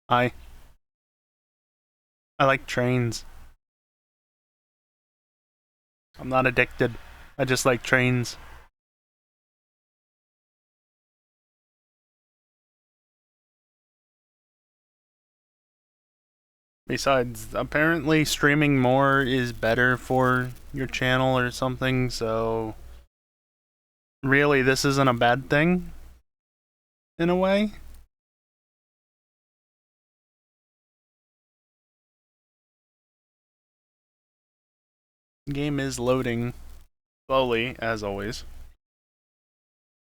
I like trains. I'm not addicted. I just like trains. Besides, apparently streaming more is better for your channel or something, so really this isn't a bad thing in a way. The game is loading slowly, as always.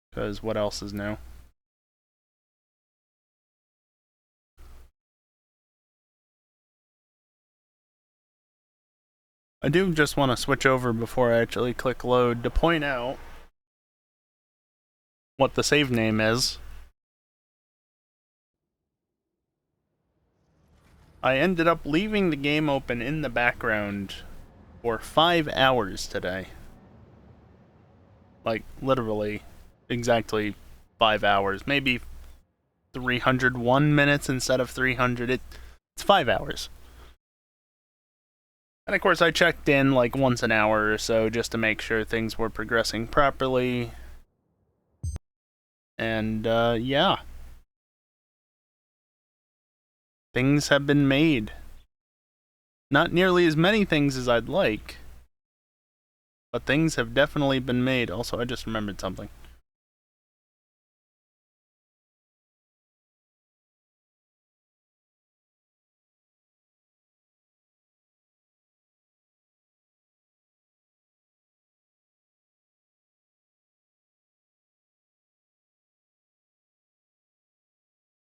Because what else is new? I do just want to switch over before I actually click load to point out what the save name is. I ended up leaving the game open in the background for 5 hours today. Like, literally, exactly 5 hours. Maybe 301 minutes instead of 300. It's 5 hours. And of course, I checked in like once an hour or so just to make sure things were progressing properly. And, yeah. Things have been made. Not nearly as many things as I'd like, but things have definitely been made. Also, I just remembered something.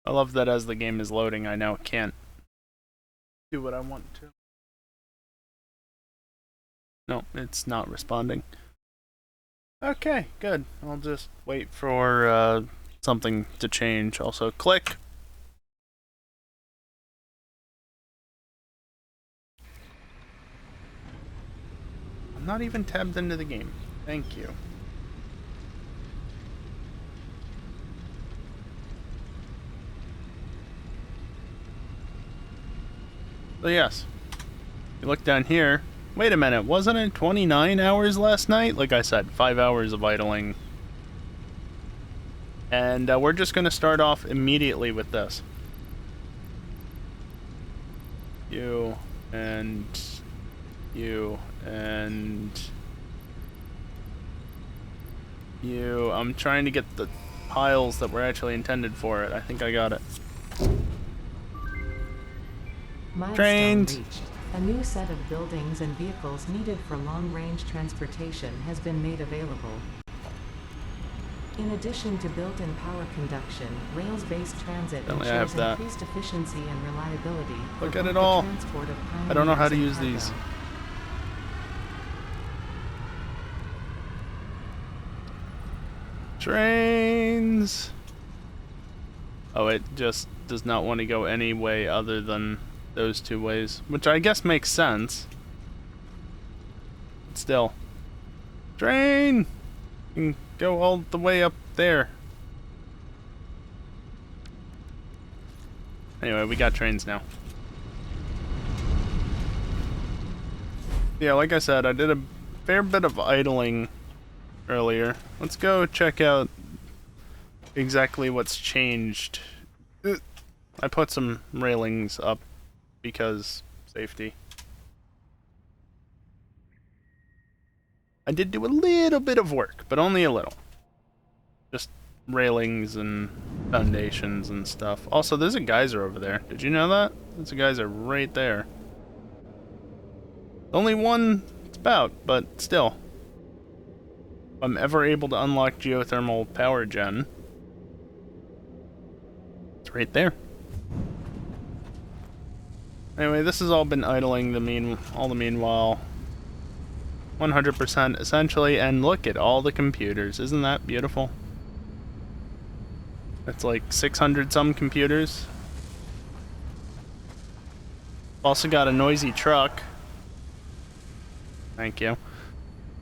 I love that as the game is loading, I now can't do what I want to. No, it's not responding. Okay, good. I'll just wait for something to change. Also, click. I'm not even tabbed into the game. Thank you. So yes, you look down here. Wait a minute, wasn't it 29 hours last night? Like I said, 5 hours of idling. And we're just going to start off immediately with this. You, and you, and you. I'm trying to get the piles that were actually intended for it. I think I got it. Milestone Trains. reached. A new set of buildings and vehicles needed for long-range transportation has been made available. In addition to built-in power conduction, rails-based transit ensures increased efficiency and reliability. Look at it all. I don't know how to use these. Trains. Oh, it just does not want to go any way other than those two ways, which I guess makes sense. But still. Train! You can go all the way up there. Anyway, we got trains now. Yeah, like I said, I did a fair bit of idling earlier. Let's go check out exactly what's changed. I put some railings up because safety. I did do a little bit of work, but only a little. Just railings and foundations and stuff. Also, there's a geyser over there. Did you know that? There's a geyser right there. Only one spout, but still. If I'm ever able to unlock geothermal power gen, it's right there. Anyway, this has all been idling the meanwhile. 100% essentially, and look at all the computers. Isn't that beautiful? It's like 600 some computers. Also got a noisy truck. Thank you.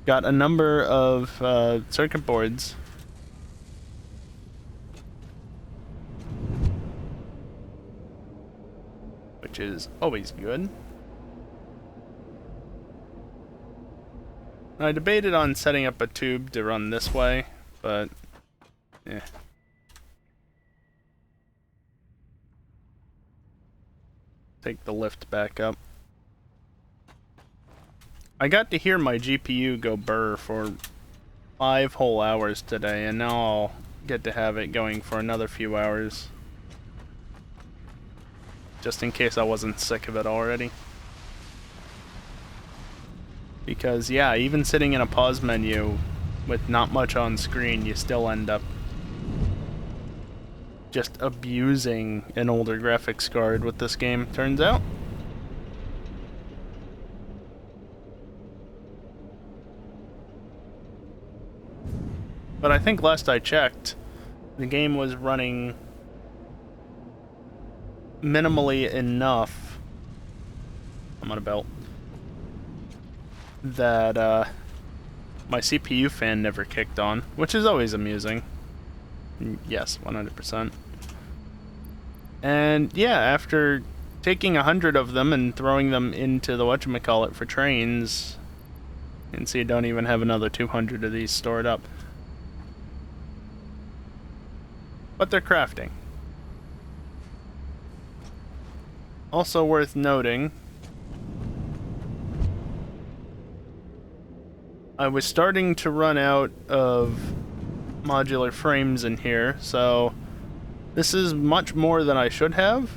Got a number of circuit boards. which is always good. I debated on setting up a tube to run this way, but eh. Take the lift back up. I got to hear my GPU go burr for 5 whole hours today, and now I'll get to have it going for another few hours. Just in case I wasn't sick of it already. Because, yeah, even sitting in a pause menu with not much on screen, you still end up just abusing an older graphics card with this game, turns out. But I think last I checked, the game was running minimally enough. I'm on a belt. That my CPU fan never kicked on, which is always amusing. Yes, 100%. And yeah, after taking 100 of them and throwing them into the whatchamacallit for trains, you can see I don't even have another 200 of these stored up. But they're crafting. Also worth noting, I was starting to run out of modular frames in here, so this is much more than I should have.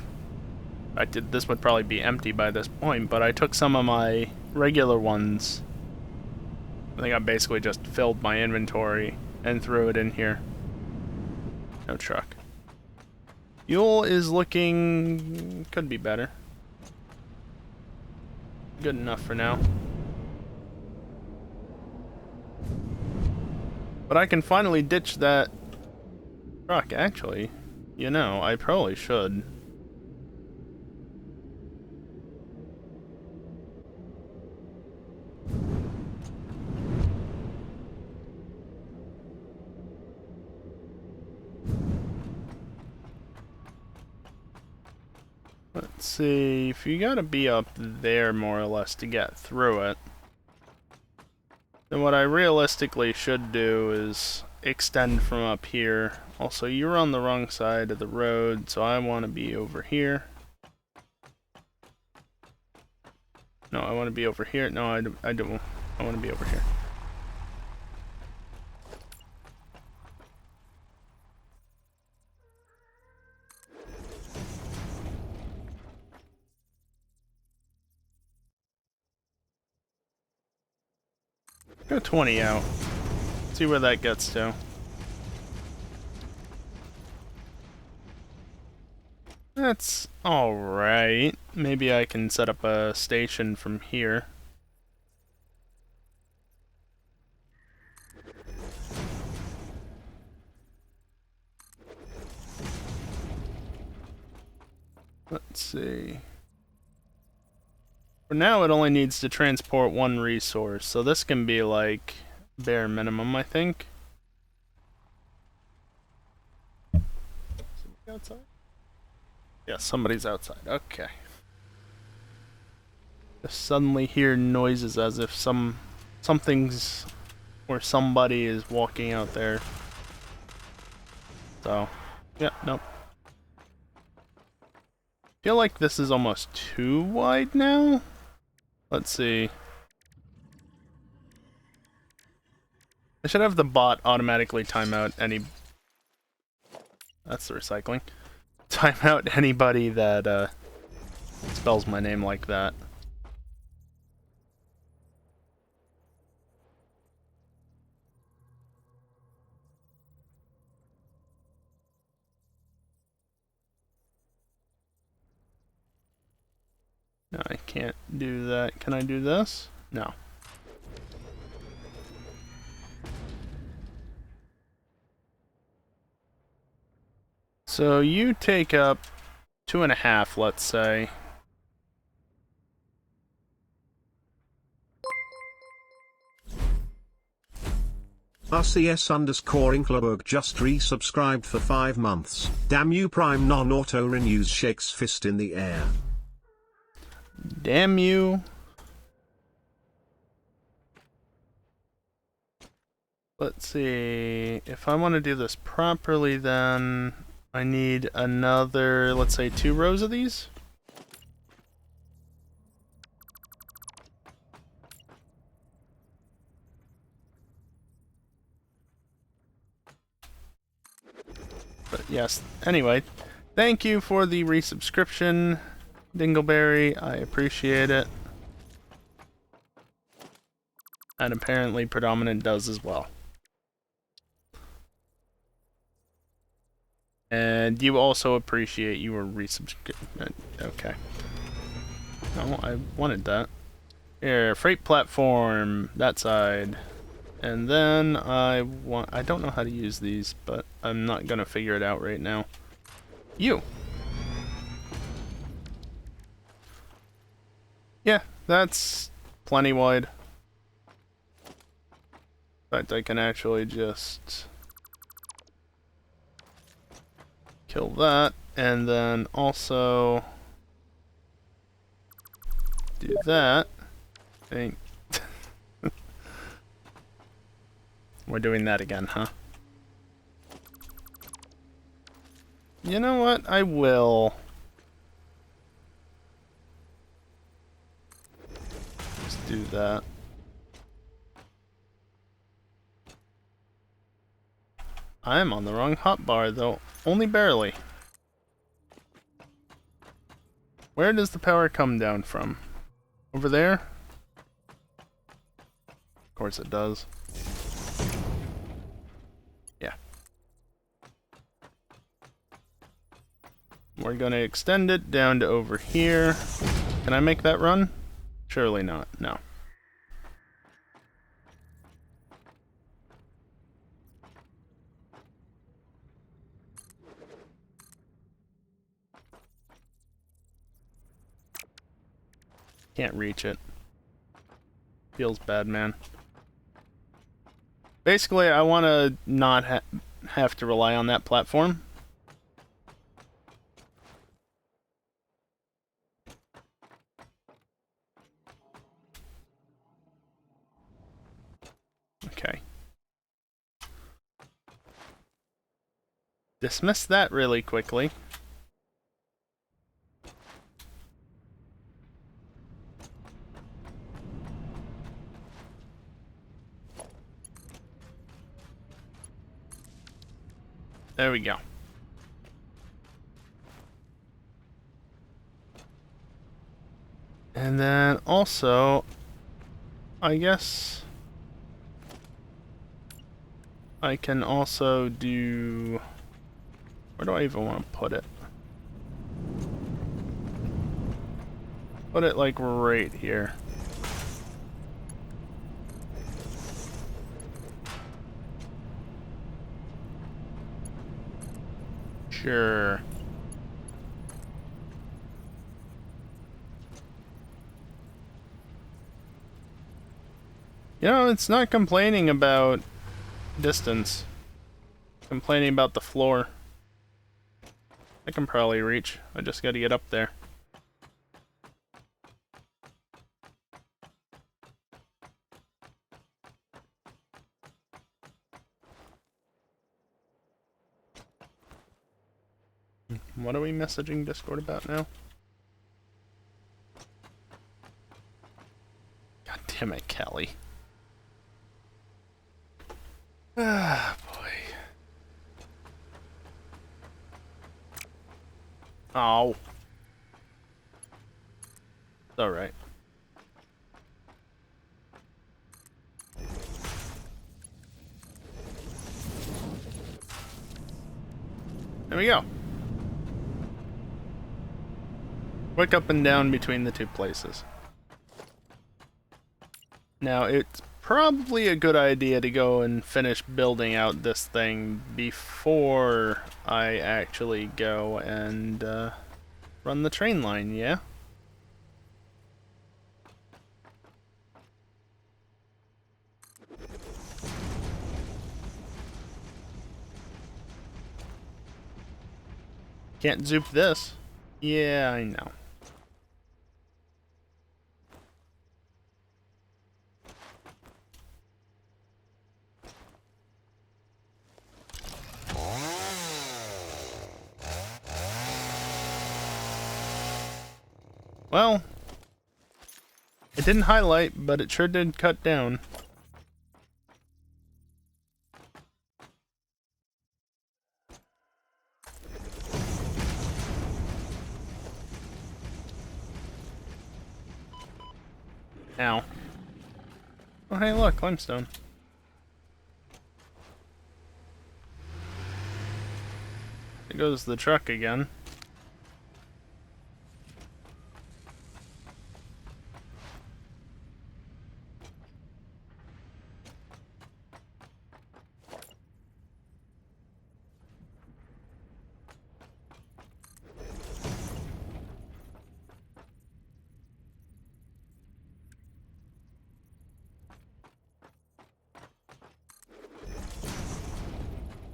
This would probably be empty by this point, but I took some of my regular ones. I think I basically just filled my inventory and threw it in here. No truck. Fuel is looking... could be better. Good enough for now. But I can finally ditch that truck, actually. You know, I probably should. Let's see, if you gotta be up there more or less to get through it, then what I realistically should do is extend from up here. Also, you're on the wrong side of the road, so I want to be over here. No, I want to be over here. No, I don't. I want to be over here. Go 20 out. See where that gets to. That's alright. Maybe I can set up a station from here. Let's see. For now, it only needs to transport one resource, so this can be like bare minimum, I think. Somebody outside? Yeah, somebody's outside. Okay. Just suddenly hear noises as if something's or somebody is walking out there. So, yeah, nope. Feel like this is almost too wide now. Let's see. I should have the bot automatically time out any... That's the recycling. Time out anybody that spells my name like that. No, I can't do that. Can I do this? No. So you take up 2.5, let's say. RCS_Inkleberg just resubscribed for 5 months. Damn you, Prime Non-Auto Renews, shakes fist in the air. Damn you. Let's see. If I want to do this properly, then I need another, let's say, 2 rows of these. But yes, anyway, thank you for the resubscription, Dingleberry. I appreciate it. And apparently Predominant does as well. And you also appreciate your resubscription. Okay. No, I wanted that. Here, freight platform, that side. And then I don't know how to use these, but I'm not gonna figure it out right now. You! Yeah, that's plenty wide. In fact, I can actually just kill that, and then also do that. I think we're doing that again, huh? You know what? I will. Just do that. I'm on the wrong hotbar, though. Only barely. Where does the power come down from? Over there? Of course it does. Yeah. We're gonna extend it down to over here. Can I make that run? Surely not. No. Can't reach it. Feels bad, man. Basically, I want to not have to rely on that platform. Okay. Dismiss that really quickly. There we go. And then also, I guess I can also do... Where do I even want to put it? Put it like right here. Sure. You know, it's not complaining about distance. It's complaining about the floor. I can probably reach. I just gotta get up there. What are we messaging Discord about now? God damn it, Kelly. Ah, boy. Oh. It's alright. There we go. Quick up and down between the two places. Now, it's probably a good idea to go and finish building out this thing before I actually go and run the train line, yeah? Can't zoop this. Yeah, I know. Well, it didn't highlight, but it sure did cut down. Ow. Oh, hey, look, limestone. There goes the truck again.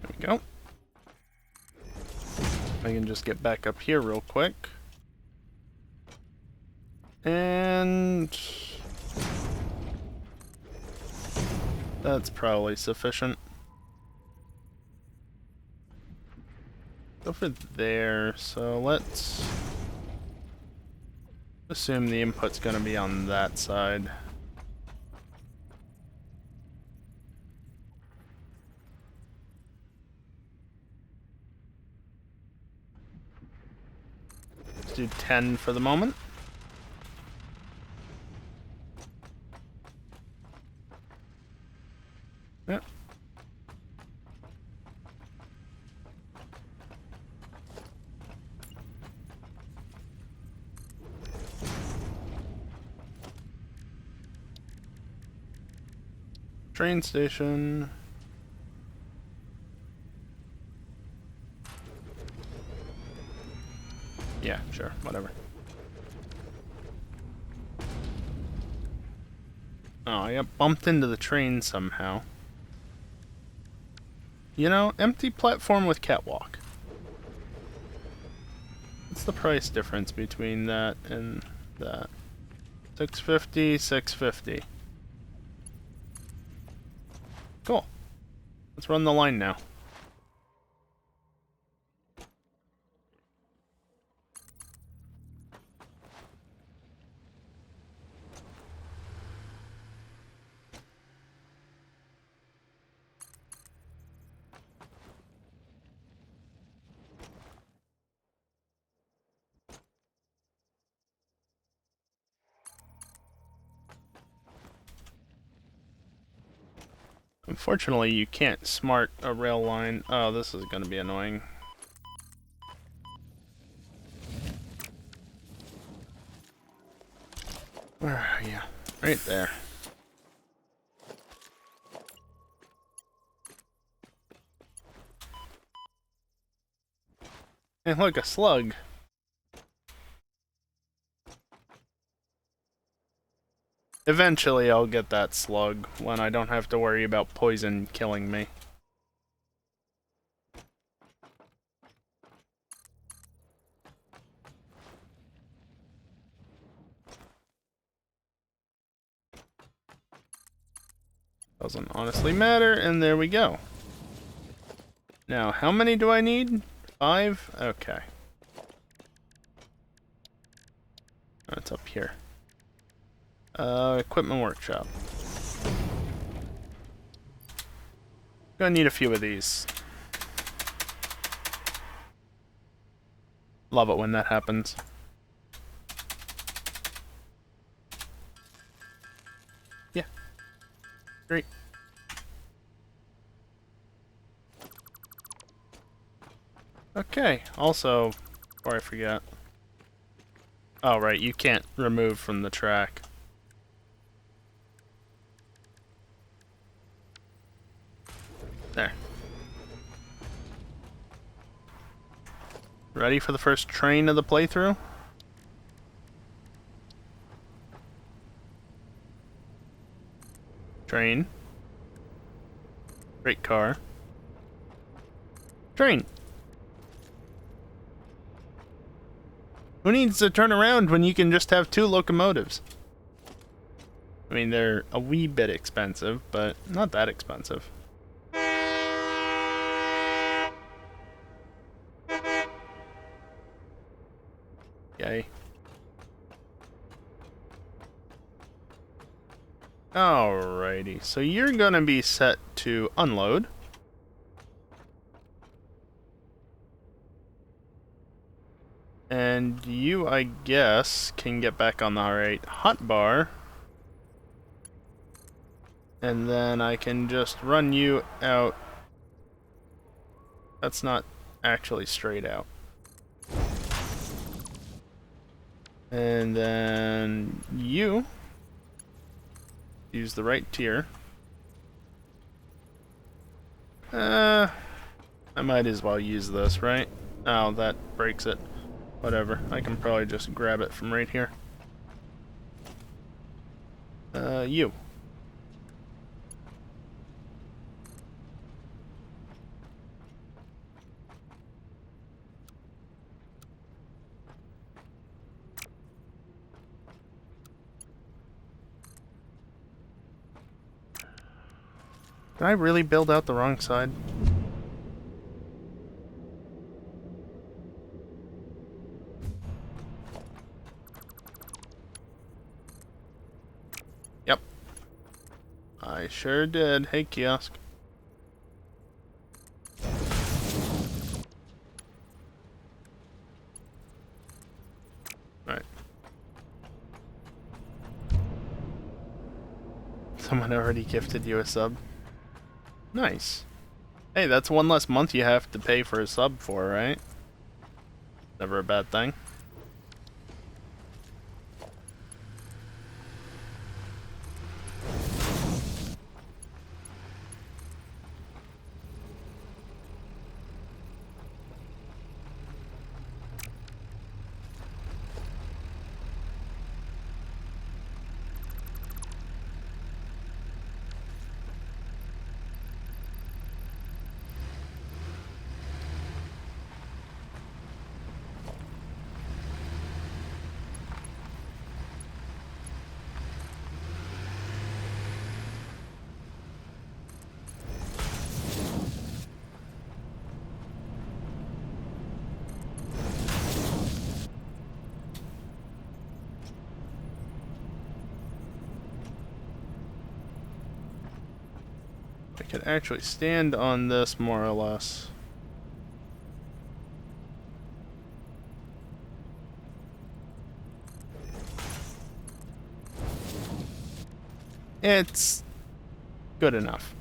There we go. I can just get back up here real quick. And that's probably sufficient. Go for there, so let's assume the input's gonna be on that side. Let's do 10 for the moment. Yep. Train station. Yeah, sure, whatever. Oh, I got bumped into the train somehow. You know, empty platform with catwalk. What's the price difference between that and that? 650, 650. Cool. Let's run the line now. Unfortunately, you can't smart a rail line. Oh, this is going to be annoying. Where are you? Right there. Hey, look, a slug. Eventually, I'll get that slug when I don't have to worry about poison killing me. Doesn't honestly matter, and there we go. Now, how many do I need? 5? Okay. Oh, it's up here. Equipment workshop. Gonna need a few of these. Love it when that happens. Yeah. Great. Okay, also, before I forget. Oh, right, you can't remove from the track. There. Ready for the first train of the playthrough? Train. Great car. Train. Who needs to turn around when you can just have 2 locomotives? I mean, they're a wee bit expensive, but not that expensive. Yay. Alrighty, so you're gonna be set to unload. And you, I guess, can get back on the right hotbar. And then I can just run you out. That's not actually straight out. And then you use the right tier. I might as well use this, right? Oh, that breaks it. Whatever. I can probably just grab it from right here. You. Did I really build out the wrong side? Yep. I sure did. Hey, kiosk. Alright. Someone already gifted you a sub. Nice. Hey, that's one less month you have to pay for a sub for, right? Never a bad thing. I could actually stand on this more or less. It's good enough.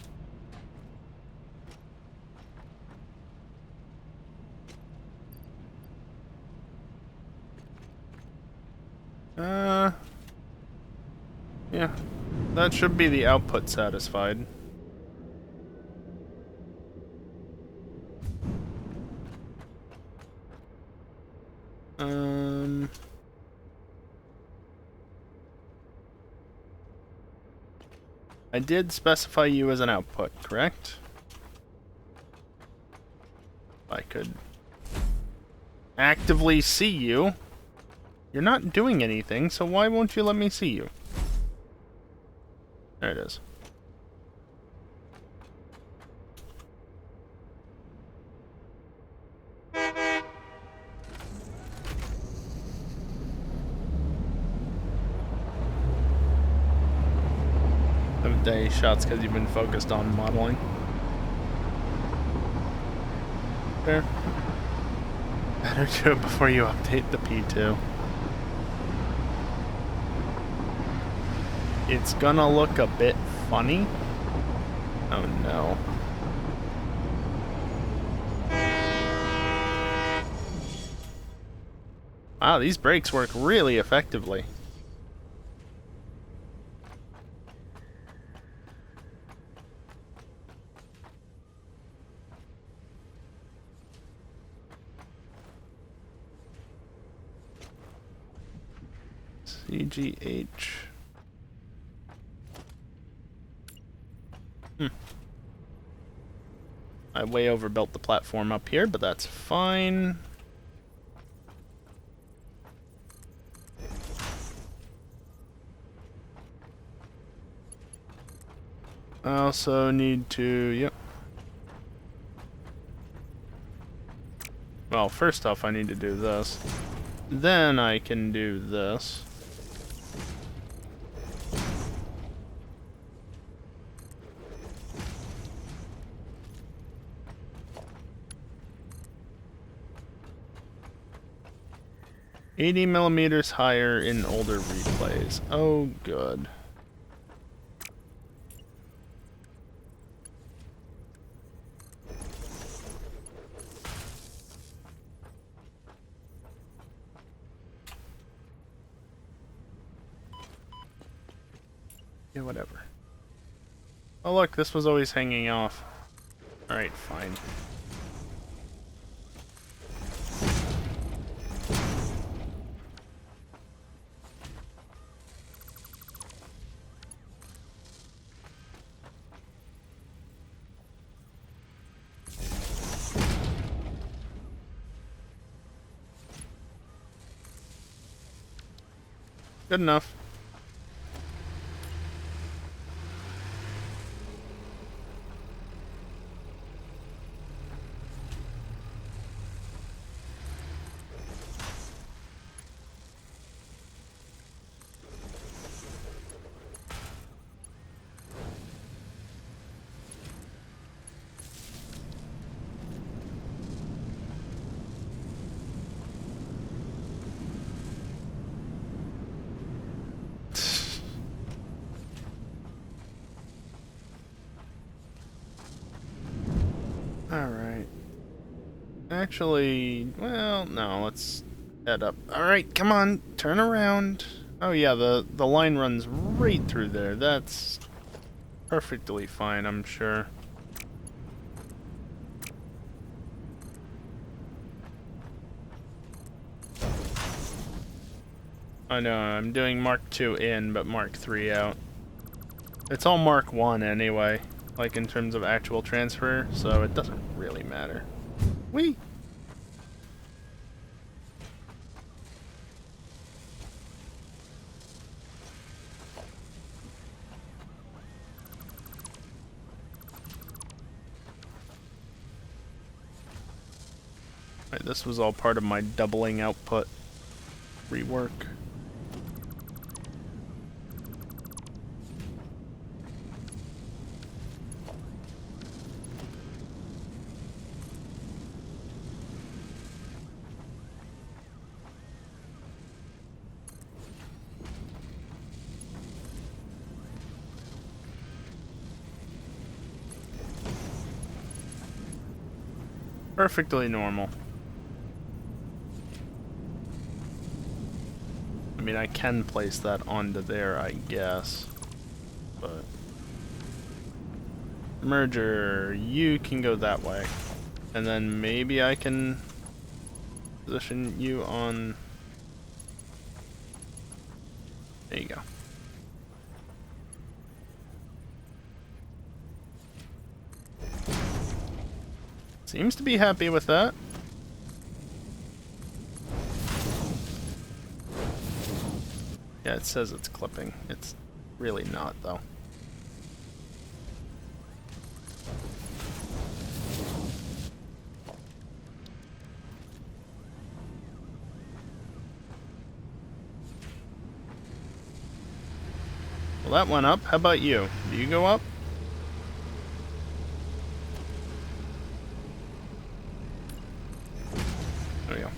Yeah. That should be the output satisfied. I did specify you as an output, correct? I could actively see you. You're not doing anything, so why won't you let me see you? There it is. Day shots because you've been focused on modeling. Fair. Better do it before you update the P2. It's gonna look a bit funny. Oh no. Wow, these brakes work really effectively. CGH. I way overbuilt the platform up here, but that's fine. I also need to, yep. Well, first off, I need to do this. Then I can do this. 80 millimeters higher in older replays. Oh, good. Yeah, whatever. Oh look, this was always hanging off. Alright, fine. Good enough. Alright. Actually, well, no, let's head up. Alright, come on, turn around. Oh yeah, the line runs right through there. That's perfectly fine, I'm sure. I know, I'm doing Mark II in, but Mark III out. It's all Mark I anyway, like in terms of actual transfer, so it doesn't really matter. Whee! Right, this was all part of my doubling output rework. Perfectly normal. I mean, I can place that onto there, I guess. But... merger, you can go that way. And then maybe I can position you on... there you go. Seems to be happy with that. Yeah, it says it's clipping. It's really not, though. Well, that went up. How about you? Do you go up? There we go.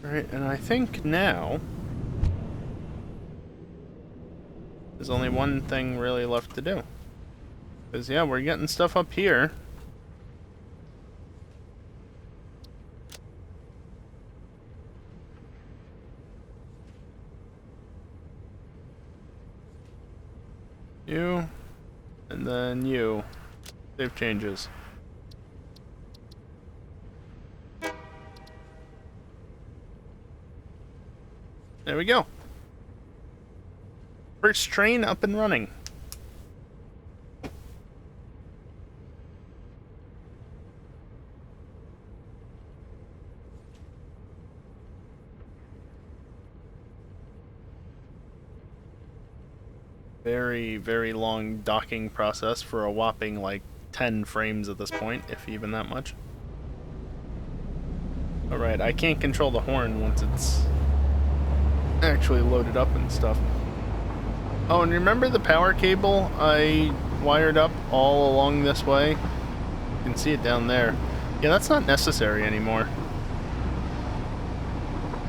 Alright, and I think now there's only one thing really left to do. Because, yeah, we're getting stuff up here. You, and then you. Save changes. There we go. First train up and running. Very, very long docking process for a whopping like 10 frames at this point, if even that much. Alright, I can't control the horn once it's actually loaded up and stuff. Oh, and remember the power cable I wired up all along this way? You can see it down there. Yeah, that's not necessary anymore.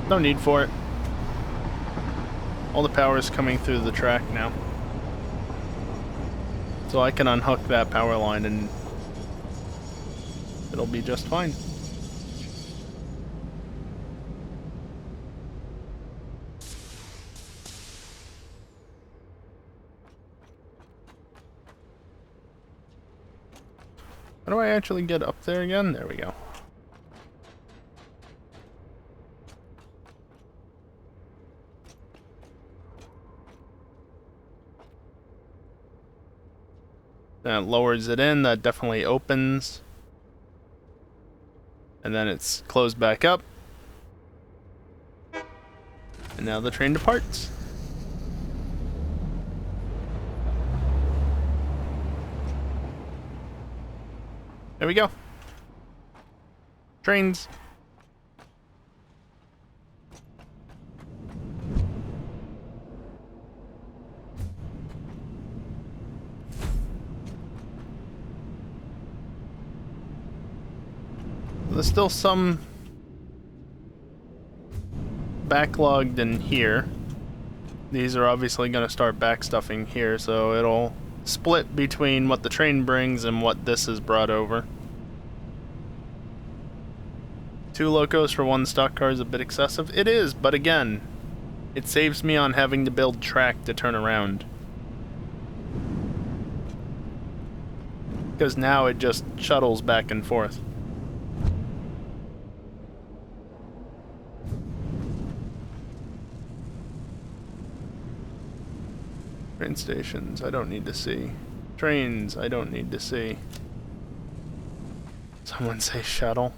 No need for it. All the power is coming through the track now. So I can unhook that power line and it'll be just fine. How do I actually get up there again? There we go. That lowers it in, that definitely opens. And then it's closed back up. And now the train departs. There we go. Trains. There's still some backlogged in here. These are obviously going to start backstuffing here, so it'll split between what the train brings and what this is brought over. 2 locos for 1 stock car is a bit excessive. It is, but again, it saves me on having to build track to turn around. Because now it just shuttles back and forth. Train stations, I don't need to see. Trains, I don't need to see. Someone say shuttle.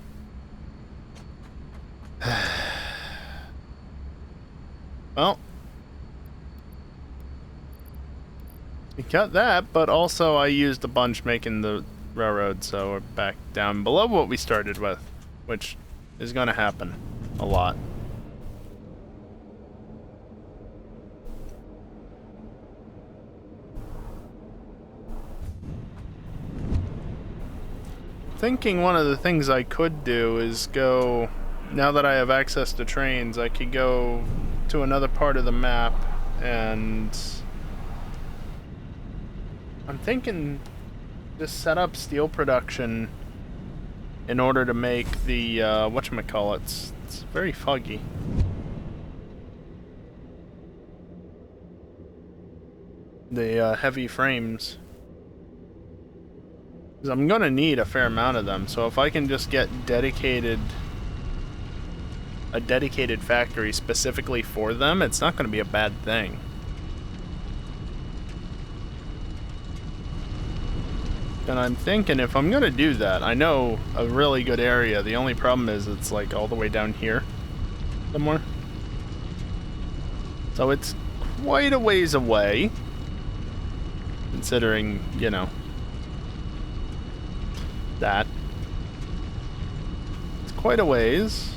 Well, we got that, but also I used a bunch making the railroad, so we're back down below what we started with, which is going to happen a lot. Thinking one of the things I could do is go, now that I have access to trains, I could go to another part of the map, and I'm thinking just set up steel production in order to make the, whatchamacallits. It's very foggy. The heavy frames. I'm gonna need a fair amount of them, so if I can just get a dedicated factory specifically for them, it's not gonna be a bad thing. And I'm thinking if I'm gonna do that, I know a really good area. The only problem is it's like all the way down here somewhere. So it's quite a ways away, considering, you know, that. It's quite a ways.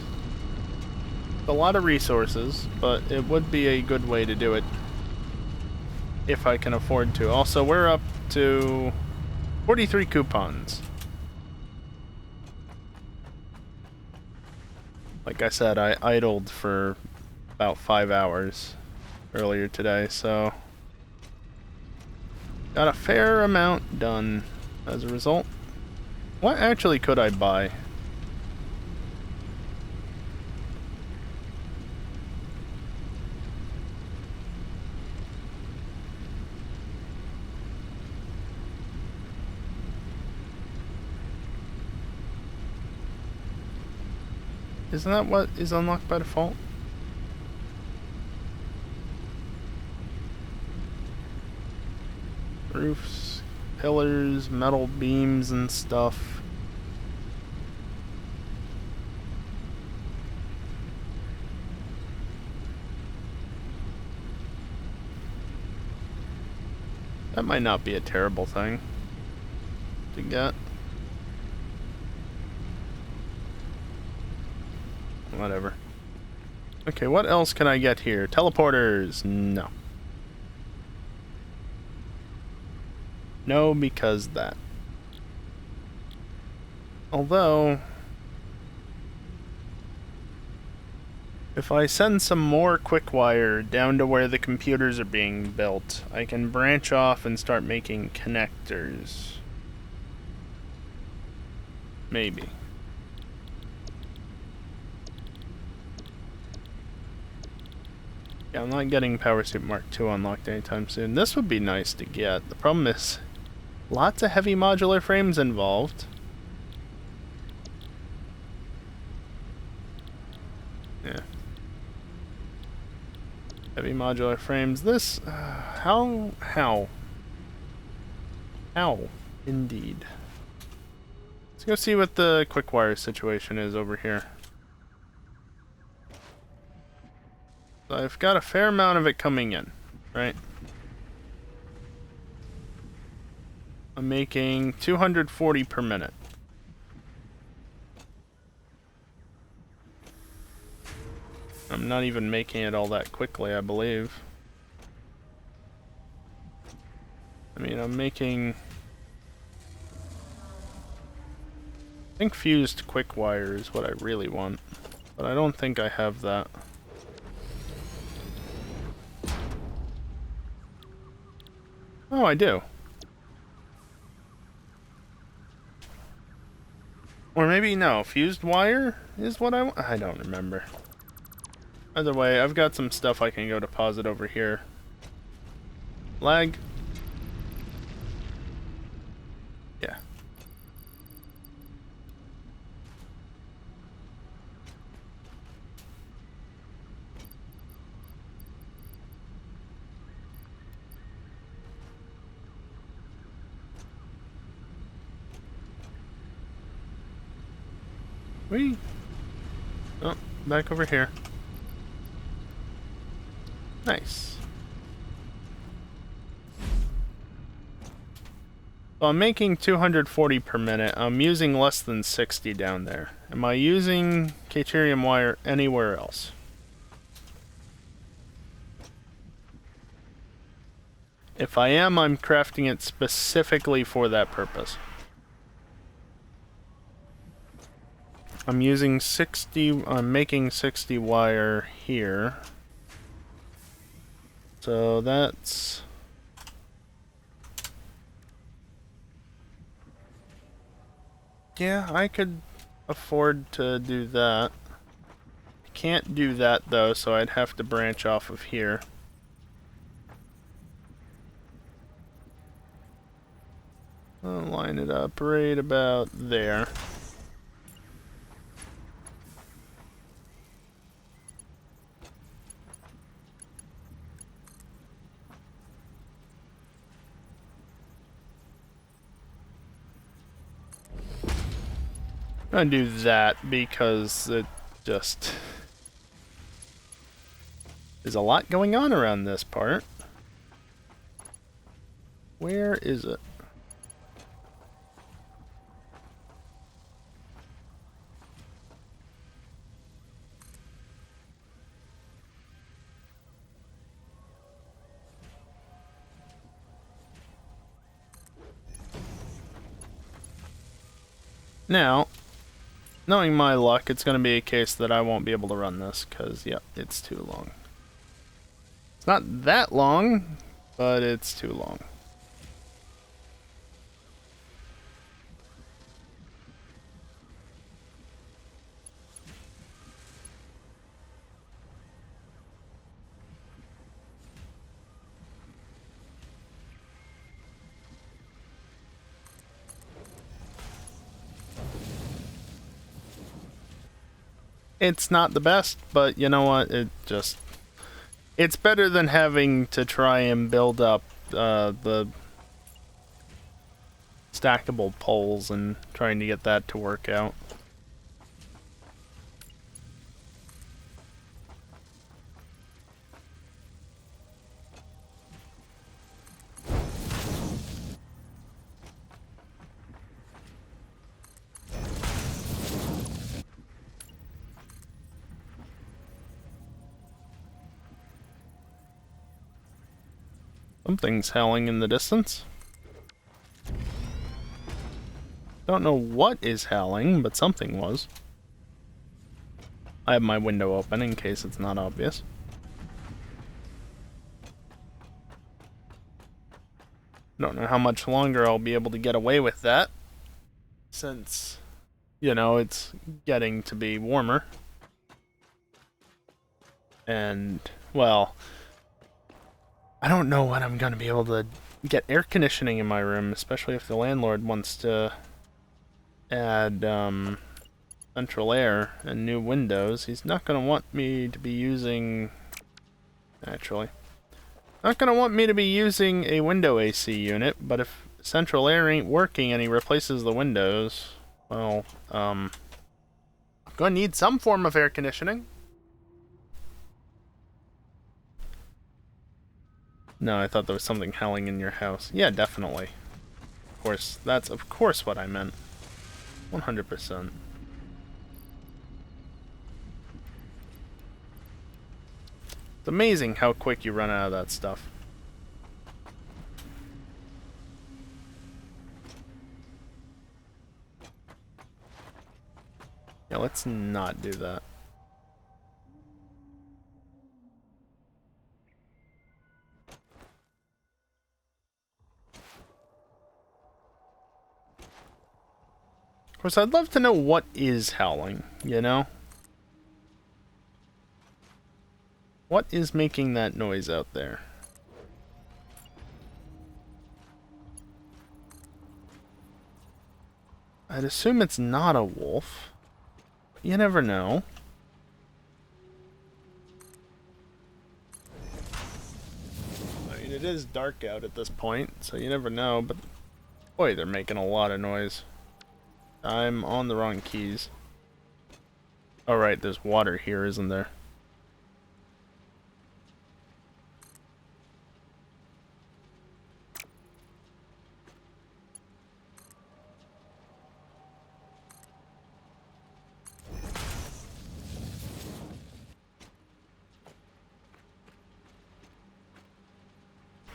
A lot of resources, but it would be a good way to do it if I can afford to. Also, we're up to 43 coupons. Like I said, I idled for about 5 hours earlier today, so got a fair amount done as a result. What actually could I buy? Isn't that what is unlocked by default? Roofs, pillars, metal beams and stuff. That might not be a terrible thing to get. whatever. Okay, what else can I get here? Teleporters. No. No, because that. Although, if I send some more quick wire down to where the computers are being built, I can branch off and start making connectors. Maybe. Yeah, I'm not getting Power Suit Mark II unlocked anytime soon. This would be nice to get. The problem is, lots of heavy modular frames involved. Yeah. Heavy modular frames. This, how? Indeed. Let's go see what the quick wire situation is over here. I've got a fair amount of it coming in, right? I'm making 240 per minute. I'm not even making it all that quickly, I believe. I mean, I'm making... I think fused quick wire is what I really want, but I don't think I have that. Oh, I do. Or maybe no, fused wire is what I want. I don't remember. Either way, I've got some stuff I can go deposit over here. Lag. Yeah. Whee! Oh, back over here. Nice. So I'm making 240 per minute. I'm using less than 60 down there. Am I using Caterium wire anywhere else? If I am, I'm crafting it specifically for that purpose. I'm using 60, I'm making 60 wire here. So that's... yeah, I could afford to do that. I can't do that though, so I'd have to branch off of here. I'll line it up right about there. I'm gonna do that because it just... there's a lot going on around this part. Where is it? Now, knowing my luck, it's going to be a case that I won't be able to run this, because, yep, it's too long. It's not that long, but it's too long. It's not the best, but you know what? It's better than having to try and build up the stackable poles and trying to get that to work out. Something's howling in the distance. Don't know what is howling, but something was. I have my window open in case it's not obvious. Don't know how much longer I'll be able to get away with that, since, you know, it's getting to be warmer. And, well, I don't know when I'm going to be able to get air conditioning in my room, especially if the landlord wants to add central air and new windows. He's not going to want me to be using... Actually, not going to want me to be using a window AC unit, but if central air ain't working and he replaces the windows, well, I'm going to need some form of air conditioning. No, I thought there was something howling in your house. Yeah, definitely. Of course, that's of course what I meant. 100%. It's amazing how quick you run out of that stuff. Yeah, let's not do that. Of course, I'd love to know what is howling, you know? What is making that noise out there? I'd assume it's not a wolf. But you never know. I mean, it is dark out at this point, so you never know, but boy, they're making a lot of noise. I'm on the wrong keys. Oh right, there's water here, isn't there?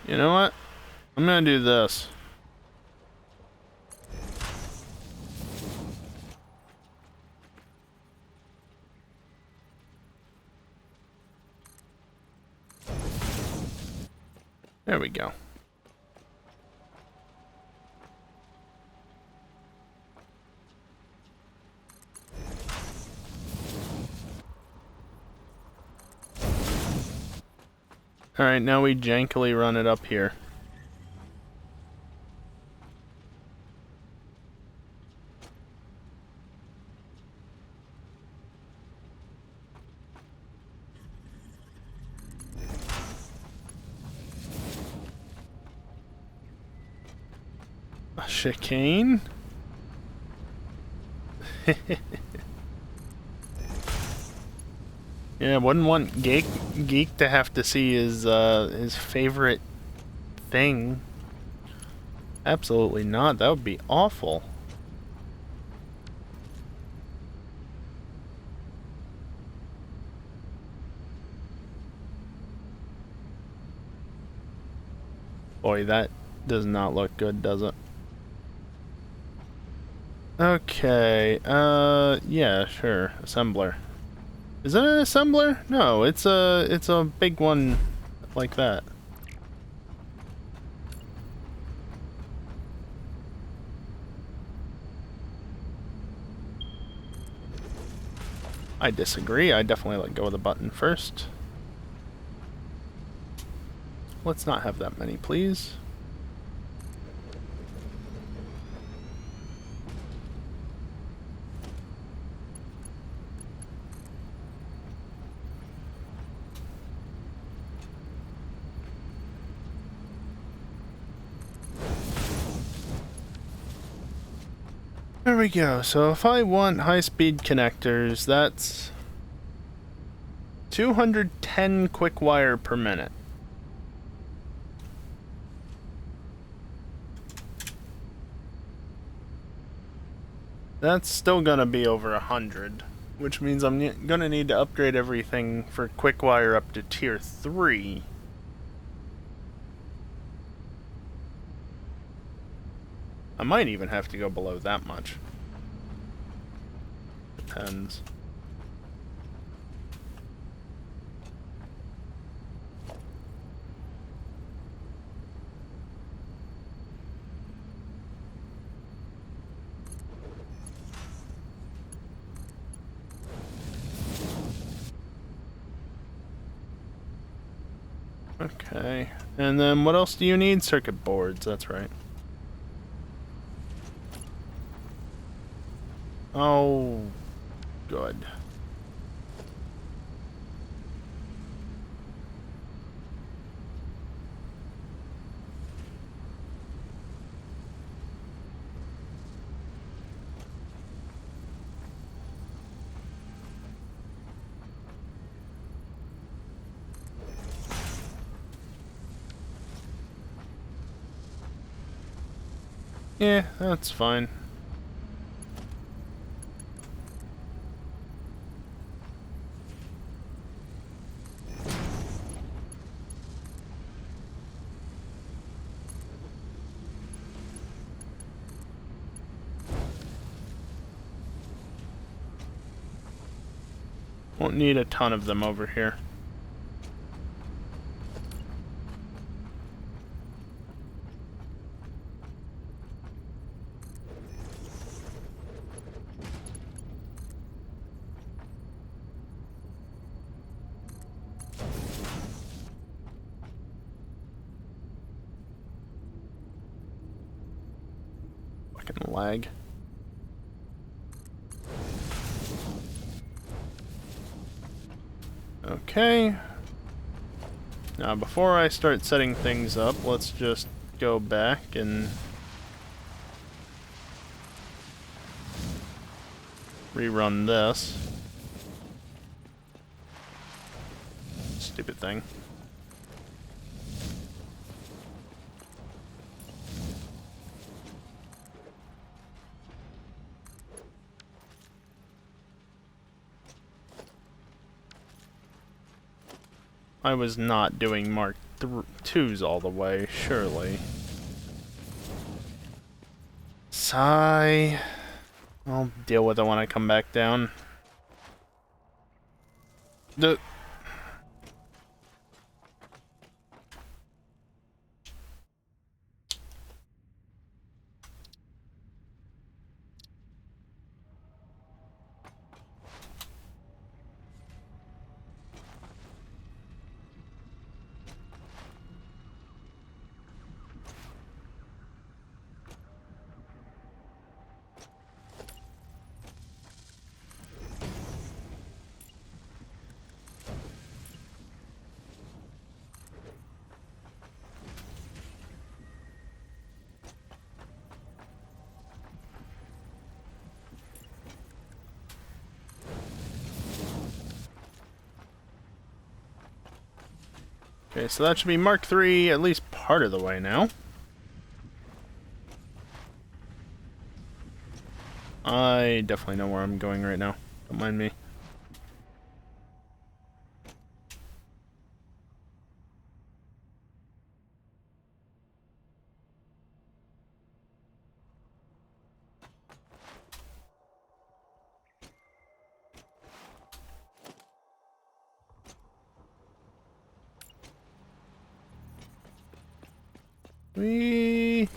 You know what? I'm gonna do this. There we go. Alright, now we jankily run it up here. A chicane? Yeah, wouldn't want Geek to have to see his favorite thing. Absolutely not. That would be awful. Boy, that does not look good, does it? Okay, yeah, sure. Assembler. Is it an assembler? No, it's a big one like that. I disagree. I definitely let go of the button first. Let's not have that many, please. There we go. So if I want high-speed connectors, that's 210 quick wire per minute. That's still gonna be over 100, which means I'm gonna need to upgrade everything for quick wire up to tier 3. I might even have to go below that much. Depends. Okay, and then what else do you need? Circuit boards, that's right. Oh, good. Yeah, that's fine. Won't need a ton of them over here. Fucking lag. Okay. Now, before I start setting things up, let's just go back and rerun this. Stupid thing. I was not doing Mark 2s all the way, surely. Sigh. I'll deal with it when I come back down. Okay, so that should be Mark 3 at least part of the way now. I definitely know where I'm going right now. Don't mind me. Whee!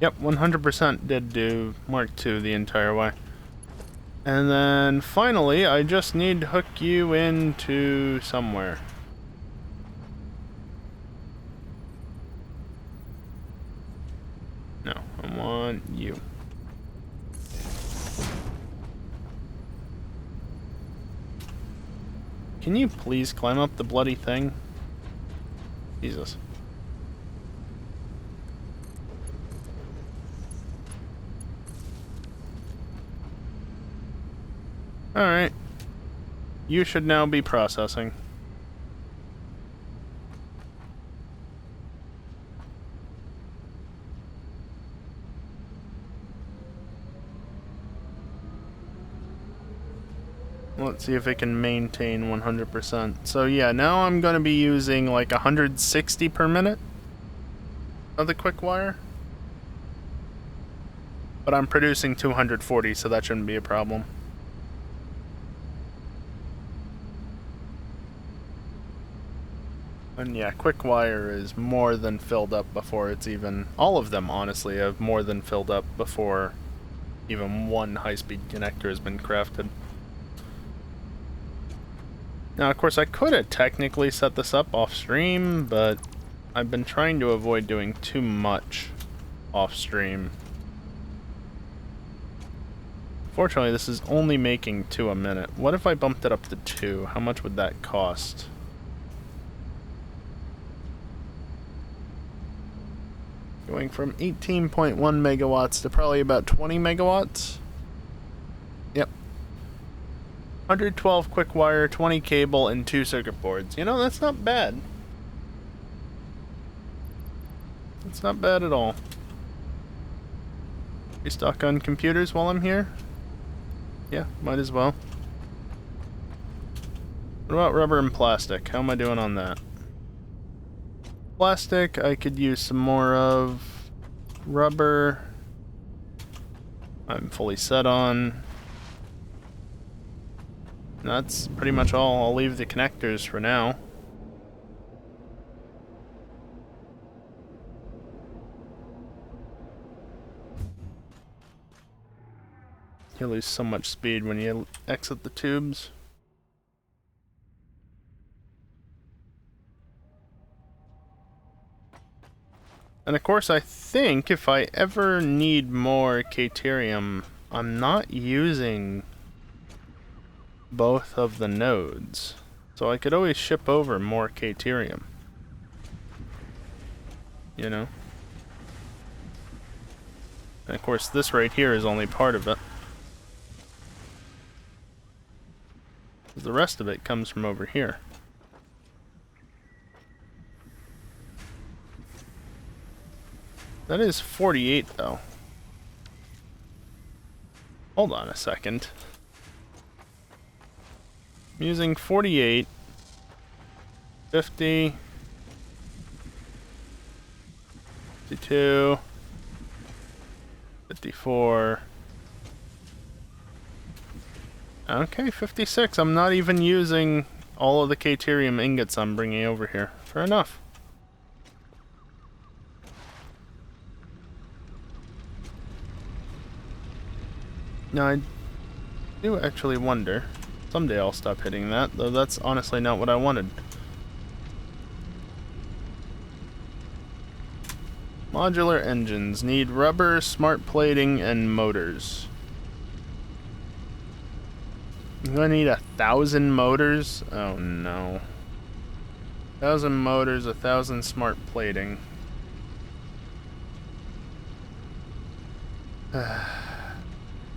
Yep, 100% did do Mark 2 the entire way. And then finally, I just need to hook you into somewhere. No, I want you. Can you please climb up the bloody thing? Jesus. Alright. You should now be processing. Let's see if it can maintain 100%. So yeah, now I'm going to be using like 160 per minute of the quick wire. But I'm producing 240, so that shouldn't be a problem. And yeah, quick wire is more than filled up before it's even... All of them, honestly, have more than filled up before even one high-speed connector has been crafted. Now, of course, I could have technically set this up off-stream, but I've been trying to avoid doing too much off-stream. Fortunately, this is only making 2 a minute. What if I bumped it up to 2? How much would that cost? Going from 18.1 megawatts to probably about 20 megawatts. Yep. 112 quick wire, 20 cable, and 2 circuit boards. You know, that's not bad. It's not bad at all. You stuck on computers while I'm here? Yeah, might as well. What about rubber and plastic? How am I doing on that? Plastic, I could use some more of. Rubber, I'm fully set on. That's pretty much all. I'll leave the connectors for now. You lose so much speed when you exit the tubes. And of course, I think if I ever need more Caterium, I'm not using both of the nodes. So I could always ship over more Caterium. You know? And of course, this right here is only part of it. The rest of it comes from over here. That is 48, though. Hold on a second. I'm using 48, 50, 52, 54. Okay, 56. I'm not even using all of the Caterium ingots I'm bringing over here. Fair enough. Now, I do actually wonder. Someday I'll stop hitting that, though that's honestly not what I wanted. Modular engines need rubber, smart plating, and motors. I'm gonna need 1,000 motors? Oh no. 1,000 motors, 1,000 smart plating.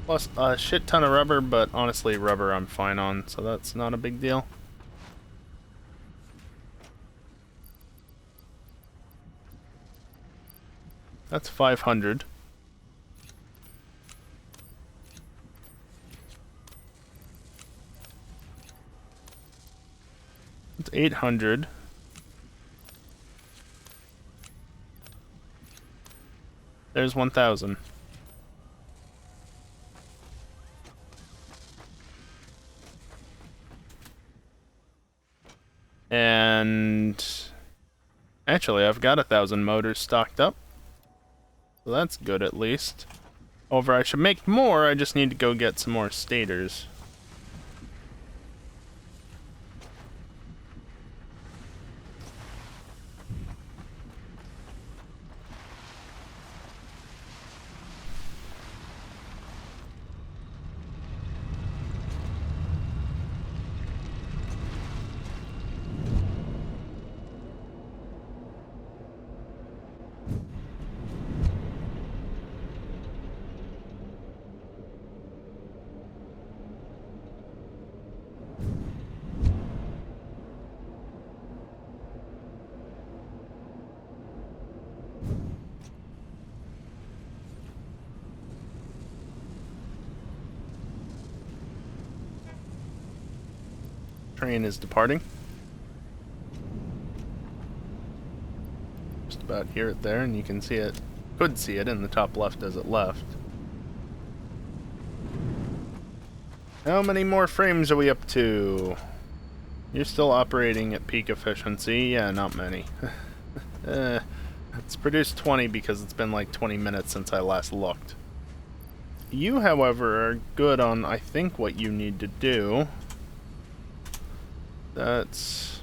Plus a shit ton of rubber, but honestly rubber I'm fine on, so that's not a big deal. That's 500. It's 800. There's 1,000. And actually, I've got 1,000 motors stocked up. So that's good at least. Over, I should make more, I just need to go get some more stators. train is departing. Just about hear it there, and you can see it. Could see it in the top left as it left. How many more frames are we up to? You're still operating at peak efficiency. Yeah, not many. It's produced 20 because it's been like 20 minutes since I last looked. You, however, are good on, I think, what you need to do. That's...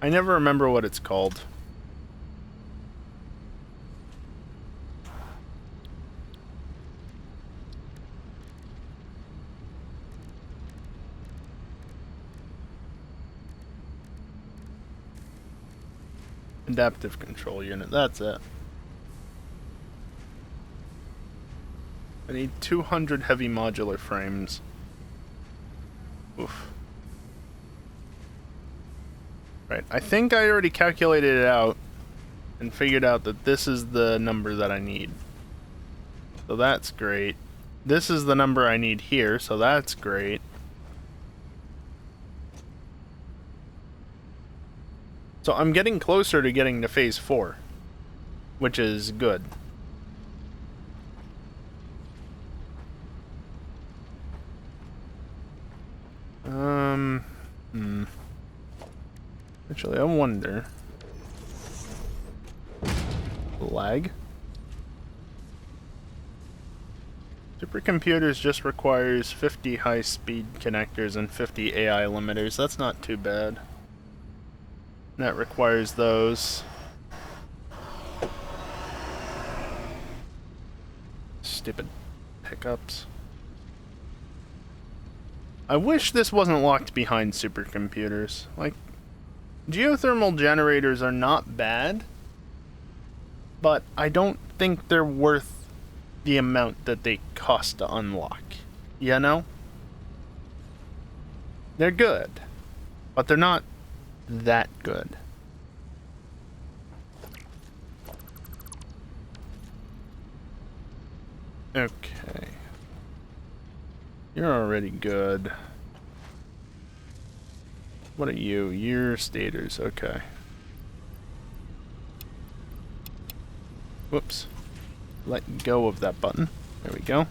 I never remember what it's called. Adaptive control unit, that's it. I need 200 heavy modular frames. Oof. Right, I think I already calculated it out and figured out that this is the number that I need. So that's great. This is the number I need here, so that's great. So I'm getting closer to getting to phase 4, which is good. Actually, I wonder. Lag? Supercomputers just requires 50 high-speed connectors and 50 AI limiters. That's not too bad. That requires those. Stupid pickups. I wish this wasn't locked behind supercomputers. Like, geothermal generators are not bad, but I don't think they're worth the amount that they cost to unlock. You know? They're good, but they're not that good. Okay. You're already good. What are you? You're stators, okay. Whoops. Let go of that button. There we go.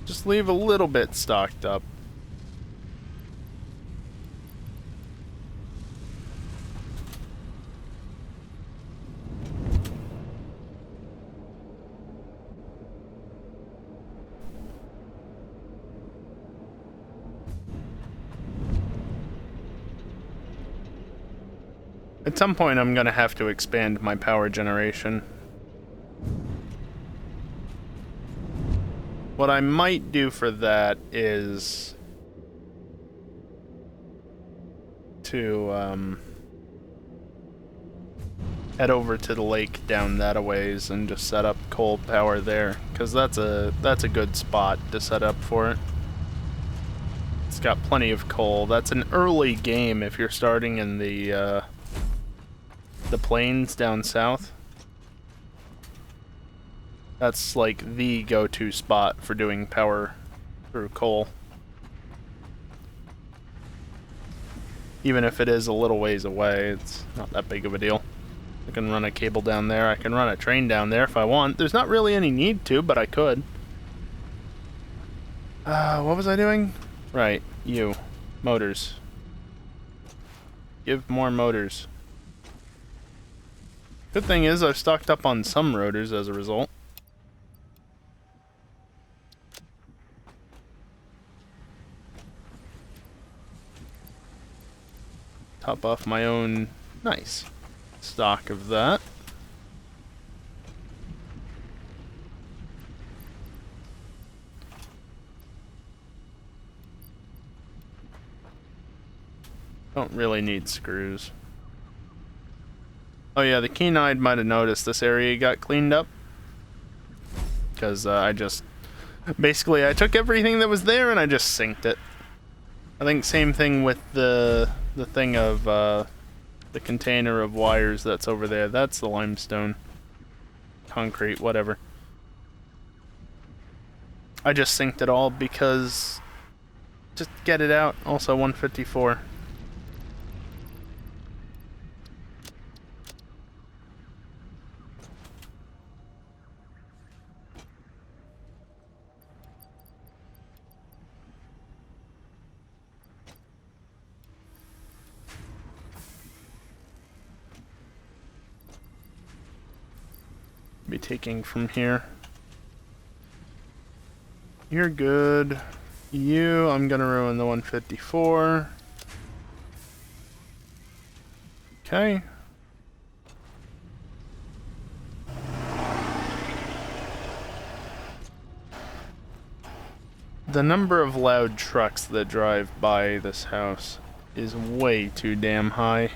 Just leave a little bit stocked up. At some point, I'm gonna have to expand my power generation. What I might do for that is to head over to the lake down that a ways and just set up coal power there, because that's a good spot to set up for it. It's got plenty of coal. That's an early game if you're starting in the plains down south. That's like the go-to spot for doing power through coal. Even if it is a little ways away, it's not that big of a deal. I can run a cable down there, I can run a train down there if I want. There's not really any need to, but I could. What was I doing? Right, you. Motors. Give more motors. Good thing is I've stocked up on some rotors as a result. Top off my own nice stock of that. Don't really need screws. Oh yeah, the keen-eyed might have noticed this area got cleaned up. Because I just... Basically, I took everything that was there and I just synced it. I think same thing with the thing of the container of wires that's over there. That's the limestone. Concrete, whatever. I just synced it all because just get it out. Also 154. Be taking from here. You're good. You, I'm gonna ruin the 154. Okay. The number of loud trucks that drive by this house is way too damn high.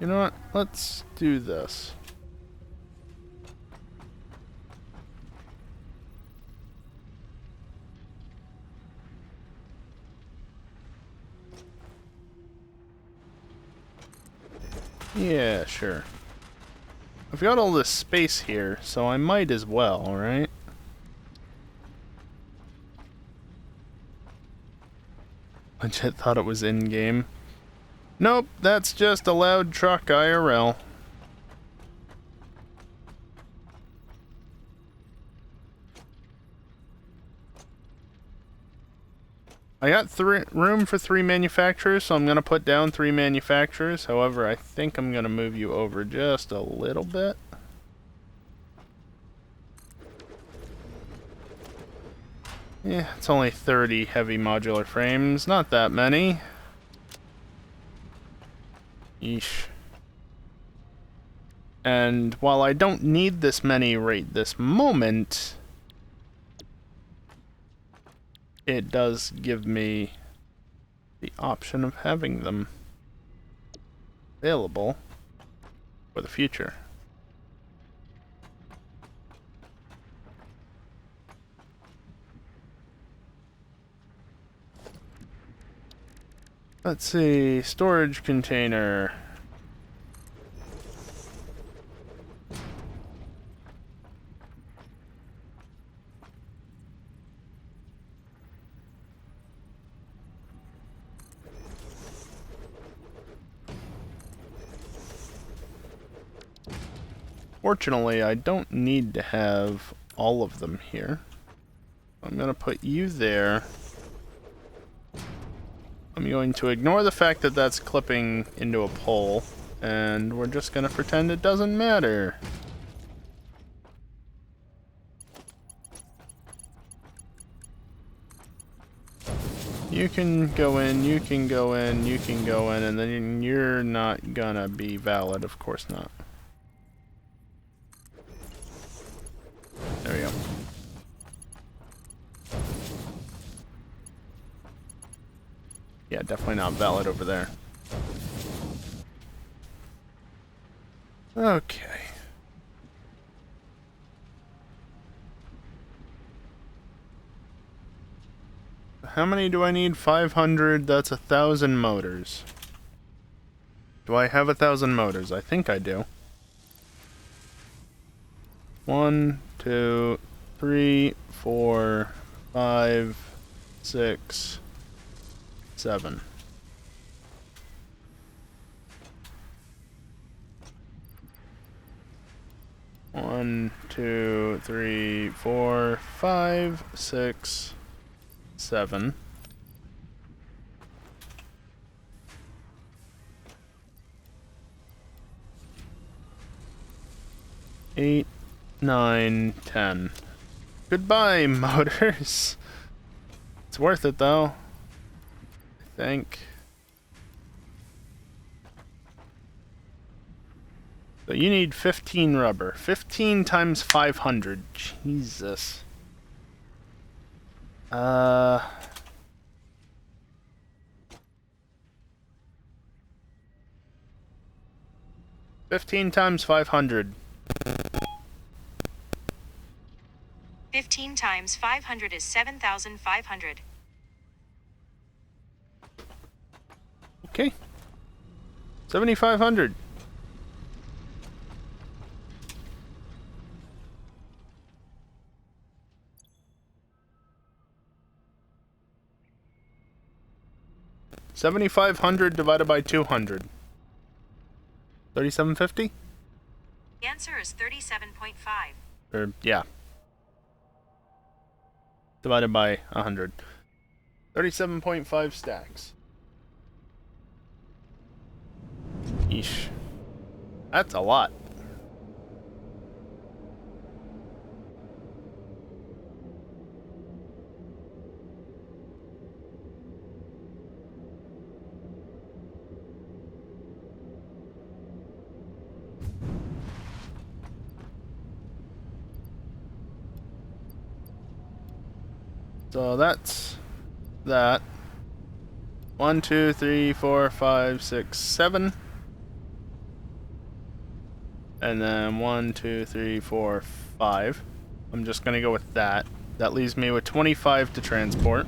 You know what? Let's do this. Yeah, sure. I've got all this space here, so I might as well, right? Legit thought it was in-game. Nope, that's just a loud truck IRL. I got room for 3 manufacturers, so I'm going to put down 3 manufacturers. However, I think I'm going to move you over just a little bit. Yeah, it's only 30 heavy modular frames. Not that many. Yeesh. And while I don't need this many right this moment, it does give me the option of having them available for the future. Let's see, storage container. Fortunately, I don't need to have all of them here. I'm going to put you there. I'm going to ignore the fact that that's clipping into a pole, and we're just going to pretend it doesn't matter. You can go in, you can go in, you can go in, and then you're not gonna be valid, of course not. There we go. Yeah, definitely not valid over there. Okay. How many do I need? 500. That's 1,000 motors. Do I have 1,000 motors? I think I do. 1, 2, 3, 4, 5, 6, 7. One, 2, 3, 4, 5, 6, 7. Eight, 9, 10. Goodbye, motors. It's worth it though, I think. So you need 15 rubber. 15 times 500. Jesus. 15 times 500. 15 times 500 is 7,500. Okay, 7,500. $7,500 divided by 200. 3750? The answer is 37.5. Or, yeah. Divided by 100. 37.5 stacks. Yeesh. That's a lot. So that's that. 1, 2, 3, 4, 5, 6, 7. And then 1, 2, 3, 4, 5. I'm just gonna go with that. That leaves me with 25 to transport.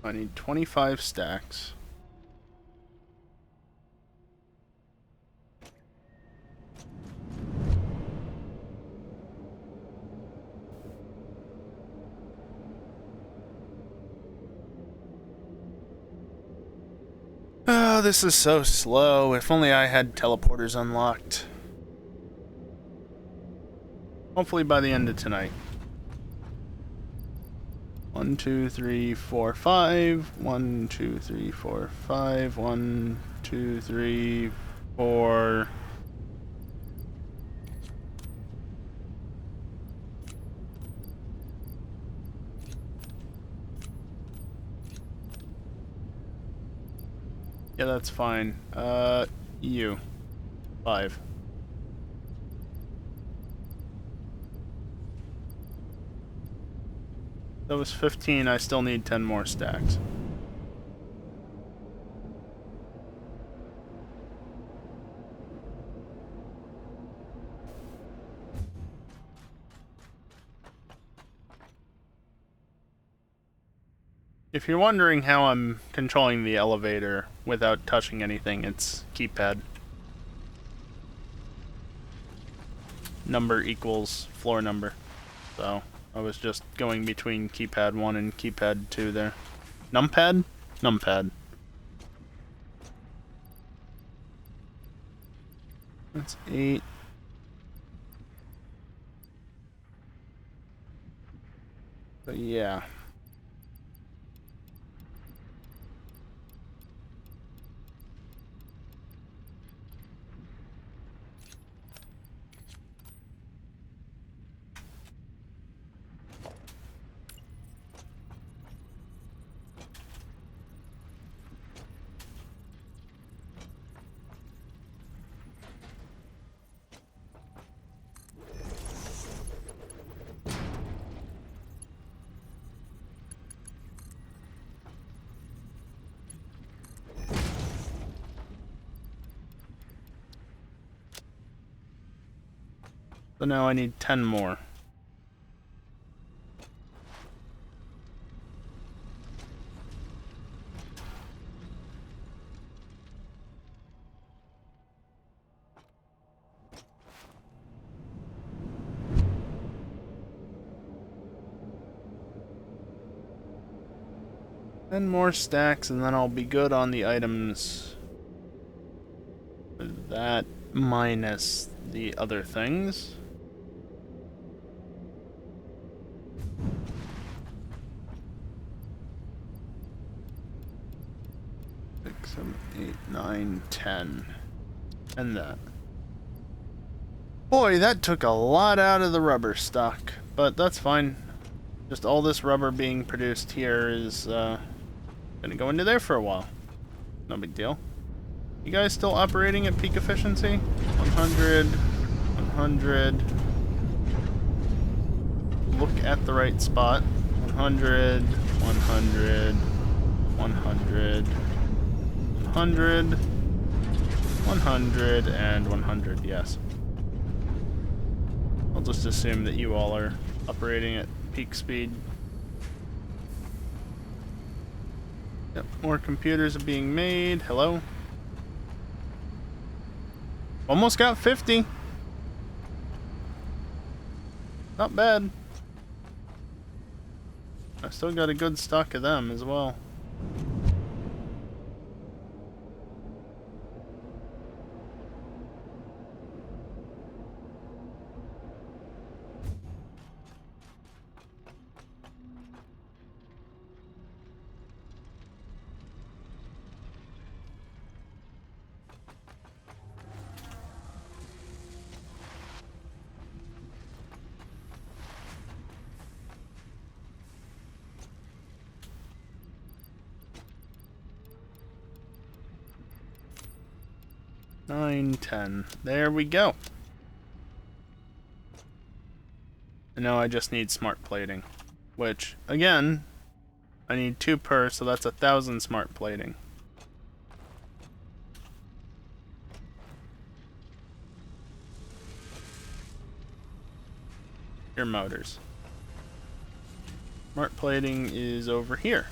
I need 25 stacks. Oh, this is so slow. If only I had teleporters unlocked. Hopefully by the end of tonight. 1, 2, 3, 4, 5. 1, 2, 3, 4, 5. 1, 2, 3, 4. Yeah, that's fine. You. 5. That was 15. I still need 10 more stacks. If you're wondering how I'm controlling the elevator without touching anything, it's keypad. Number equals floor number. So I was just going between keypad 1 and keypad 2 there. Numpad? Numpad. That's 8. So yeah. So now I need 10 more. Ten more stacks and then I'll be good on the items. That minus the other things. Six, 7, 8, 9, 10. And that. Boy, that took a lot out of the rubber stock, but that's fine. Just all this rubber being produced here is gonna go into there for a while. No big deal. You guys still operating at peak efficiency? 100, 100. Look at the right spot. 100, 100, 100, 100, 100, and 100, yes. I'll just assume that you all are operating at peak speed. Yep, more computers are being made. Hello? Almost got 50. Not bad. I still got a good stock of them as well. Nine, 10. There we go. And now I just need smart plating. Which, again, I need 2 per, so that's 1,000 smart plating. Your motors. Smart plating is over here.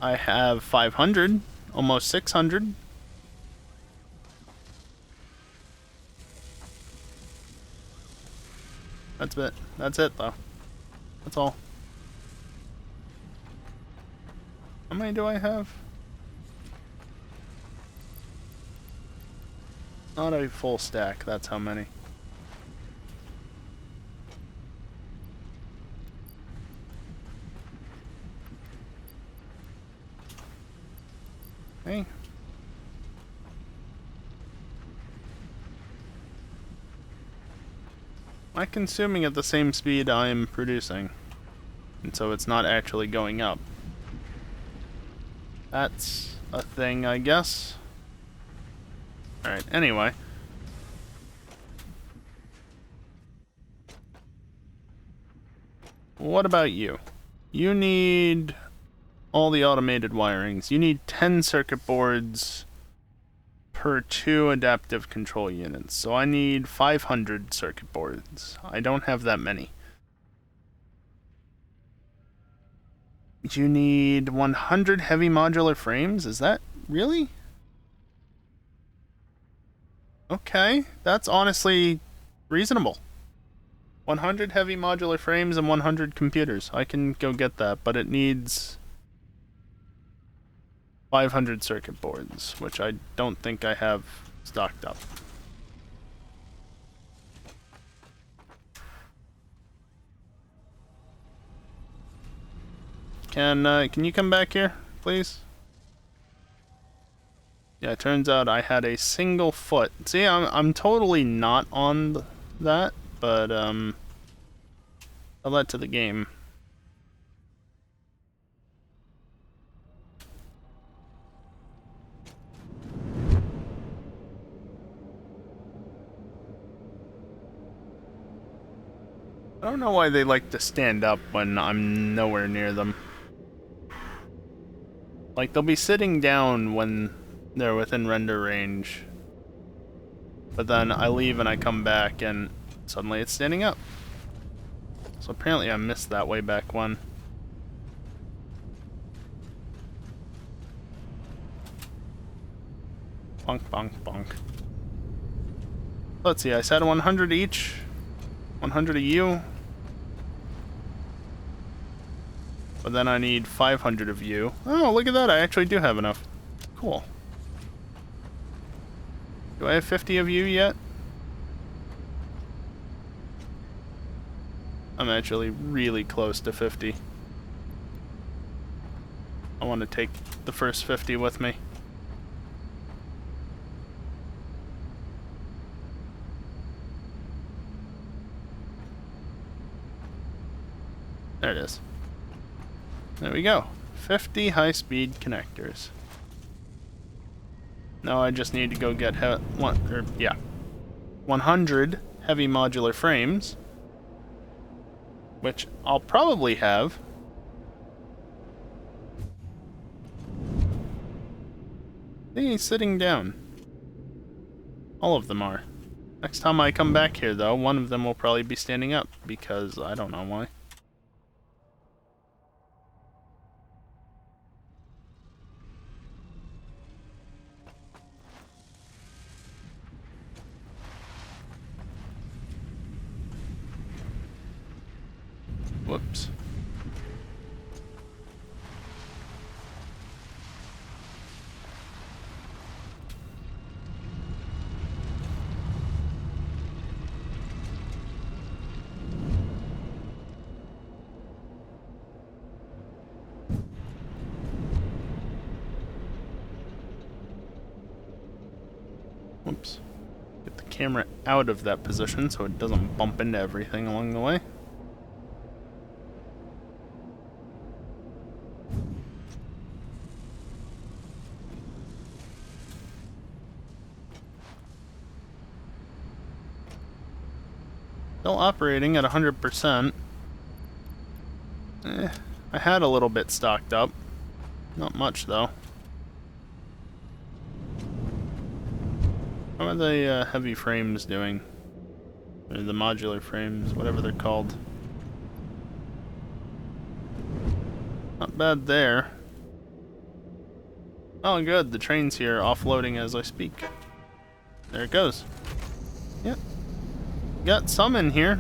I have 500. Almost 600. That's it. That's it, though. That's all. How many do I have? Not a full stack. That's how many. Okay. I'm consuming at the same speed I'm producing, and so it's not actually going up. That's a thing, I guess. Alright, anyway. What about you? You need all the automated wirings. You need 10 circuit boards per 2 adaptive control units. So I need 500 circuit boards. I don't have that many. You need 100 heavy modular frames? Is that really? Okay, that's honestly reasonable. 100 heavy modular frames and 100 computers. I can go get that, but it needs 500 circuit boards, which I don't think I have stocked up. Can you come back here, please? Yeah, it turns out I had a single foot. See, I'm totally not on that, but I'll let to the game. I don't know why they like to stand up when I'm nowhere near them. Like, they'll be sitting down when they're within render range. But then I leave and I come back and suddenly it's standing up. So apparently I missed that way back when. Bonk, bonk, bonk. Let's see, I said 100 each. 100 of you. But then I need 500 of you. Oh, look at that, I actually do have enough. Cool. Do I have 50 of you yet? I'm actually really close to 50. I want to take the first 50 with me. There it is. There we go. 50 high-speed connectors. Now I just need to go get 100 heavy modular frames, which I'll probably have. He's sitting down. All of them are. Next time I come back here, though, one of them will probably be standing up, because I don't know why. Whoops. Whoops. Get the camera out of that position so it doesn't bump into everything along the way. Still operating at 100%. I had a little bit stocked up. Not much, though. How are the heavy frames doing? Or the modular frames, whatever they're called. Not bad there. Oh, good. The train's here, offloading as I speak. There it goes. Yep. Got some in here.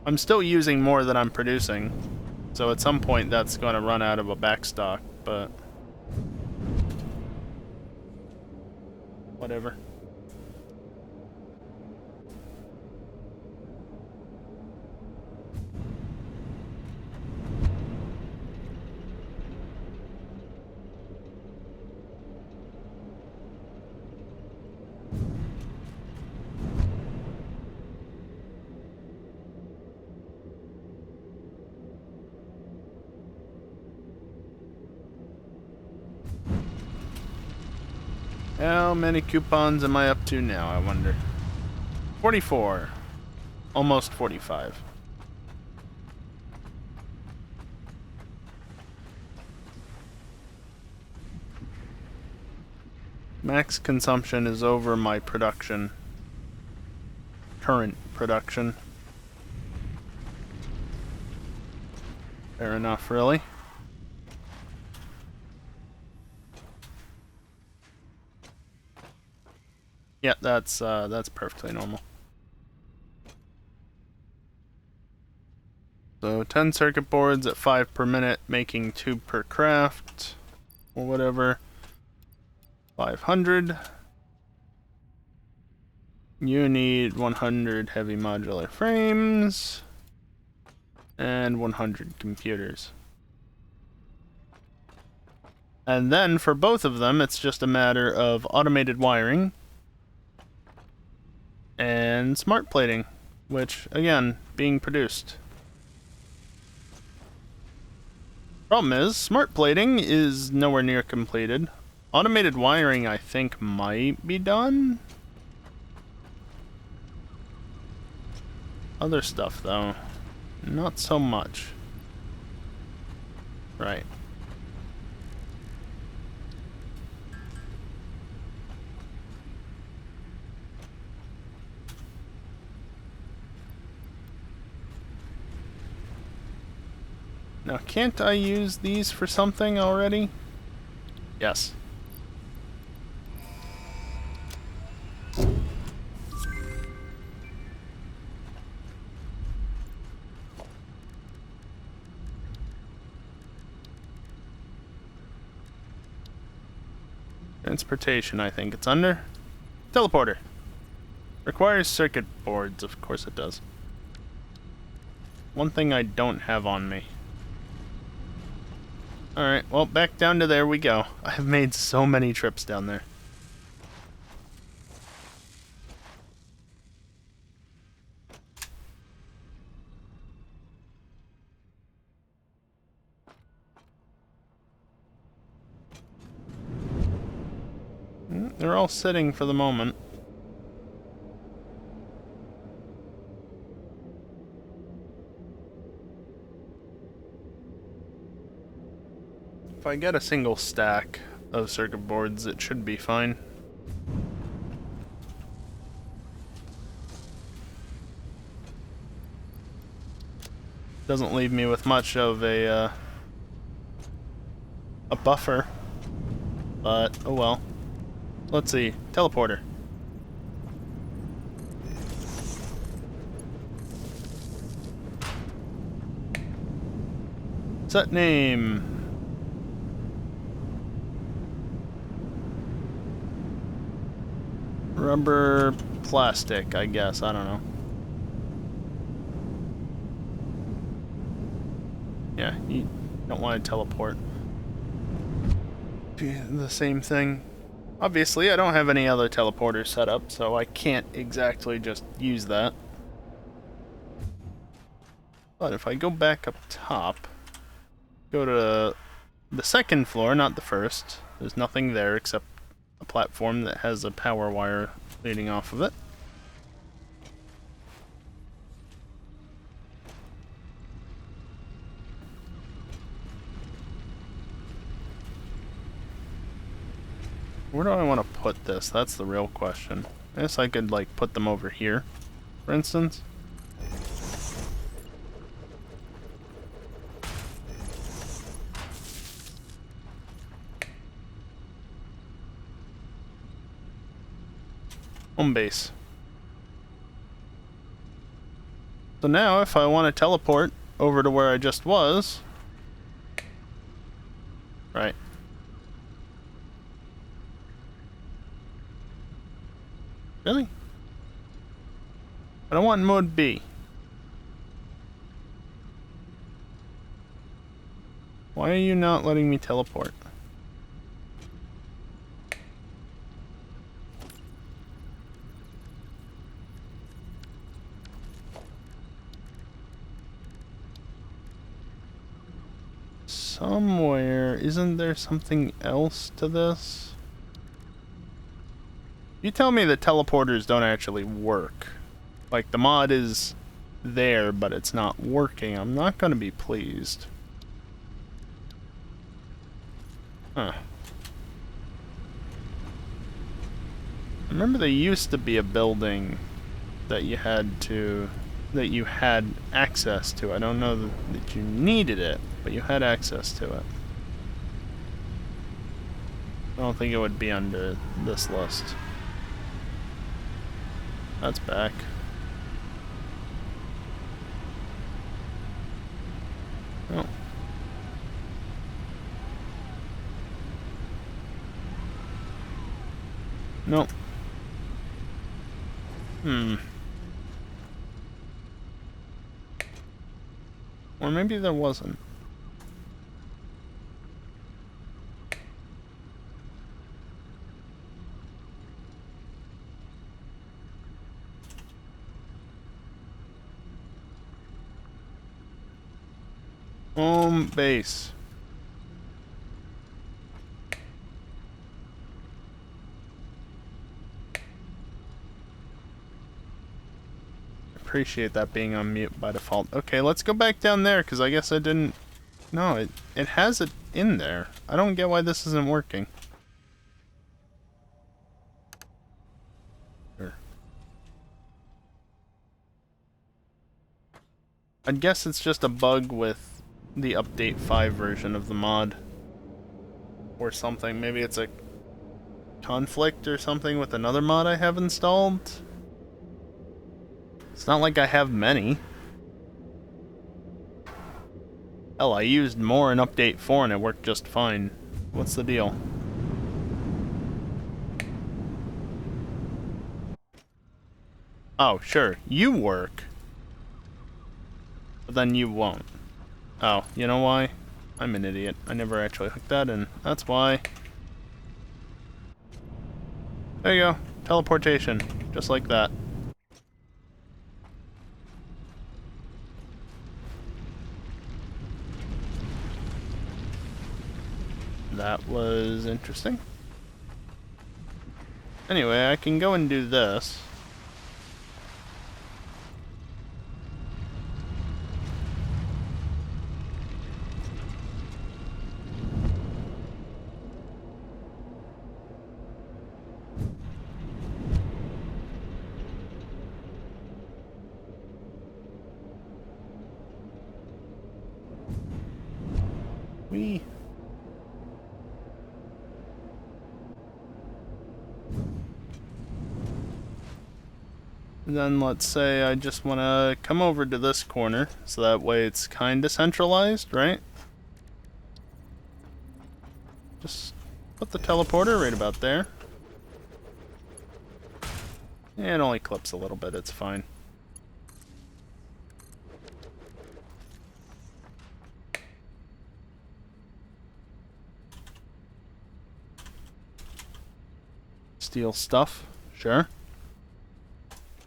I'm still using more than I'm producing, so at some point that's going to run out of a backstock, but whatever. How many coupons am I up to now, I wonder? 44. Almost 45. Max consumption is over my production. Current production. Fair enough, really. Yeah, that's perfectly normal. So 10 circuit boards at 5 per minute, making 2 per craft, or whatever. 500. You need 100 heavy modular frames, and 100 computers. And then for both of them, it's just a matter of automated wiring and smart plating, which, again, being produced. Problem is, smart plating is nowhere near completed. Automated wiring, I think, might be done. Other stuff, though, not so much. Right. Now, can't I use these for something already? Yes. Transportation, I think it's under. Teleporter. Requires circuit boards, of course it does. One thing I don't have on me. Alright, well, back down to there we go. I've made so many trips down there. They're all sitting for the moment. If I get a single stack of circuit boards, it should be fine. Doesn't leave me with much of a buffer, but oh well. Let's see, teleporter. Set name. Rubber plastic, I guess, I don't know. Yeah, you don't want to teleport. The same thing. Obviously, I don't have any other teleporters set up, so I can't exactly just use that. But if I go back up top, go to the second floor, not the first, there's nothing there except a platform that has a power wire leading off of it. Where do I want to put this? That's the real question. I guess I could, like, put them over here, for instance. Home base. So now, if I want to teleport over to where I just was... Right. Really? I don't want mode B. Why are you not letting me teleport? Somewhere, isn't there something else to this? You tell me the teleporters don't actually work. Like, the mod is there, but it's not working. I'm not gonna be pleased. Huh. I remember there used to be a building that you had access to. I don't know that you needed it, but you had access to it. I don't think it would be under this list. That's back. Oh. Nope. Or maybe there wasn't. Home base. Appreciate that being on mute by default. Okay, let's go back down there, because I guess I didn't... No, it has it in there. I don't get why this isn't working. Sure. I'd guess it's just a bug with the update 5 version of the mod. Or something. Maybe it's a conflict or something with another mod I have installed. It's not like I have many. Hell, I used more in update 4 and it worked just fine. What's the deal? Oh, sure. You work. But then you won't. Oh, you know why? I'm an idiot. I never actually hooked that in. That's why. There you go. Teleportation. Just like that. That was interesting. Anyway, I can go and do this. Whee! And then let's say I just want to come over to this corner, so that way it's kind of centralized, right? Just put the teleporter right about there. Yeah, it only clips a little bit, it's fine. Steal stuff, sure.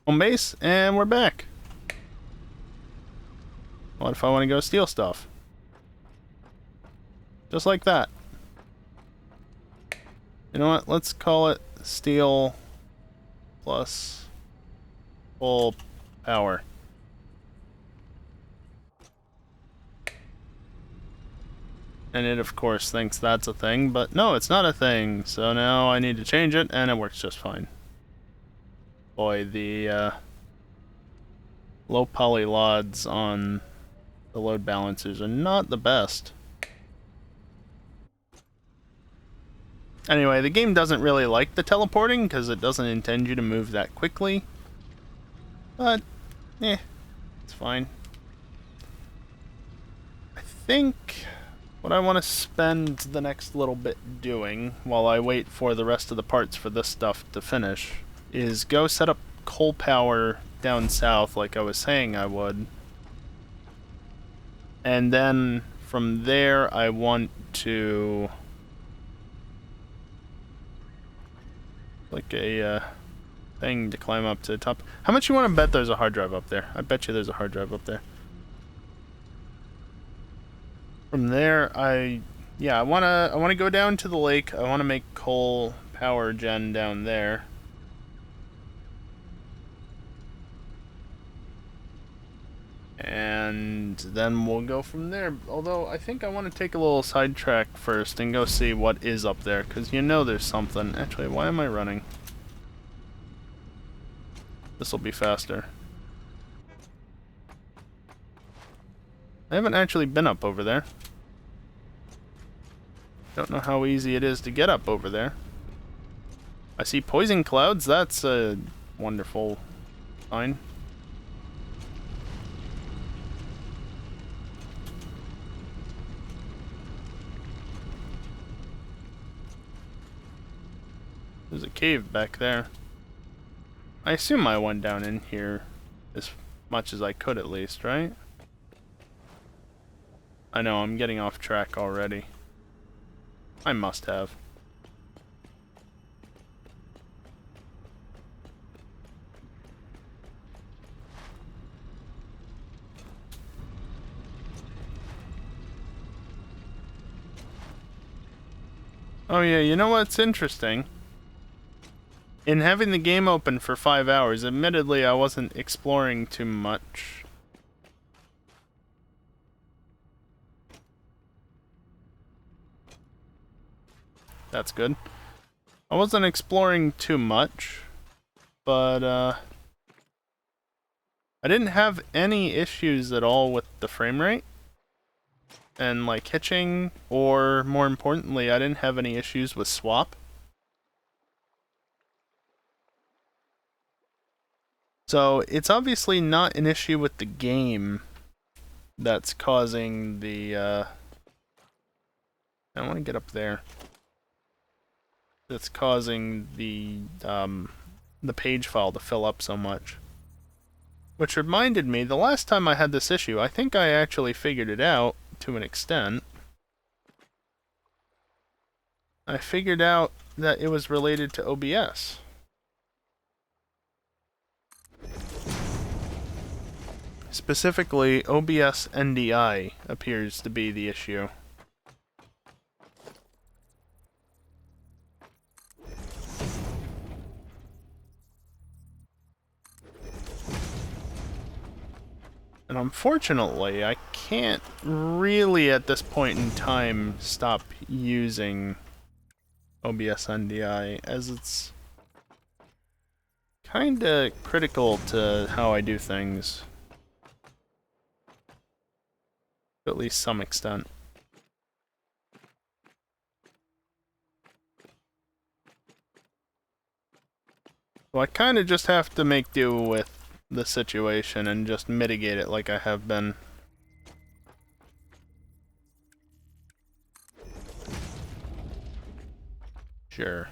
Home base, and we're back. What if I want to go steal stuff? Just like that. You know what? Let's call it steal plus full power. And it, of course, thinks that's a thing, but no, it's not a thing. So now I need to change it, and it works just fine. Boy, the low poly LODs on the load balancers are not the best. Anyway, the game doesn't really like the teleporting because it doesn't intend you to move that quickly. But, it's fine. I think what I want to spend the next little bit doing while I wait for the rest of the parts for this stuff to finish is go set up coal power down south like I was saying I would. And then from there I want to like a thing to climb up to the top. How much you want to bet there's a hard drive up there? I bet you there's a hard drive up there. From there I wanna go down to the lake. I wanna make coal power gen down there. And then we'll go from there. Although, I think I want to take a little sidetrack first and go see what is up there. Because you know there's something. Actually, why am I running? This will be faster. I haven't actually been up over there. Don't know how easy it is to get up over there. I see poison clouds. That's a wonderful sign. There's a cave back there. I assume I went down in here as much as I could at least, right? I know, I'm getting off track already. I must have. Oh yeah, you know what's interesting? In having the game open for 5 hours, admittedly I wasn't exploring too much. That's good. I wasn't exploring too much, but I didn't have any issues at all with the frame rate. And like hitching, or more importantly, I didn't have any issues with swap. So it's obviously not an issue with the game that's causing the I want to get up there. That's causing the page file to fill up so much. Which reminded me, the last time I had this issue, I think I actually figured it out to an extent. I figured out that it was related to OBS. Specifically, OBS NDI appears to be the issue. And unfortunately, I can't really at this point in time stop using OBS NDI, as it's kinda critical to how I do things. To at least some extent. So I kinda just have to make do with the situation and just mitigate it like I have been. Sure.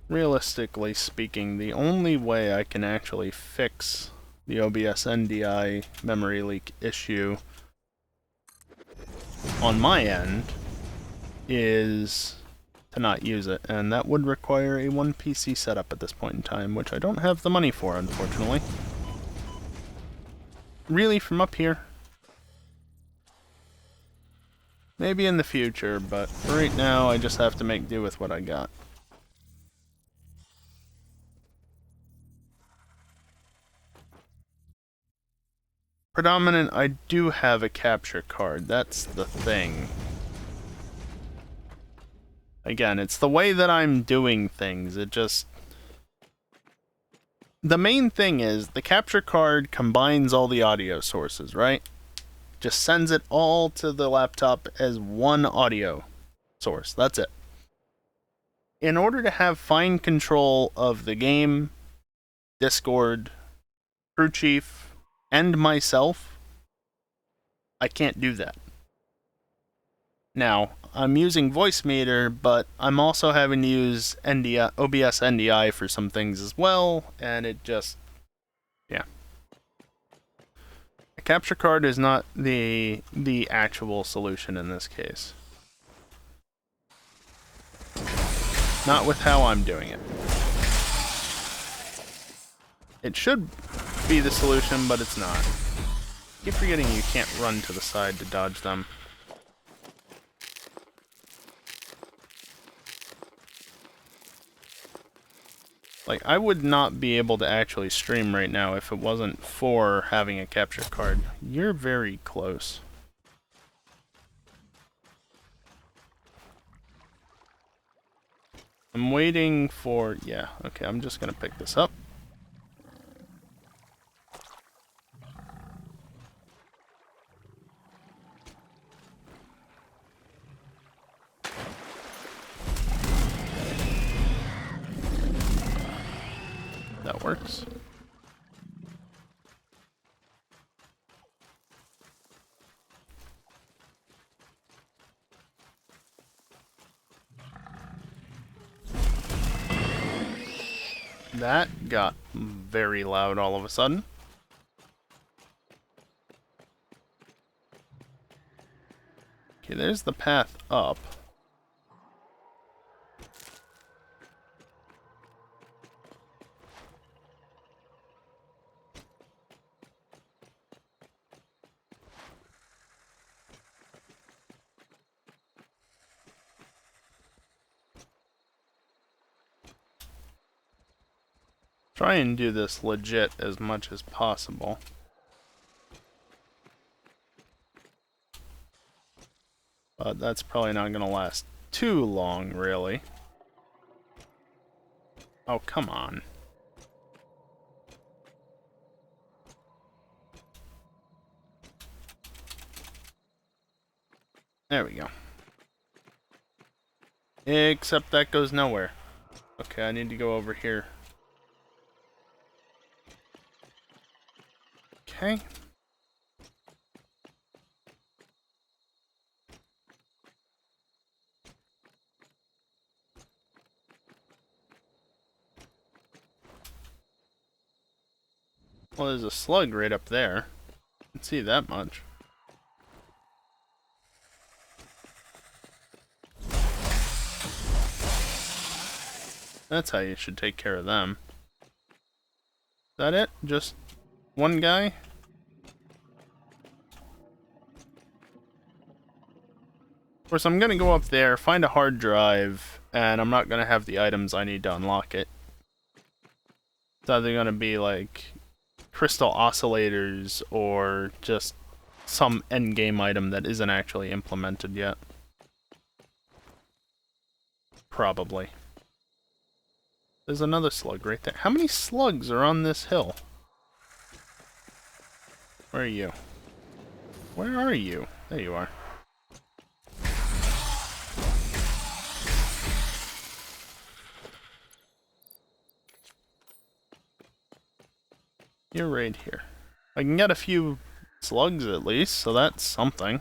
Realistically speaking, the only way I can actually fix the OBS NDI memory leak issue on my end is to not use it, and that would require a 1 PC setup at this point in time, which I don't have the money for, unfortunately. Really, from up here? Maybe in the future, but for right now, I just have to make do with what I got. Predominant, I do have a capture card, that's the thing. Again, it's the way that I'm doing things, it just... The main thing is, the capture card combines all the audio sources, right? Just sends it all to the laptop as one audio source, that's it. In order to have fine control of the game, Discord, crew chief, and myself, I can't do that. Now, I'm using Voicemeeter, but I'm also having to use OBS NDI for some things as well, and it just... yeah. A capture card is not the actual solution in this case. Not with how I'm doing it. It should be the solution, but it's not. I keep forgetting you can't run to the side to dodge them. Like, I would not be able to actually stream right now if it wasn't for having a capture card. You're very close. I'm waiting for... yeah, okay, I'm just gonna pick this up. That works. That got very loud all of a sudden. Okay, there's the path up. Try and do this legit as much as possible. But that's probably not going to last too long, really. Oh, come on. There we go. Except that goes nowhere. Okay, I need to go over here. Okay. Well, there's a slug right up there. I can see that much. That's how you should take care of them. Is that it? Just one guy? Of course, I'm gonna go up there, find a hard drive, and I'm not gonna have the items I need to unlock it. It's either gonna be like crystal oscillators or just some endgame item that isn't actually implemented yet. Probably. There's another slug right there. How many slugs are on this hill? Where are you? Where are you? There you are. You're right here. I can get a few slugs at least, so that's something.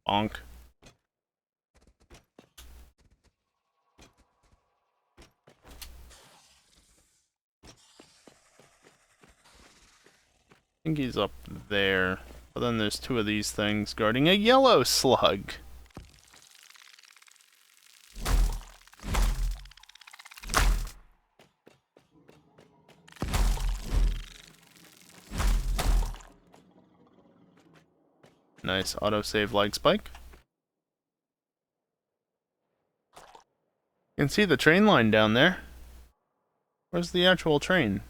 Bonk. I think he's up there. But then there's two of these things guarding a yellow slug. Nice autosave lag spike. You can see the train line down there. Where's the actual train?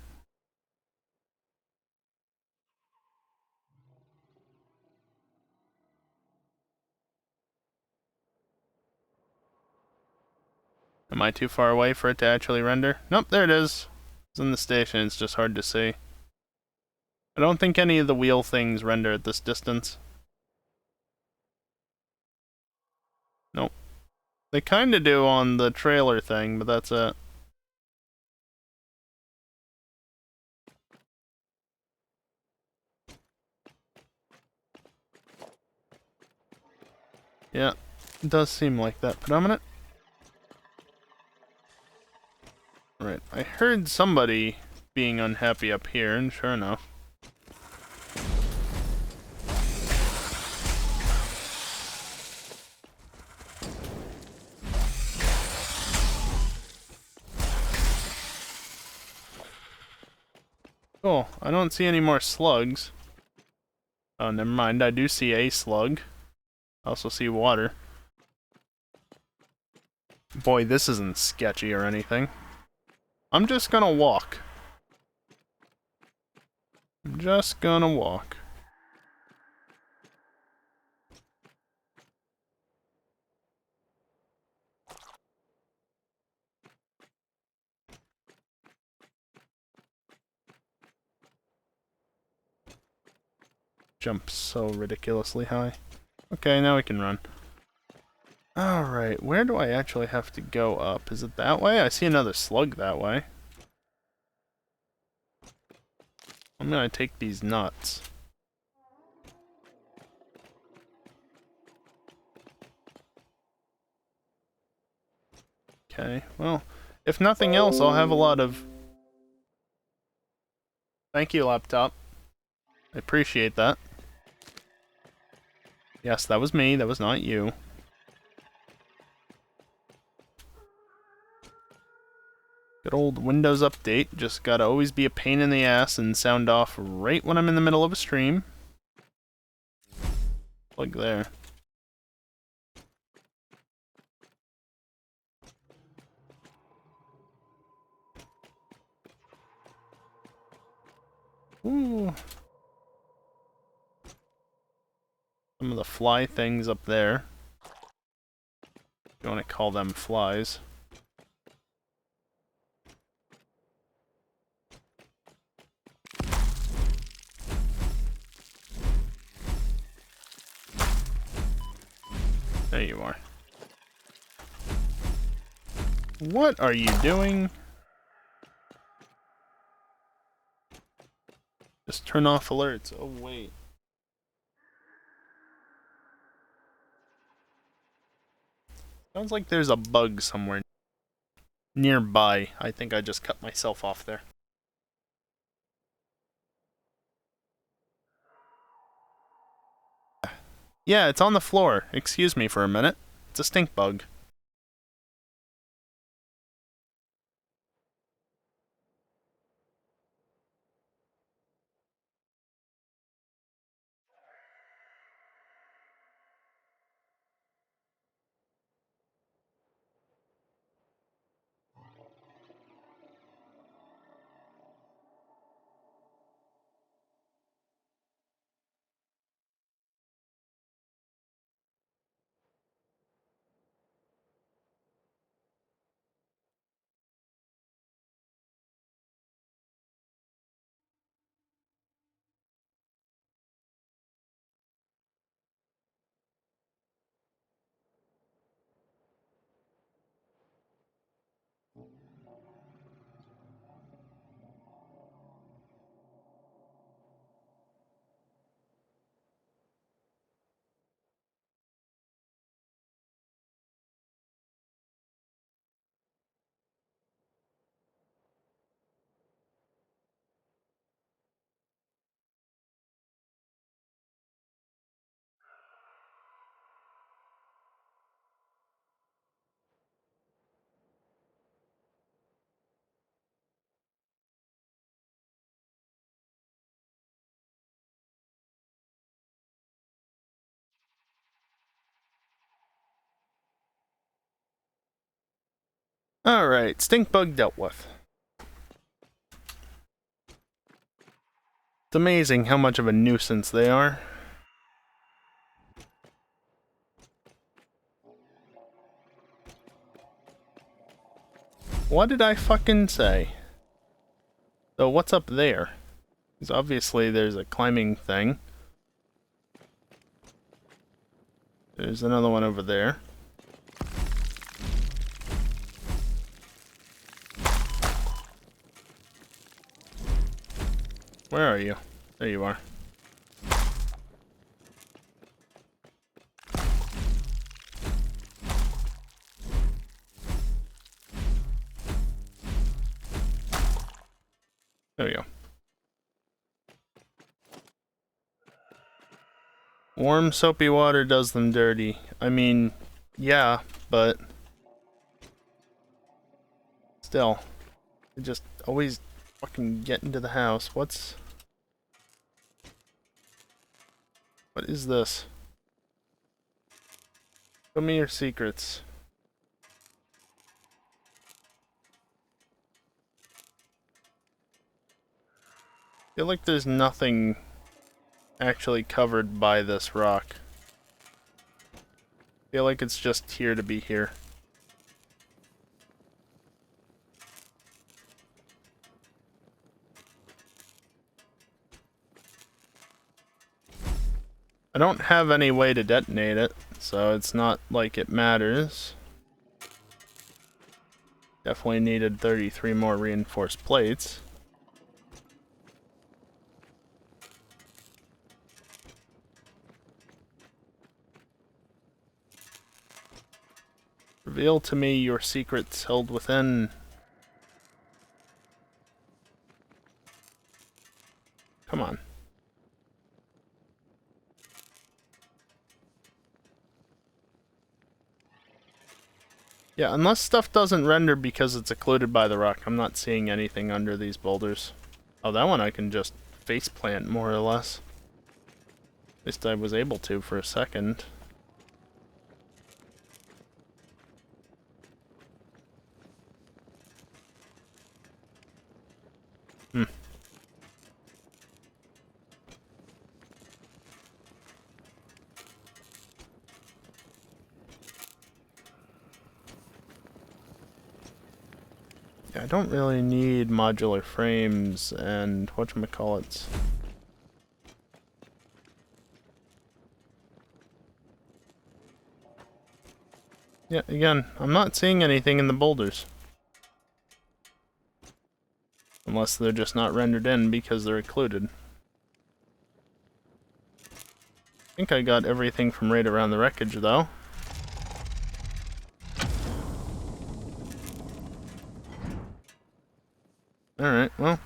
Am I too far away for it to actually render? Nope, there it is. It's in the station, it's just hard to see. I don't think any of the wheel things render at this distance. Nope. They kinda do on the trailer thing, but that's it. Yeah, it does seem like that. Predominant? Right, I heard somebody being unhappy up here, and sure enough. Cool, I don't see any more slugs. Oh, never mind, I do see a slug. I also see water. Boy, this isn't sketchy or anything. I'm just gonna walk. I'm just gonna walk. Jump so ridiculously high. Okay, now we can run. Alright, where do I actually have to go up? Is it that way? I see another slug that way. I'm gonna take these nuts. Okay, well, if nothing else, I'll have a lot of... Thank you, laptop. I appreciate that. Yes, that was me, that was not you. Good old Windows Update, just gotta always be a pain in the ass and sound off right when I'm in the middle of a stream. Like there. Ooh. Some of the fly things up there. If you want to call them flies. There you are. What are you doing? Just turn off alerts. Oh, wait. Sounds like there's a bug somewhere nearby. I think I just cut myself off there. Yeah, it's on the floor. Excuse me for a minute. It's a stink bug. Alright, stink bug dealt with. It's amazing how much of a nuisance they are. What did I fucking say? So what's up there? Because obviously there's a climbing thing. There's another one over there. Where are you? There you are. There we go. Warm, soapy water does them dirty. I mean, yeah, but still, they just always fucking get into the house. What is this? Show me your secrets. I feel like there's nothing actually covered by this rock. I feel like it's just here to be here. I don't have any way to detonate it, so it's not like it matters. Definitely needed 33 more reinforced plates. Reveal to me your secrets held within. Come on. Yeah, unless stuff doesn't render because it's occluded by the rock, I'm not seeing anything under these boulders. Oh, that one I can just faceplant, more or less. At least I was able to for a second. Hmm. Yeah, I don't really need modular frames and whatchamacallits. Yeah, again, I'm not seeing anything in the boulders. Unless they're just not rendered in because they're occluded. I think I got everything from right around the wreckage, though. Alright, well.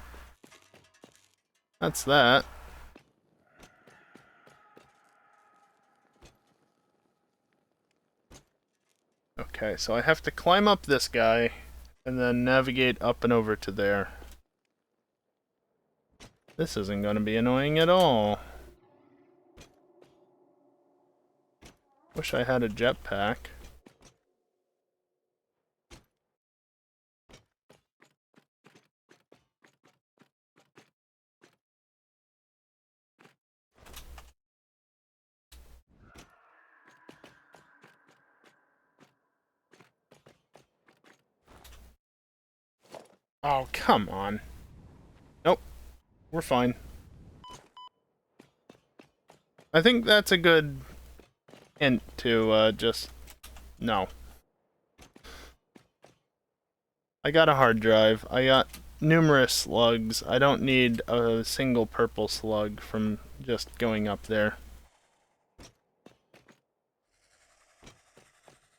That's that. Okay, so I have to climb up this guy, and then navigate up and over to there. This isn't going to be annoying at all. Wish I had a jetpack. Oh, come on. Nope. We're fine. I think that's a good hint to, just... No. I got a hard drive. I got numerous slugs. I don't need a single purple slug from just going up there.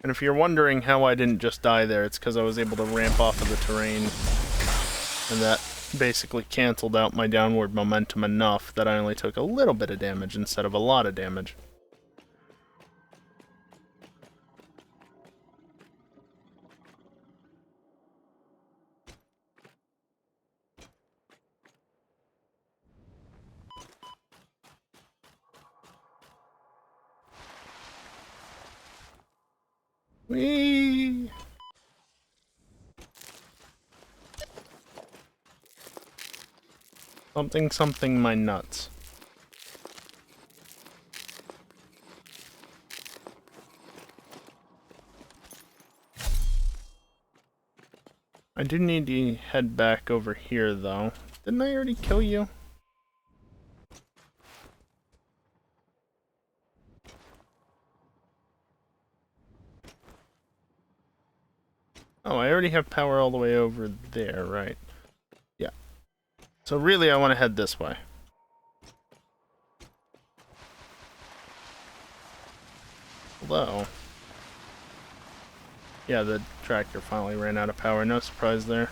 And if you're wondering how I didn't just die there, it's because I was able to ramp off of the terrain. And that basically canceled out my downward momentum enough that I only took a little bit of damage instead of a lot of damage. Whee! Something something my nuts. I do need to head back over here, though. Didn't I already kill you? Oh, I already have power all the way over there, right? Yeah. So really, I want to head this way. Although... yeah, the tractor finally ran out of power. No surprise there.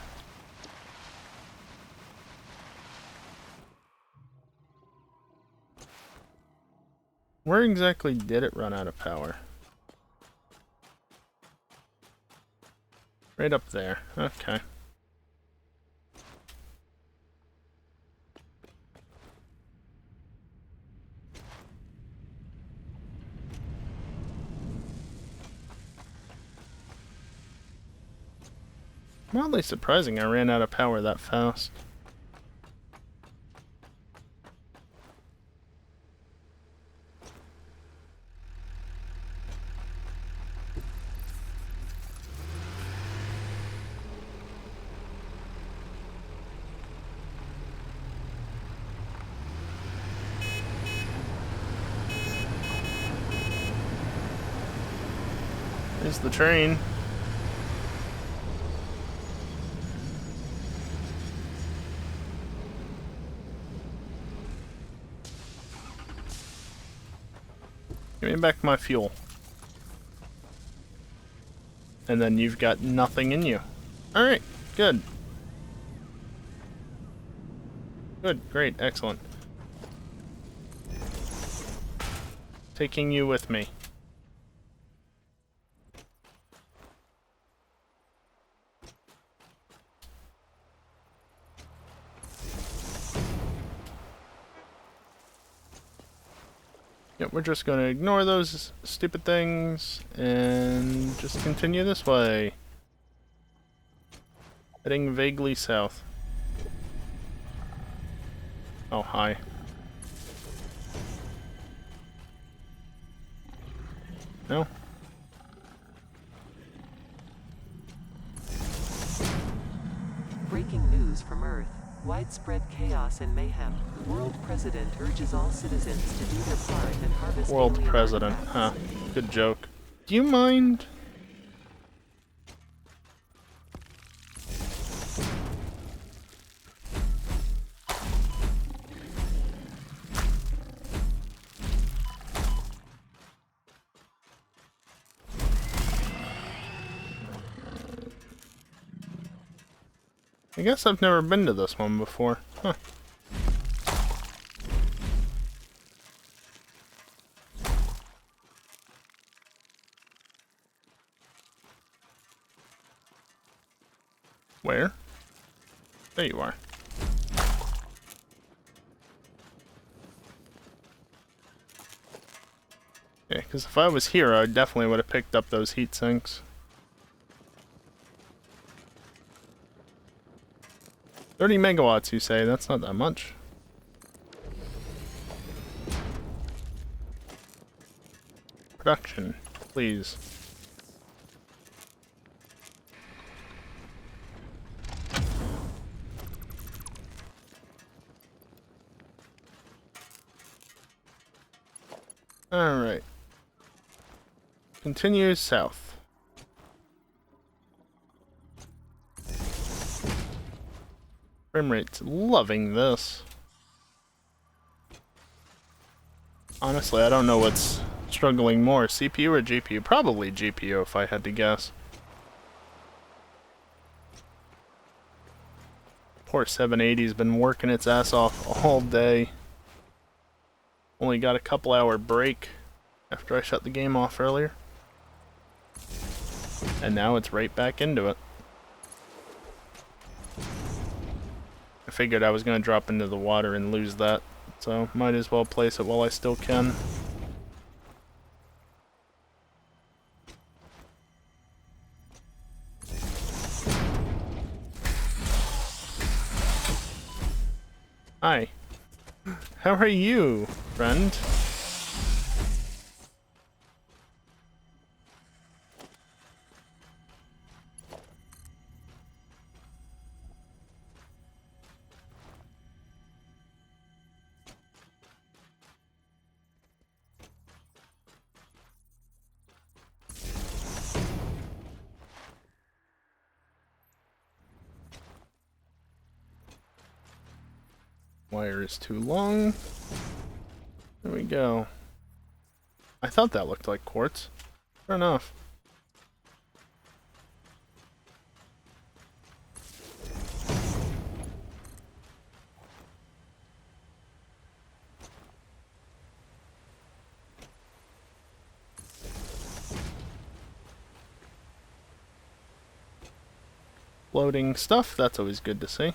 Where exactly did it run out of power? Right up there. Okay. Mildly surprising I ran out of power that fast. There's the train. Give me back my fuel. And then you've got nothing in you. Alright, good. Good, great, excellent. Taking you with me. Yep, we're just going to ignore those stupid things and just continue this way. Heading vaguely south. Oh, hi. No? Breaking news from Earth. Widespread chaos and mayhem. World President urges all citizens to do their part and harvest World alien President, artifacts. huh. Good joke. Do you mind? I guess I've never been to this one before. Huh. Where? There you are. Yeah, because if I was here, I definitely would have picked up those heat sinks. 30 megawatts, you say? That's not that much. Production, please. Alright. Continue south. Frame rate's loving this. Honestly, I don't know what's struggling more, CPU or GPU? Probably GPU if I had to guess. Poor 780's been working its ass off all day. Only got a couple hour break after I shut the game off earlier. And now it's right back into it. I figured I was going to drop into the water and lose that, so might as well place it while I still can. Hi. How are you, friend? Wire is too long. There we go. I thought that looked like quartz. Fair enough. Floating stuff, that's always good to see.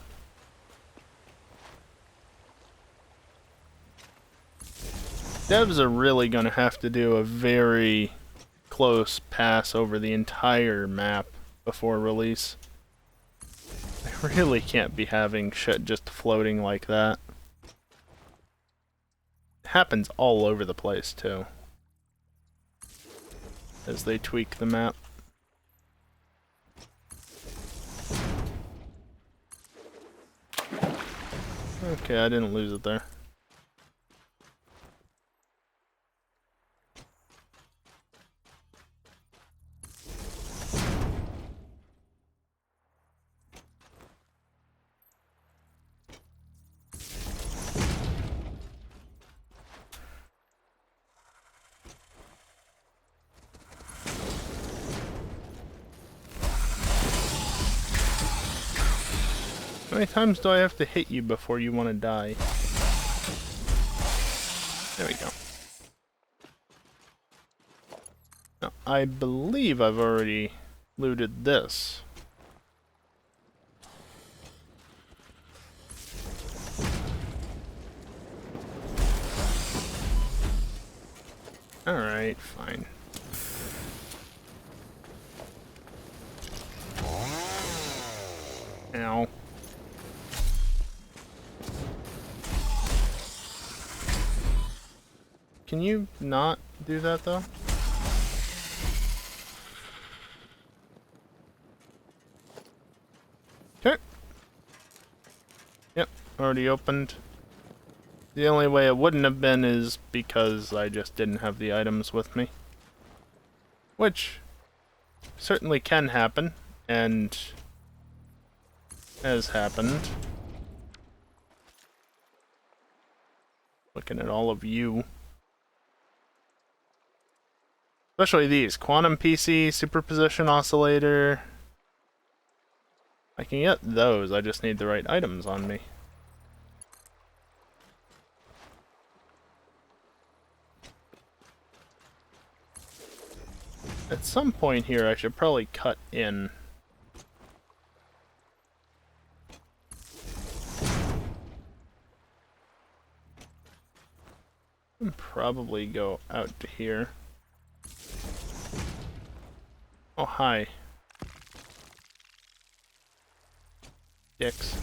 Devs are really going to have to do a very close pass over the entire map before release. They really can't be having shit just floating like that. It happens all over the place, too, as they tweak the map. Okay, I didn't lose it there. How many times do I have to hit you before you want to die? There we go. Now, I believe I've already looted this. Alright, fine. Ow. Can you not do that, though? Okay. Yep, already opened. The only way it wouldn't have been is because I just didn't have the items with me. Which certainly can happen, and has happened. Looking at all of you. Especially these. Quantum PC, Superposition Oscillator. I can get those, I just need the right items on me. At some point here, I should probably cut in. And probably go out to here. Oh, hi. Dicks.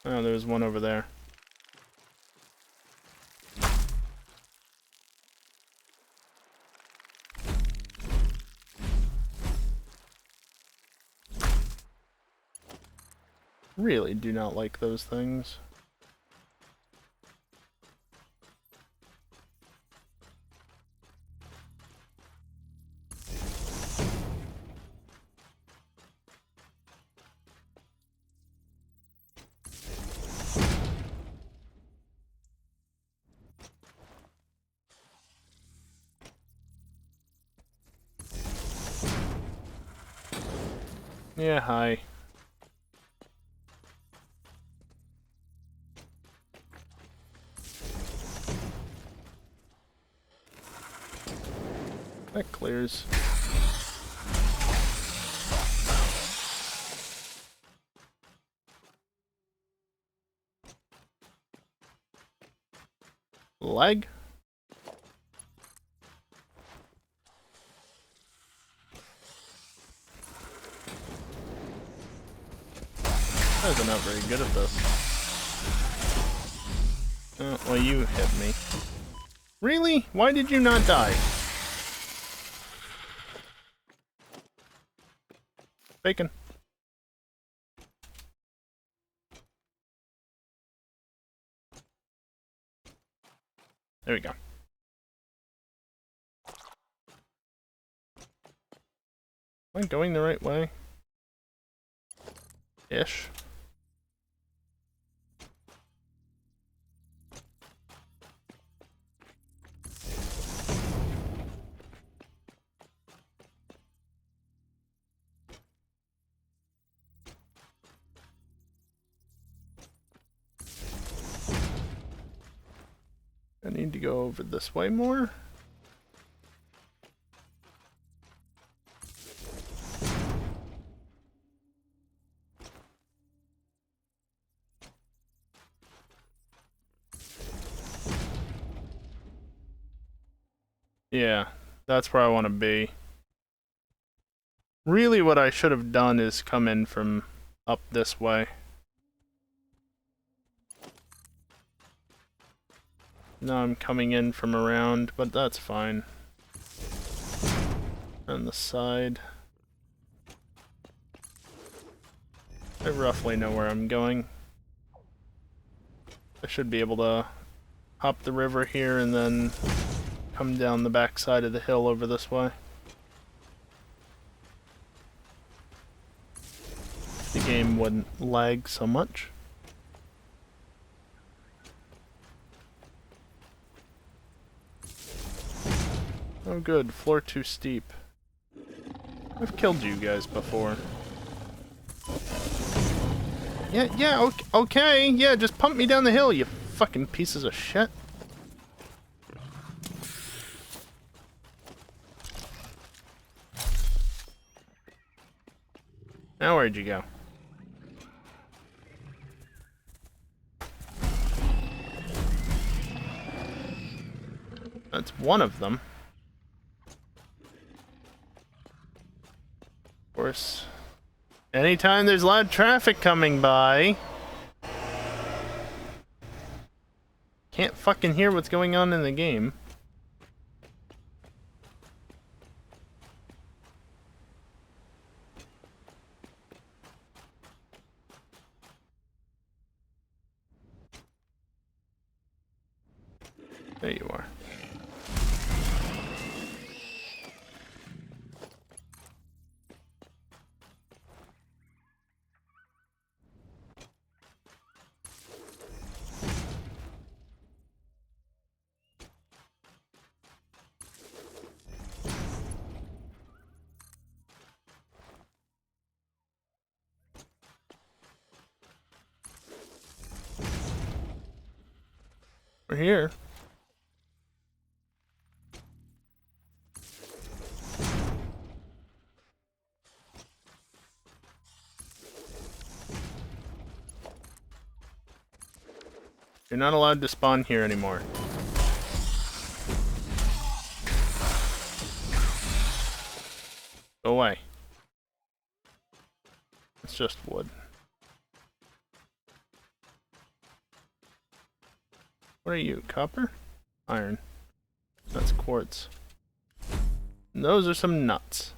Oh, there's one over there. Really do not like those things. Yeah, hi. That clears. Leg? There's an not very good at this. Oh, well, you hit me. Really? Why did you not die? Bacon. There we go. Am I going the right way? Ish. I need to go over this way more. Yeah, that's where I want to be. Really, what I should have done is come in from up this way. Now I'm coming in from around, but that's fine. On the side. I roughly know where I'm going. I should be able to hop the river here and then come down the back side of the hill over this way. The game wouldn't lag so much. Oh good, floor too steep. I've killed you guys before. Yeah, okay, yeah, just pump me down the hill, you fucking pieces of shit. Now where'd you go? That's one of them. Of course. Anytime there's loud traffic coming by, can't fucking hear what's going on in the game. There you are. We're here. You're not allowed to spawn here anymore. Go away. It's just wood. What are you, copper? Iron. That's quartz. And those are some nuts.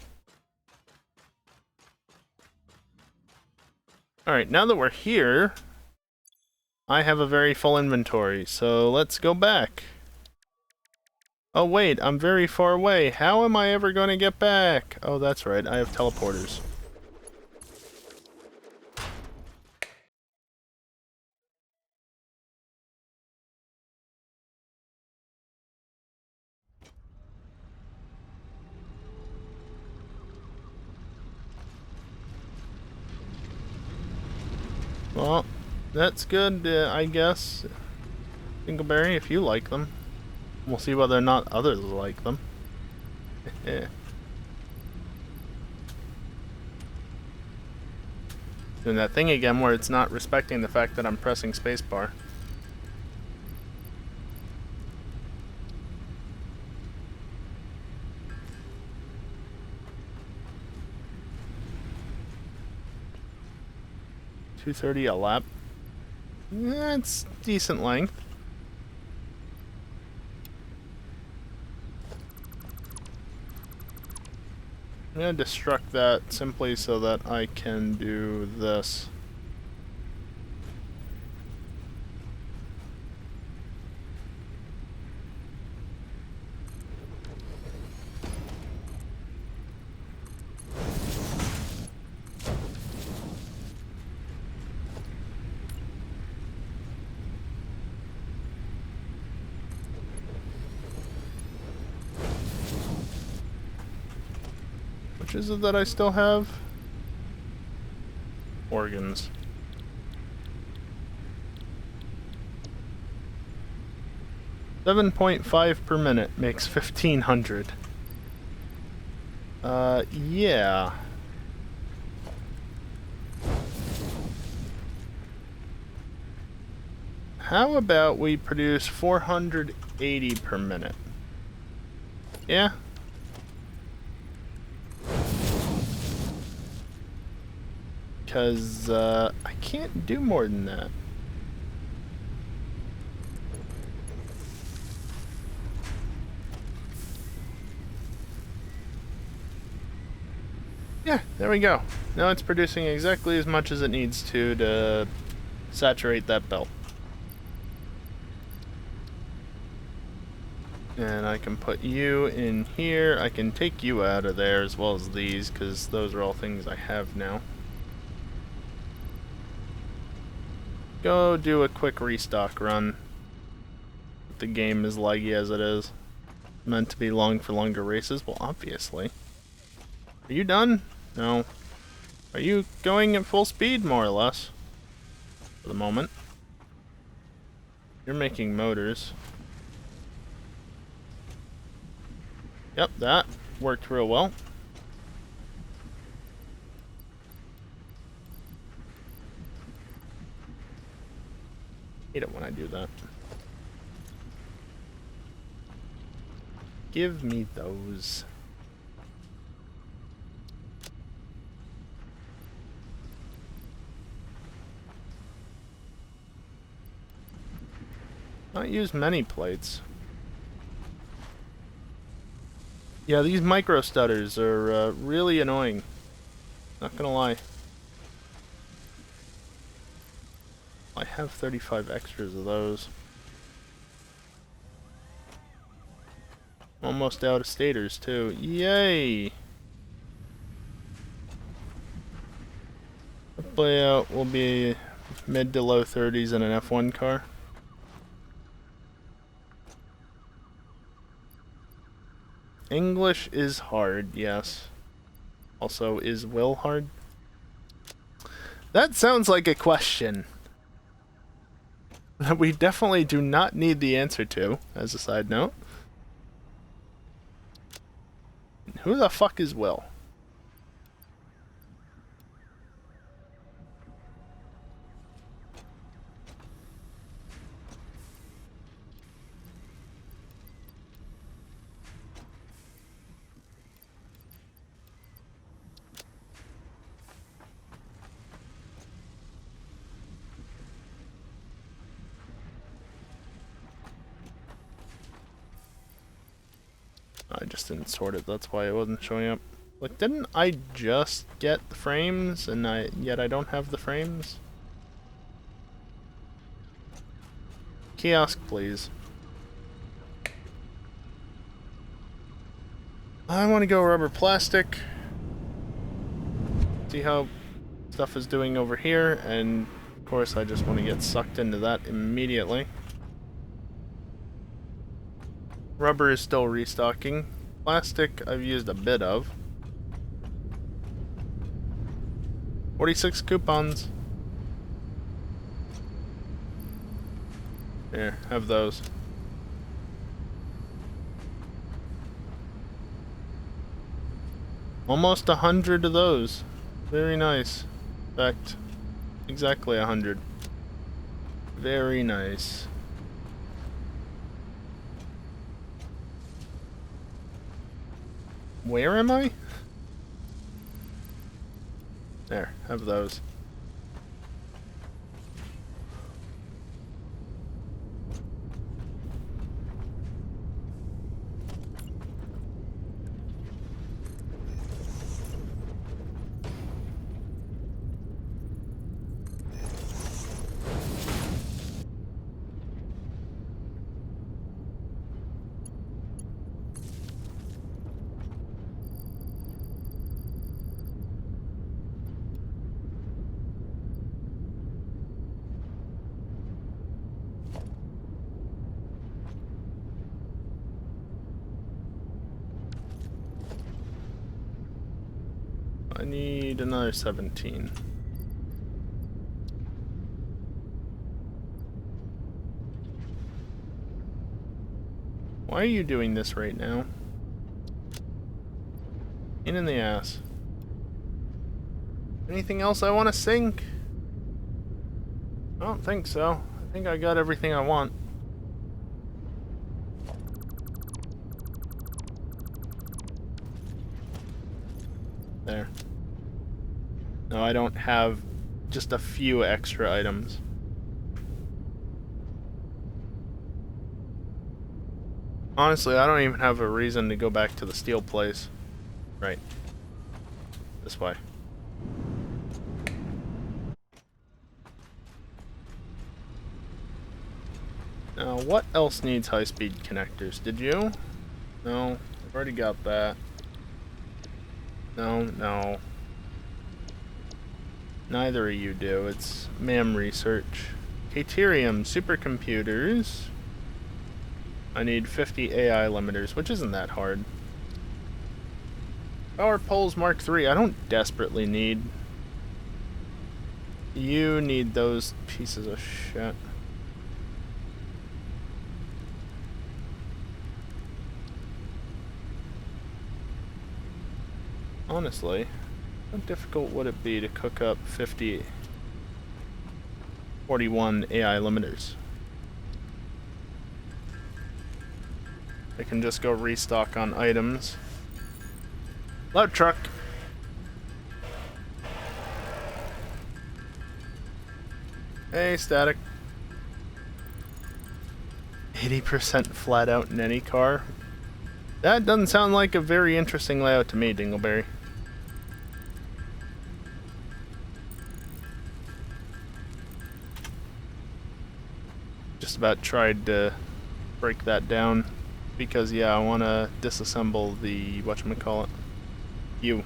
Alright, now that we're here, I have a very full inventory, so let's go back. Oh wait, I'm very far away. How am I ever going to get back? Oh, that's right, I have teleporters. Well, that's good, I guess. Dingleberry, if you like them. We'll see whether or not others like them. Doing that thing again where it's not respecting the fact that I'm pressing spacebar. 230 a lap. That's decent length. I'm gonna destruct that simply so that I can do this. Which is it that I still have? Organs. $7.5 per minute makes 1,500. Yeah. How about we produce 480 per minute? Yeah? Because, I can't do more than that. Yeah, there we go. Now it's producing exactly as much as it needs to saturate that belt. And I can put you in here. I can take you out of there as well as these, because those are all things I have now. Go do a quick restock run. The game is laggy as it is. Meant to be long for longer races? Well, obviously. Are you done? No. Are you going at full speed, more or less? For the moment. You're making motors. Yep, that worked real well. Hate it when I do that. Give me those. Not use many plates. Yeah, these micro stutters are really annoying. Not gonna lie. I have 35 extras of those. Almost out of stators too. Yay! The layout will be mid to low 30s in an F1 car. English is hard, yes. Also, is will hard? That sounds like a question that we definitely do not need the answer to, as a side note. Who the fuck is Will? I just didn't sort it, that's why it wasn't showing up. Like, didn't I just get the frames, and yet I don't have the frames? Kiosk, please. I want to go rubber plastic. See how stuff is doing over here, and of course I just want to get sucked into that immediately. Rubber is still restocking. Plastic I've used a bit of. 46 coupons. Here, have those. Almost 100 of those. Very nice. In fact, exactly 100. Very nice. Where am I? There, have those. I need another 17. Why are you doing this right now? In the ass. Anything else I want to sink? I don't think so. I think I got everything I want. There. No, I don't have just a few extra items. Honestly, I don't even have a reason to go back to the steel place. Right. This way. Now, what else needs high-speed connectors? Did you? No, I've already got that. No. Neither of you do. It's MAM research. Caterium supercomputers. I need 50 AI limiters, which isn't that hard. Power poles Mark III. I don't desperately need. You need those pieces of shit. Honestly, how difficult would it be to cook up 41 AI limiters? I can just go restock on items. Load truck! Hey, static. 80% flat out in any car? That doesn't sound like a very interesting layout to me, Dingleberry. Just about tried to break that down because, yeah, I want to disassemble the whatchamacallit. You.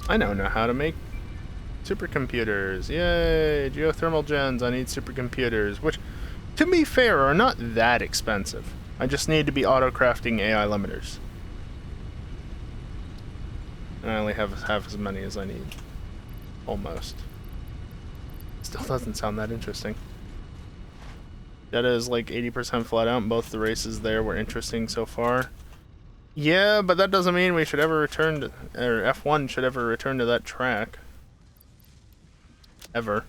I now know how to make supercomputers. Yay! Geothermal gens. I need supercomputers, which, to be fair, are not that expensive. I just need to be auto-crafting AI limiters. And I only have half as many as I need. Almost. Still doesn't sound that interesting. That is like 80% flat out, and both the races there were interesting so far. Yeah, but that doesn't mean we should ever return to, or F1 should ever return to that track. Ever.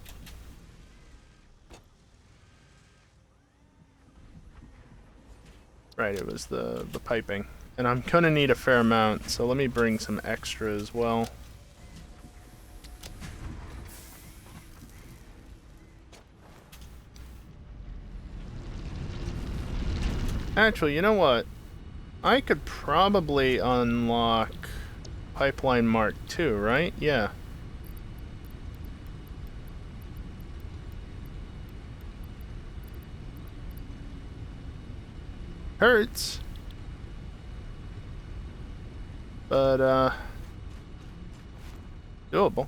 Right, it was the piping. And I'm gonna need a fair amount, so let me bring some extra as well. Actually, you know what? I could probably unlock Pipeline Mark II, right? Yeah. Hurts. But, doable.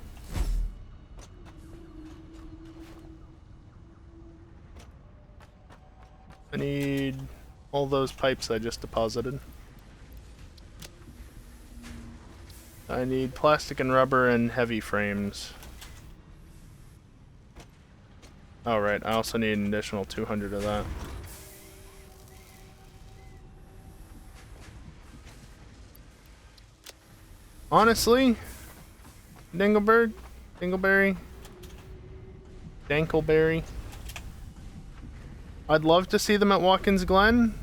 I need all those pipes I just deposited. I need plastic and rubber and heavy frames. Oh, right, I also need an additional 200 of that. Honestly, Dingleberry, Dankleberry, I'd love to see them at Watkins Glen,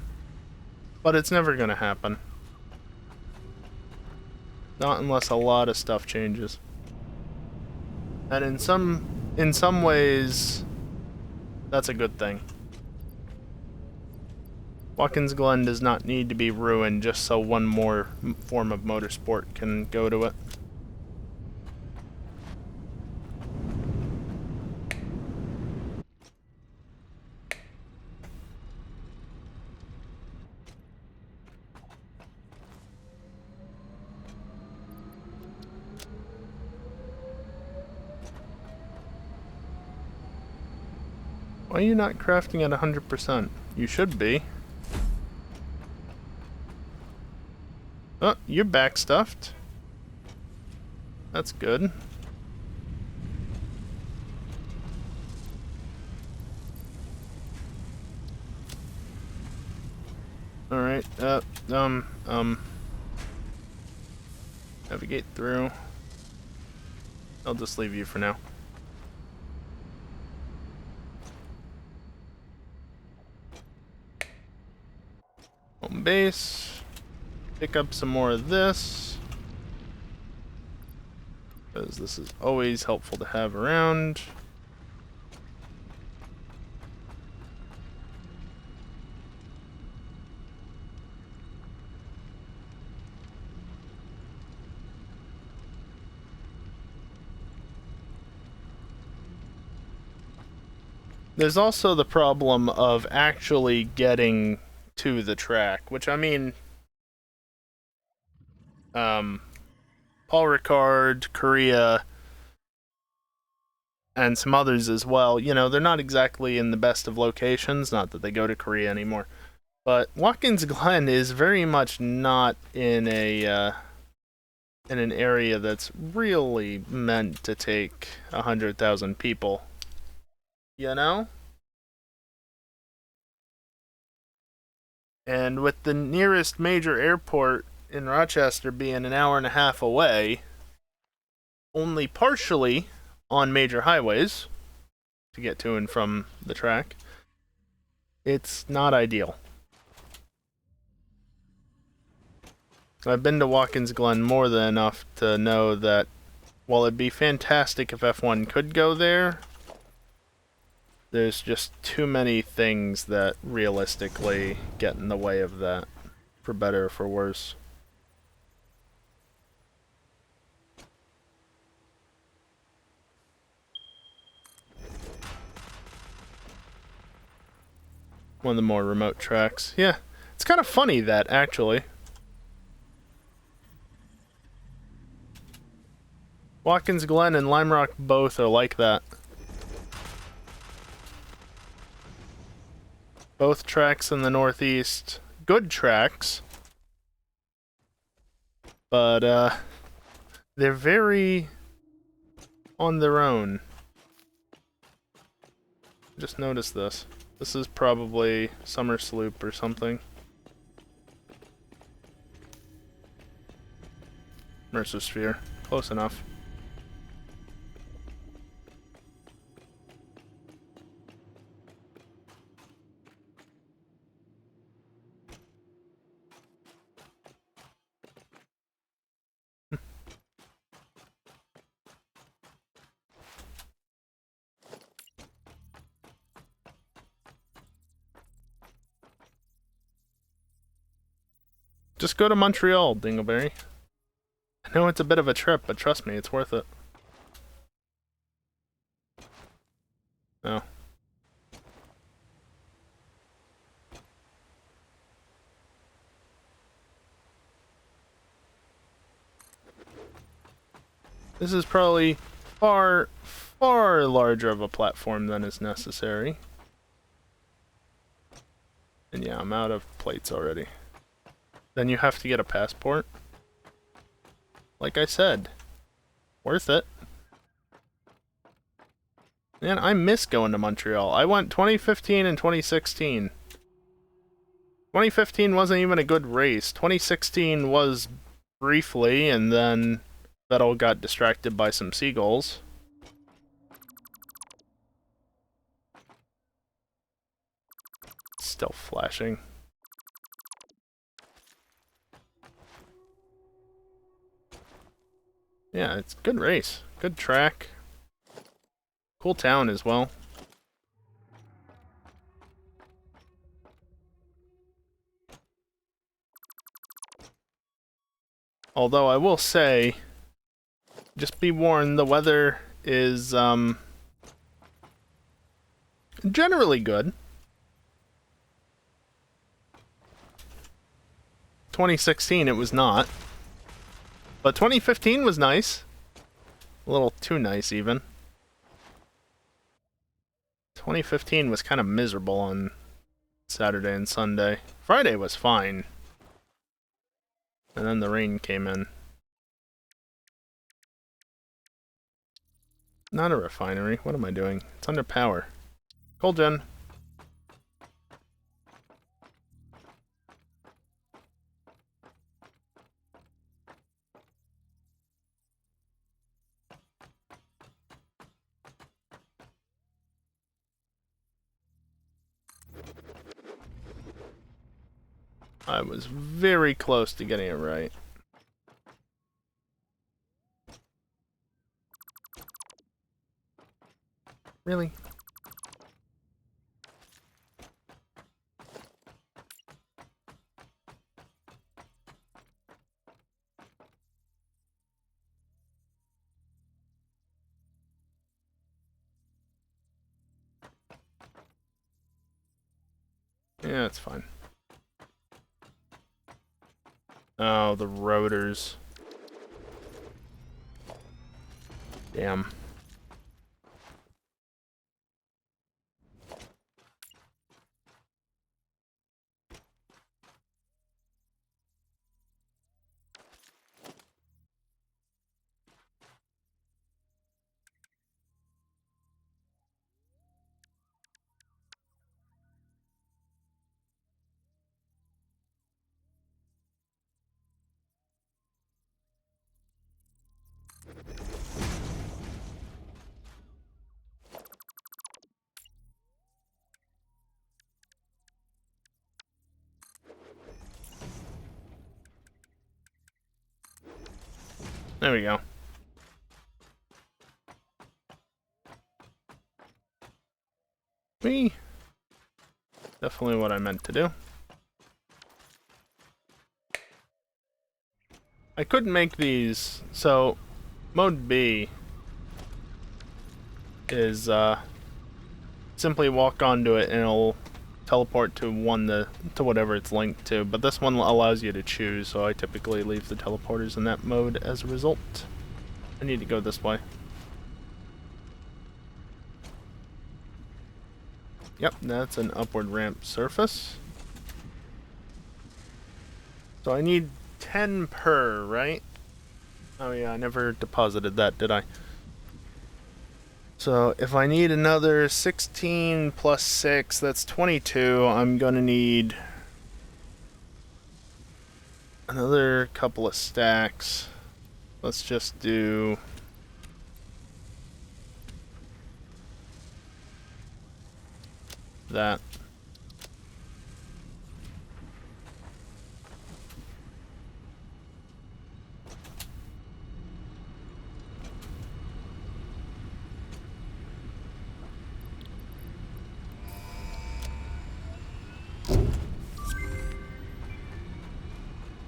but it's never gonna happen. Not unless a lot of stuff changes. And in some ways, that's a good thing. Watkins Glen does not need to be ruined just so one more form of motorsport can go to it. Why are you not crafting at 100%? You should be. Oh, you're backstuffed. That's good. Alright, navigate through. I'll just leave you for now. Home base. Pick up some more of this, because this is always helpful to have around. There's also the problem of actually getting to the track, which, I mean, Paul Ricard, Korea, and some others as well, you know, they're not exactly in the best of locations, not that they go to Korea anymore, but Watkins Glen is very much not in a, in an area that's really meant to take 100,000 people, you know? And with the nearest major airport in Rochester being an hour and a half away, only partially on major highways to get to and from the track, it's not ideal. I've been to Watkins Glen more than enough to know that while it'd be fantastic if F1 could go there, there's just too many things that realistically get in the way of that, for better or for worse. One of the more remote tracks. Yeah, it's kind of funny that, actually. Watkins Glen and Lime Rock both are like that. Both tracks in the Northeast. Good tracks. But, they're very on their own. Just noticed this. This is probably Summer Sloop or something. Mercer Sphere. Close enough. Just go to Montreal, Dingleberry. I know it's a bit of a trip, but trust me, it's worth it. Oh. This is probably far, far larger of a platform than is necessary. And yeah, I'm out of plates already. Then you have to get a passport. Like I said, worth it. Man, I miss going to Montreal. I went 2015 and 2016. 2015 wasn't even a good race. 2016 was briefly, and then Vettel got distracted by some seagulls. Still flashing. Yeah, it's a good race. Good track. Cool town as well. Although I will say, just be warned, the weather is generally good. 2016 it was not. But 2015 was nice. A little too nice, even. 2015 was kind of miserable on Saturday and Sunday. Friday was fine. And then the rain came in. Not a refinery. What am I doing? It's under power. Coal gen. I was very close to getting it right. Really? Yeah, it's fine. Oh, the rotors. Damn. There we go. Me. Definitely what I meant to do. I couldn't make these, so mode B is simply walk onto it and it'll teleport to whatever it's linked to, but this one allows you to choose, so I typically leave the teleporters in that mode as a result. I need to go this way. Yep, that's an upward ramp surface. So I need 10 per, right? Oh yeah, I never deposited that, did I? So if I need another 16 plus 6, that's 22. I'm gonna need another couple of stacks. Let's just do that.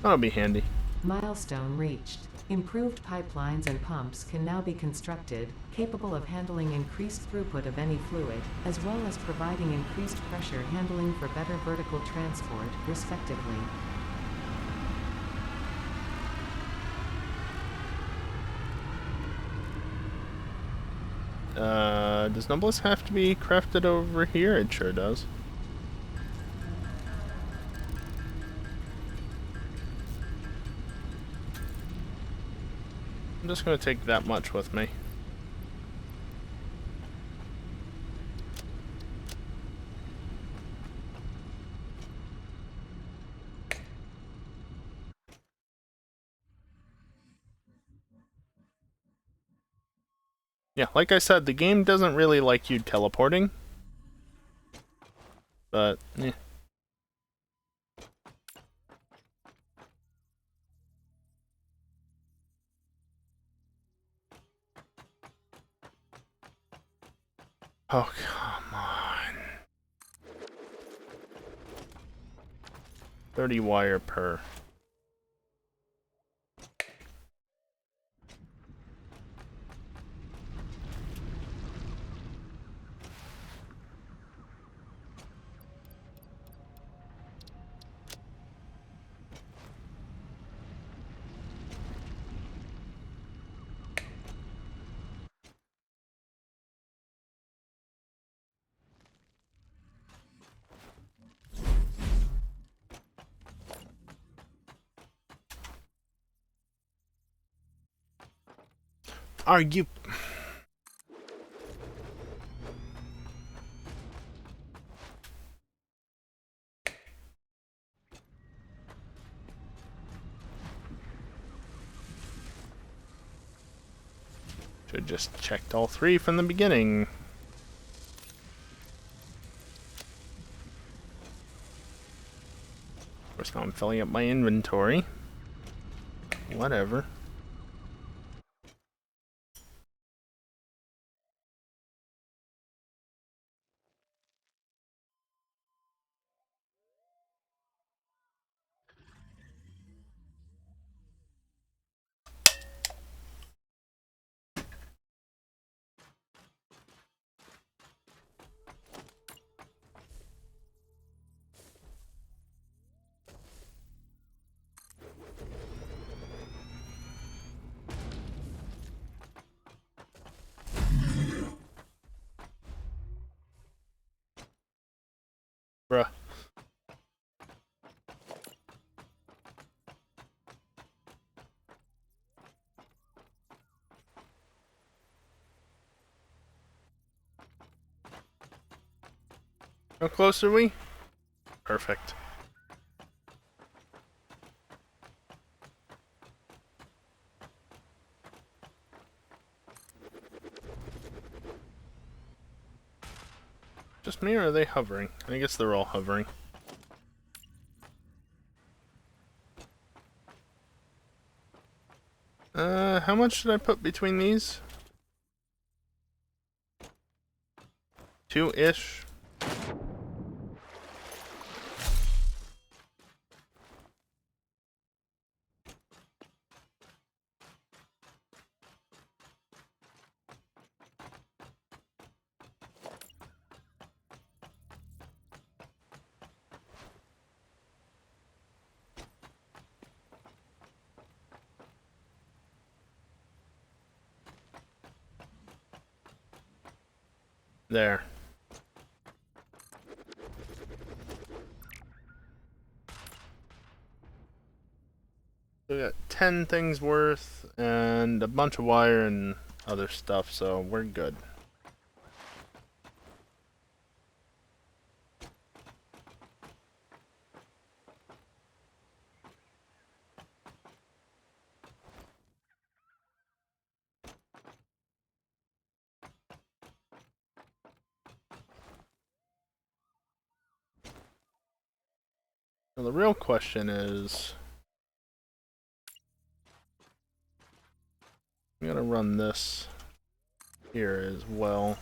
That'll be handy. Milestone reached. Improved pipelines and pumps can now be constructed, capable of handling increased throughput of any fluid, as well as providing increased pressure handling for better vertical transport, respectively. Does Noblesse have to be crafted over here? It sure does. I'm just gonna take that much with me. Yeah, like I said, the game doesn't really like you teleporting. But, eh. Oh, come on. 30 wire per. are you? Should just checked all three from the beginning. Of course, now I'm filling up my inventory. Whatever. Bruh. How close are we? Perfect. Just me, or are they hovering? I guess they're all hovering. How much did I put between these? 2-ish. There. We got 10 things worth and a bunch of wire and other stuff, so we're good. Now the real question is, I'm gonna run this here as well.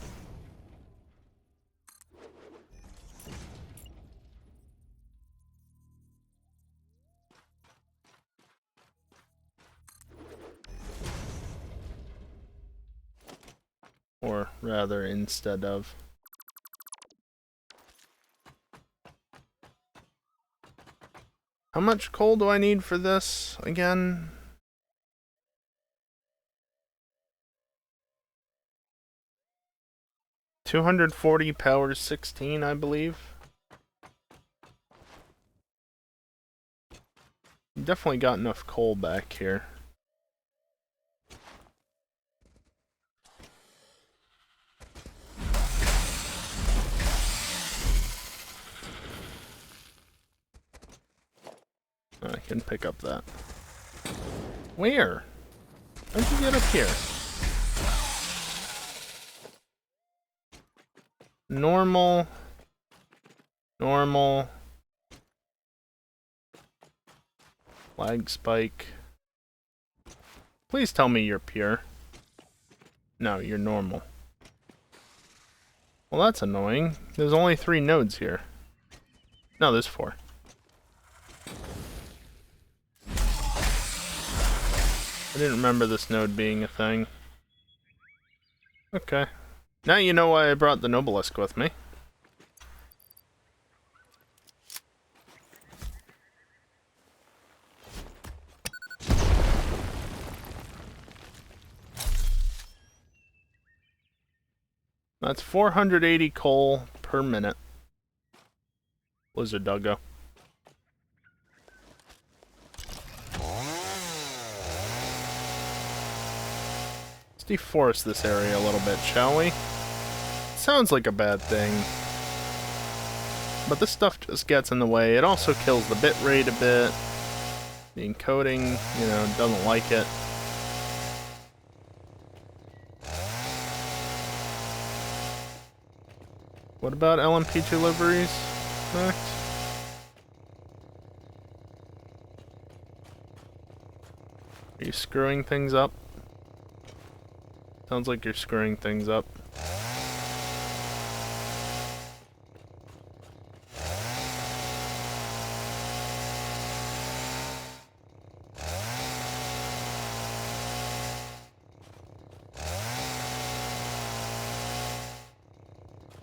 Or rather, instead of. How much coal do I need for this again? $240 power 16, I believe. Definitely got enough coal back here. I can pick up that. Where? How'd you get up here? Normal. Normal. Flag spike. Please tell me you're pure. No, you're normal. Well, that's annoying. There's only 3 nodes here. No, there's 4. I didn't remember this node being a thing. Okay. Now you know why I brought the Nobelisk with me. That's 480 coal per minute. Lizard doggo. Let's deforest this area a little bit, shall we? Sounds like a bad thing. But this stuff just gets in the way. It also kills the bit rate a bit. The encoding, you know, doesn't like it. What about LMP deliveries, Max? Are you screwing things up? Sounds like you're screwing things up.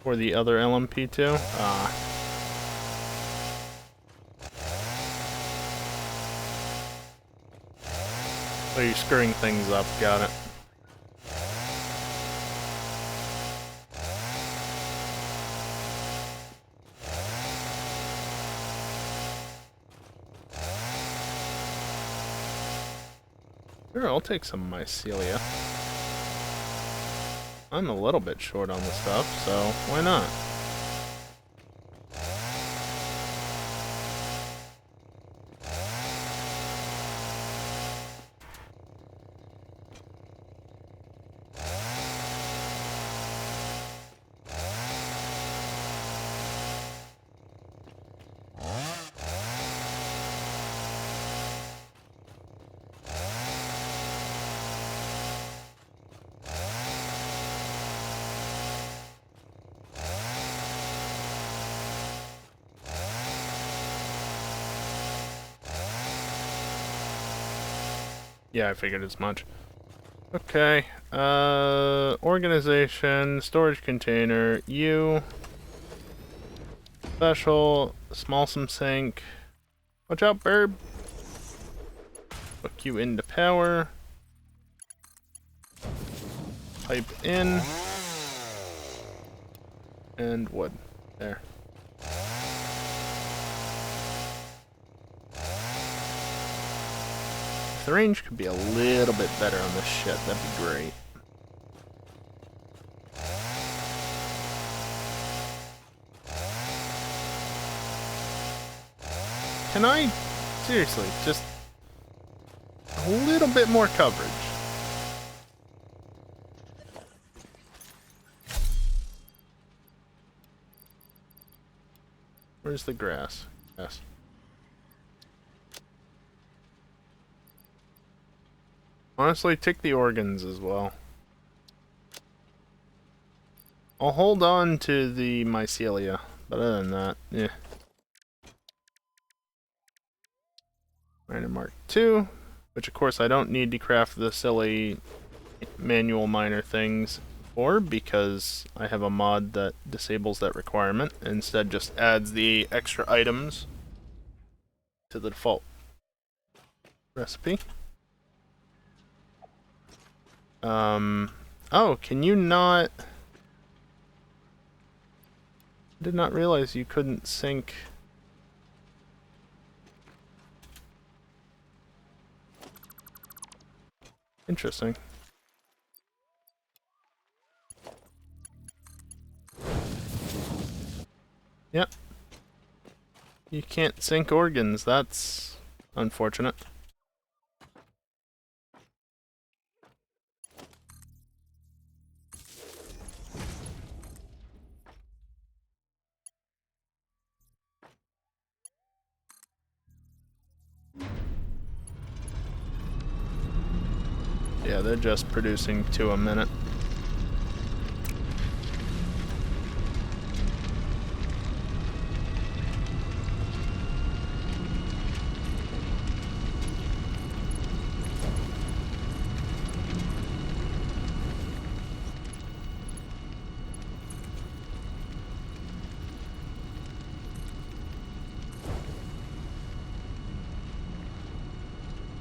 Or the other LMP2? So you're screwing things up, got it. Sure, I'll take some mycelia. I'm a little bit short on the stuff, so why not? Yeah, I figured as much. Okay, organization, storage container, you, special, smallsome sink. Watch out, Burb. Hook you into power. Pipe in. And wood. There. If the range could be a little bit better on this shit, that'd be great. Can I, seriously, just a little bit more coverage? Where's the grass? Yes. Honestly, take the organs as well. I'll hold on to the mycelia, but other than that, yeah. Miner Mark II, which of course I don't need to craft the silly manual miner things for because I have a mod that disables that requirement. Instead just adds the extra items to the default recipe. Oh, can you not... I did not realize you couldn't sync... Interesting. Yep. You can't sync organs, that's unfortunate. Yeah, they're just producing 2 a minute.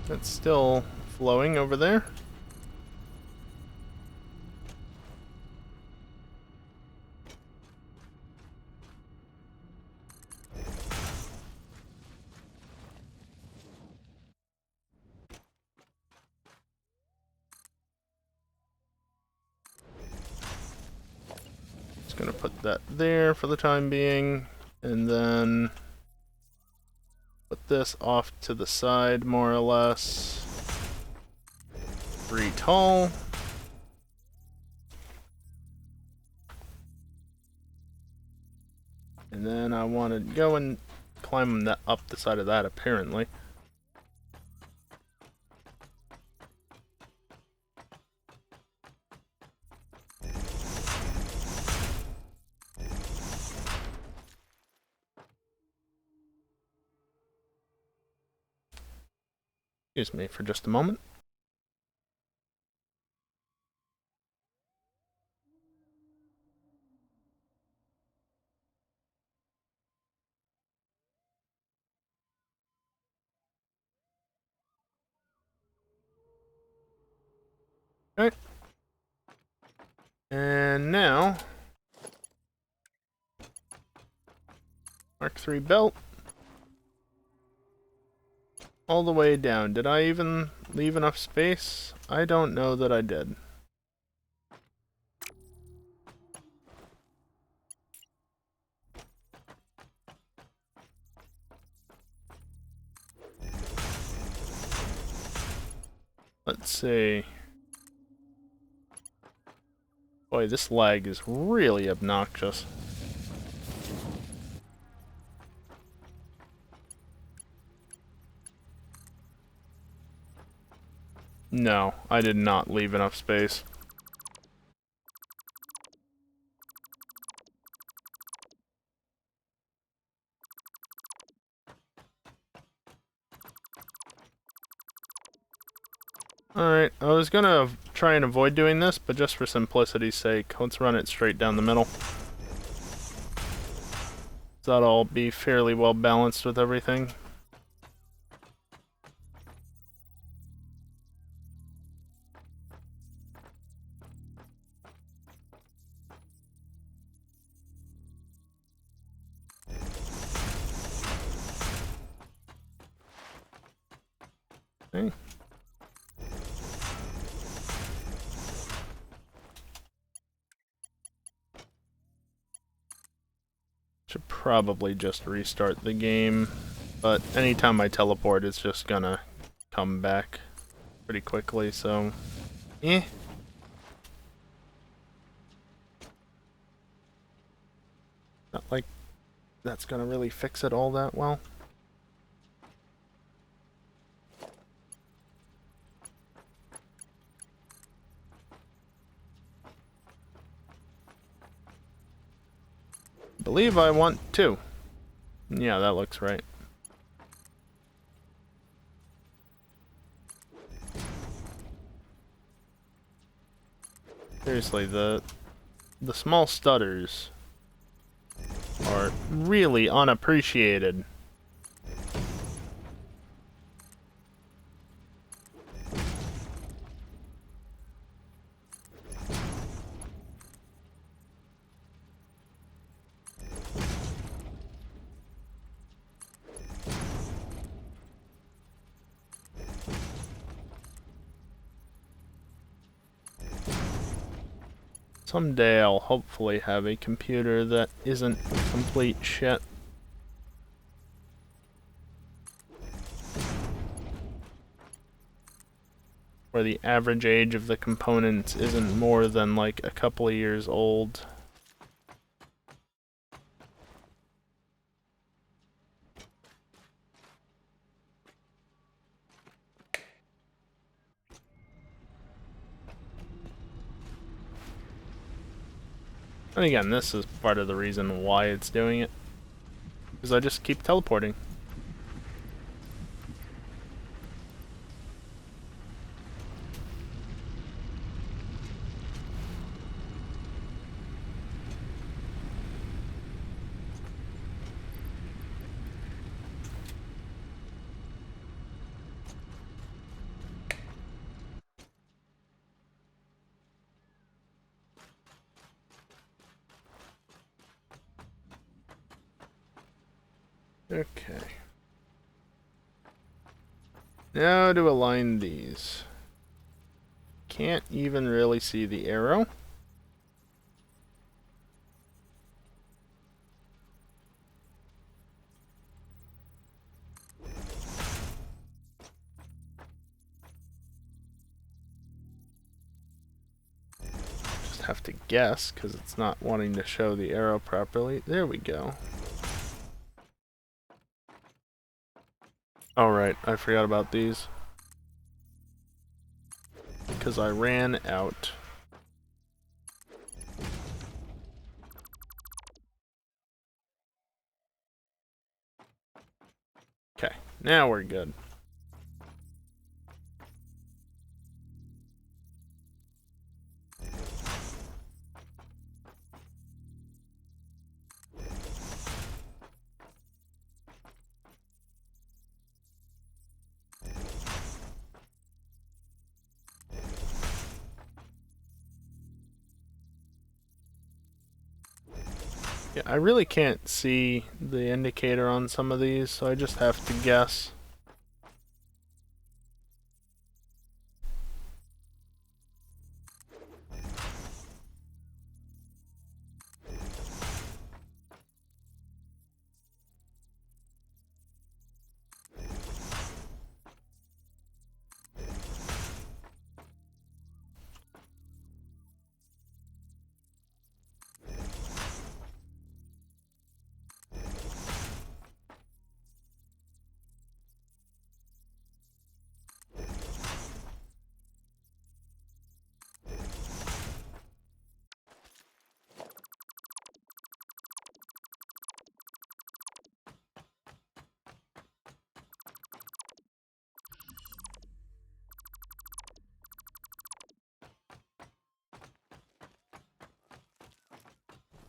It's still flowing over there. gonna put that there for the time being, and then put this off to the side more or less. 3 tall. And then I want to go and climb that up the side of that, apparently. Excuse me for just a moment. Okay. And now, Mark III belt. All the way down. Did I even leave enough space? I don't know that I did. Let's see. Boy, this lag is really obnoxious. No, I did not leave enough space. Alright, I was gonna try and avoid doing this, but just for simplicity's sake, let's run it straight down the middle. That'll all be fairly well balanced with everything. Okay. Should probably just restart the game, but anytime I teleport, it's just gonna come back pretty quickly, so eh. Not like that's gonna really fix it all that well. I believe I want 2. Yeah, that looks right. Seriously, the small stutters are really unappreciated. Someday I'll hopefully have a computer that isn't complete shit. Where the average age of the components isn't more than like a couple of years old. And again, this is part of the reason why it's doing it. Because I just keep teleporting. Okay. Now to align these. Can't even really see the arrow. have to guess because it's not wanting to show the arrow properly. There we go. Oh right, I forgot about these. Because I ran out. Okay, now we're good. Yeah, I really can't see the indicator on some of these, so I just have to guess.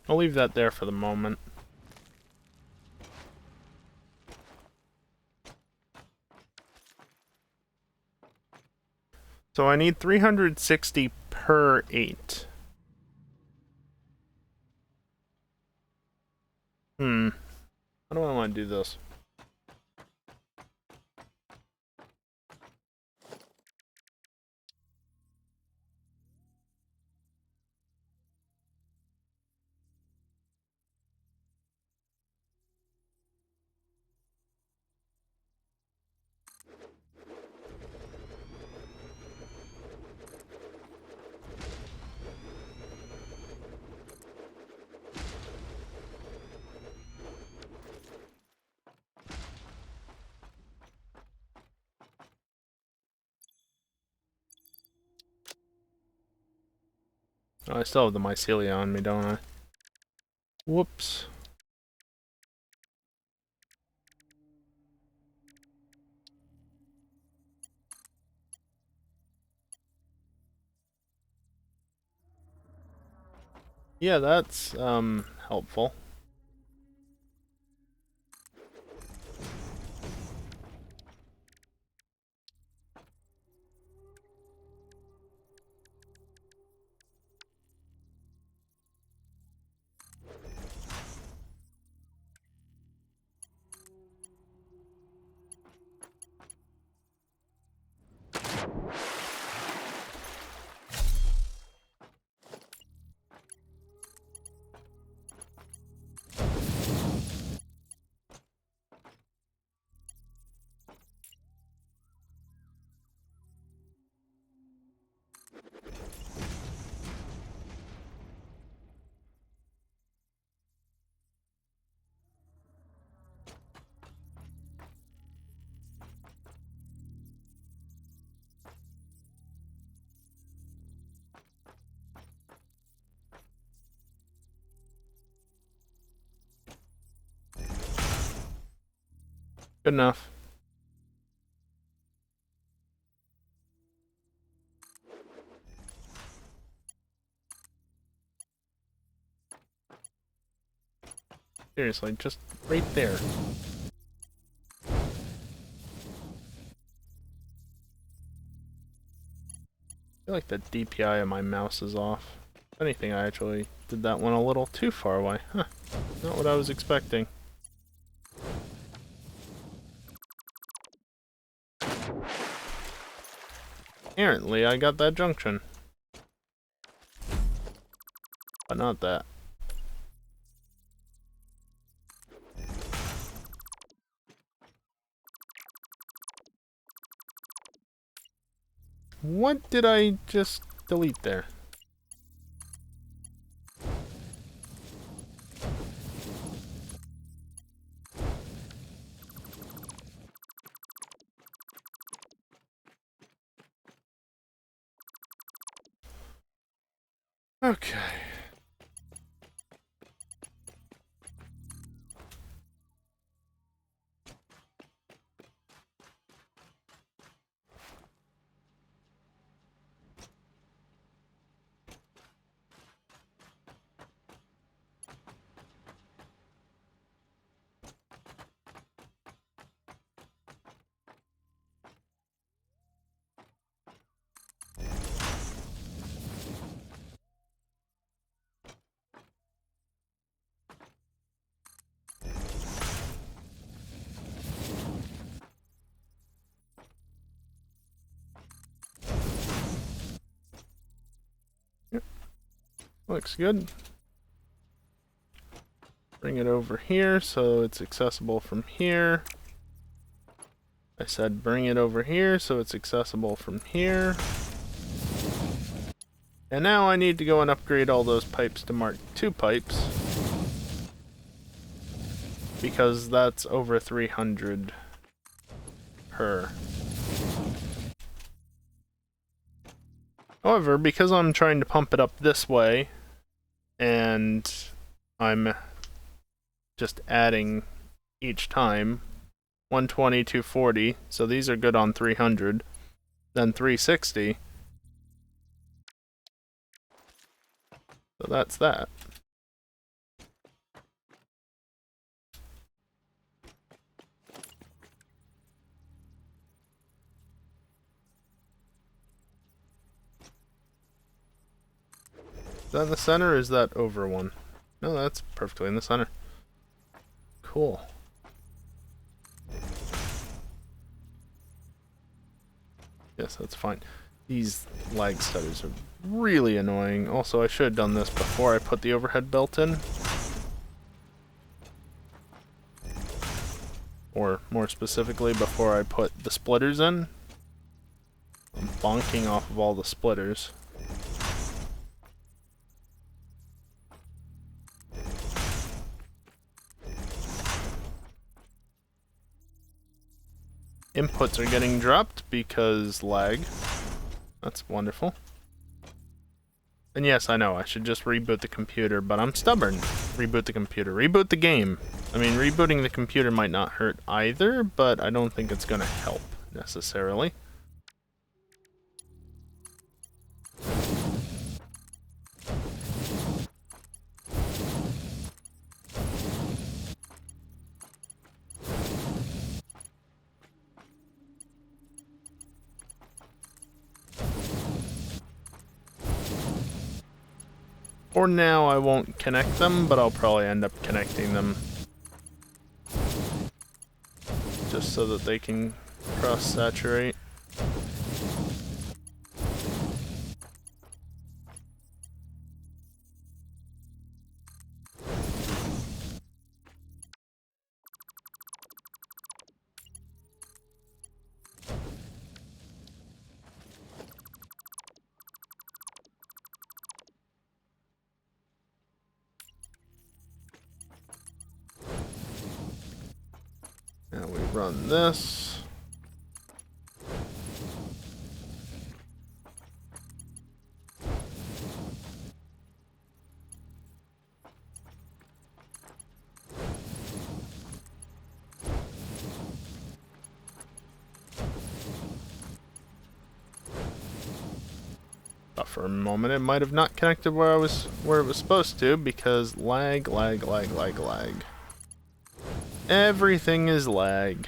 I'll leave that there for the moment. So I need 360 per 8. How do I want to do this? Oh, I still have the mycelia on me, don't I? Whoops. Yeah, that's helpful. Good enough. Seriously, just right there. I feel like the DPI of my mouse is off. If anything, I actually did that one a little too far away. Huh. Not what I was expecting. Apparently, I got that junction. But not that. What did I just delete there? Okay. Yep. Looks good. Bring it over here so it's accessible from here. I said bring it over here so it's accessible from here. And now I need to go and upgrade all those pipes to Mark II pipes. Because that's over 300 per. However, because I'm trying to pump it up this way, and I'm just adding each time 120, 240, so these are good on 300, then 360. So that's that. Is that in the center or is that over one? No, that's perfectly in the center. Cool. Yes, that's fine. These lag stutters are really annoying. Also, I should have done this before I put the overhead belt in. Or more specifically, before I put the splitters in. I'm bonking off of all the splitters. Inputs are getting dropped because lag. That's wonderful. And yes, I know, I should just reboot the computer, but I'm stubborn. Reboot the computer. Reboot the game. I mean, rebooting the computer might not hurt either, but I don't think it's gonna help, necessarily. For now, I won't connect them, but I'll probably end up connecting them. Just so that they can cross-saturate. Now we run this. But for a moment, it might have not connected where it was supposed to because lag. Everything is lag.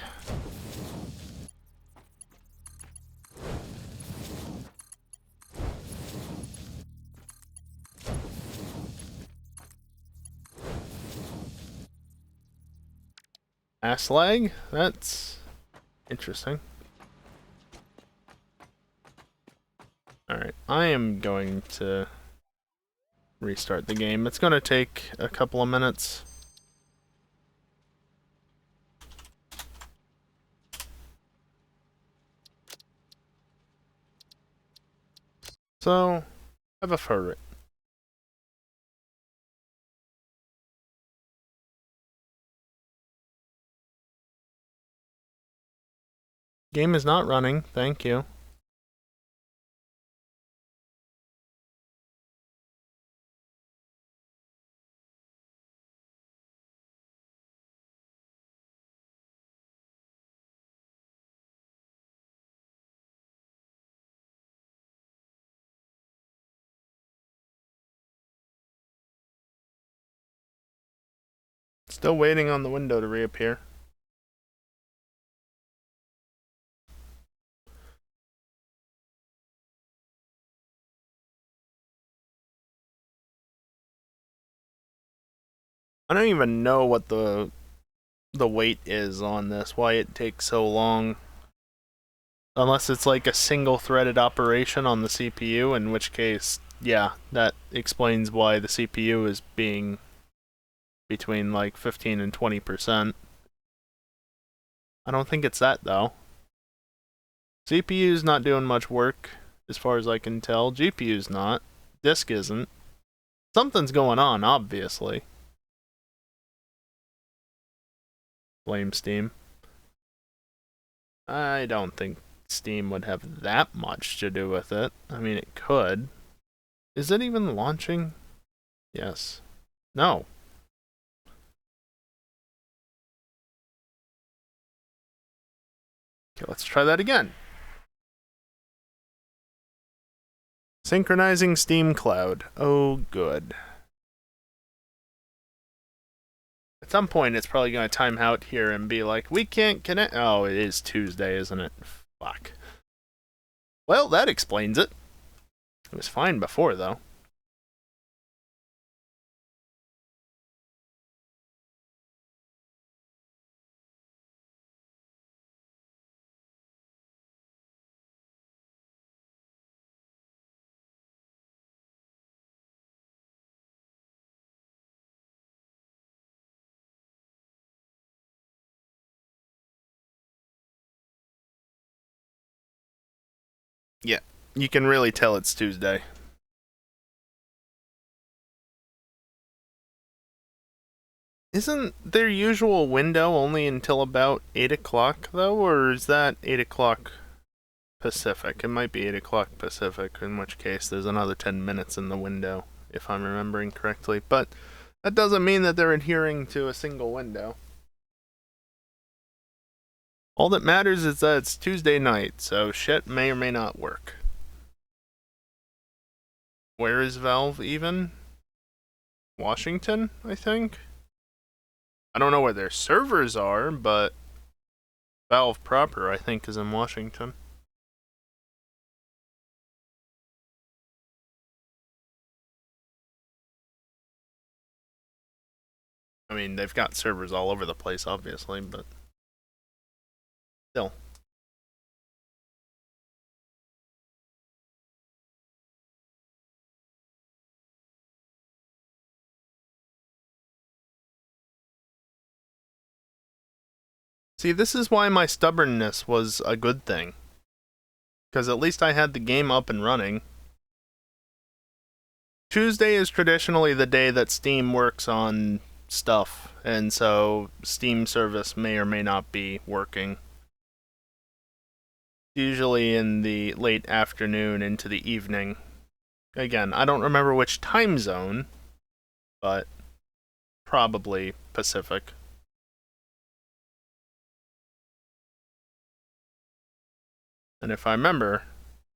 Ass lag? That's interesting. Alright, I am going to restart the game. It's going to take a couple of minutes. So, have a ferret. Game is not running, thank you. Still waiting on the window to reappear. I don't even know what the wait is on this, why it takes so long. Unless it's like a single threaded operation on the CPU, in which case, yeah, that explains why the CPU is being between like 15 and 20%. I don't think it's that though. CPU's not doing much work as far as I can tell. GPU's not. Disk isn't. Something's going on, obviously. Blame Steam. I don't think Steam would have that much to do with it. I mean, it could. Is it even launching? Yes. No. Okay, let's try that again. Synchronizing Steam Cloud. Oh, good. At some point, it's probably going to time out here and be like, we can't connect. Oh, it is Tuesday, isn't it? Fuck. Well, that explains it. It was fine before, though. Yeah, you can really tell it's Tuesday. Isn't their usual window only until about 8 o'clock, though? Or is that 8 o'clock Pacific? It might be 8 o'clock Pacific, in which case there's another 10 minutes in the window, if I'm remembering correctly. But that doesn't mean that they're adhering to a single window. All that matters is that it's Tuesday night, so shit may or may not work. Where is Valve even? Washington, I think? I don't know where their servers are, but Valve proper, I think, is in Washington. I mean, they've got servers all over the place, obviously, but still. See, this is why my stubbornness was a good thing. Because at least I had the game up and running. Tuesday is traditionally the day that Steam works on stuff, and so Steam service may or may not be working. Usually in the late afternoon into the evening. Again, I don't remember which time zone, but probably Pacific. And if I remember,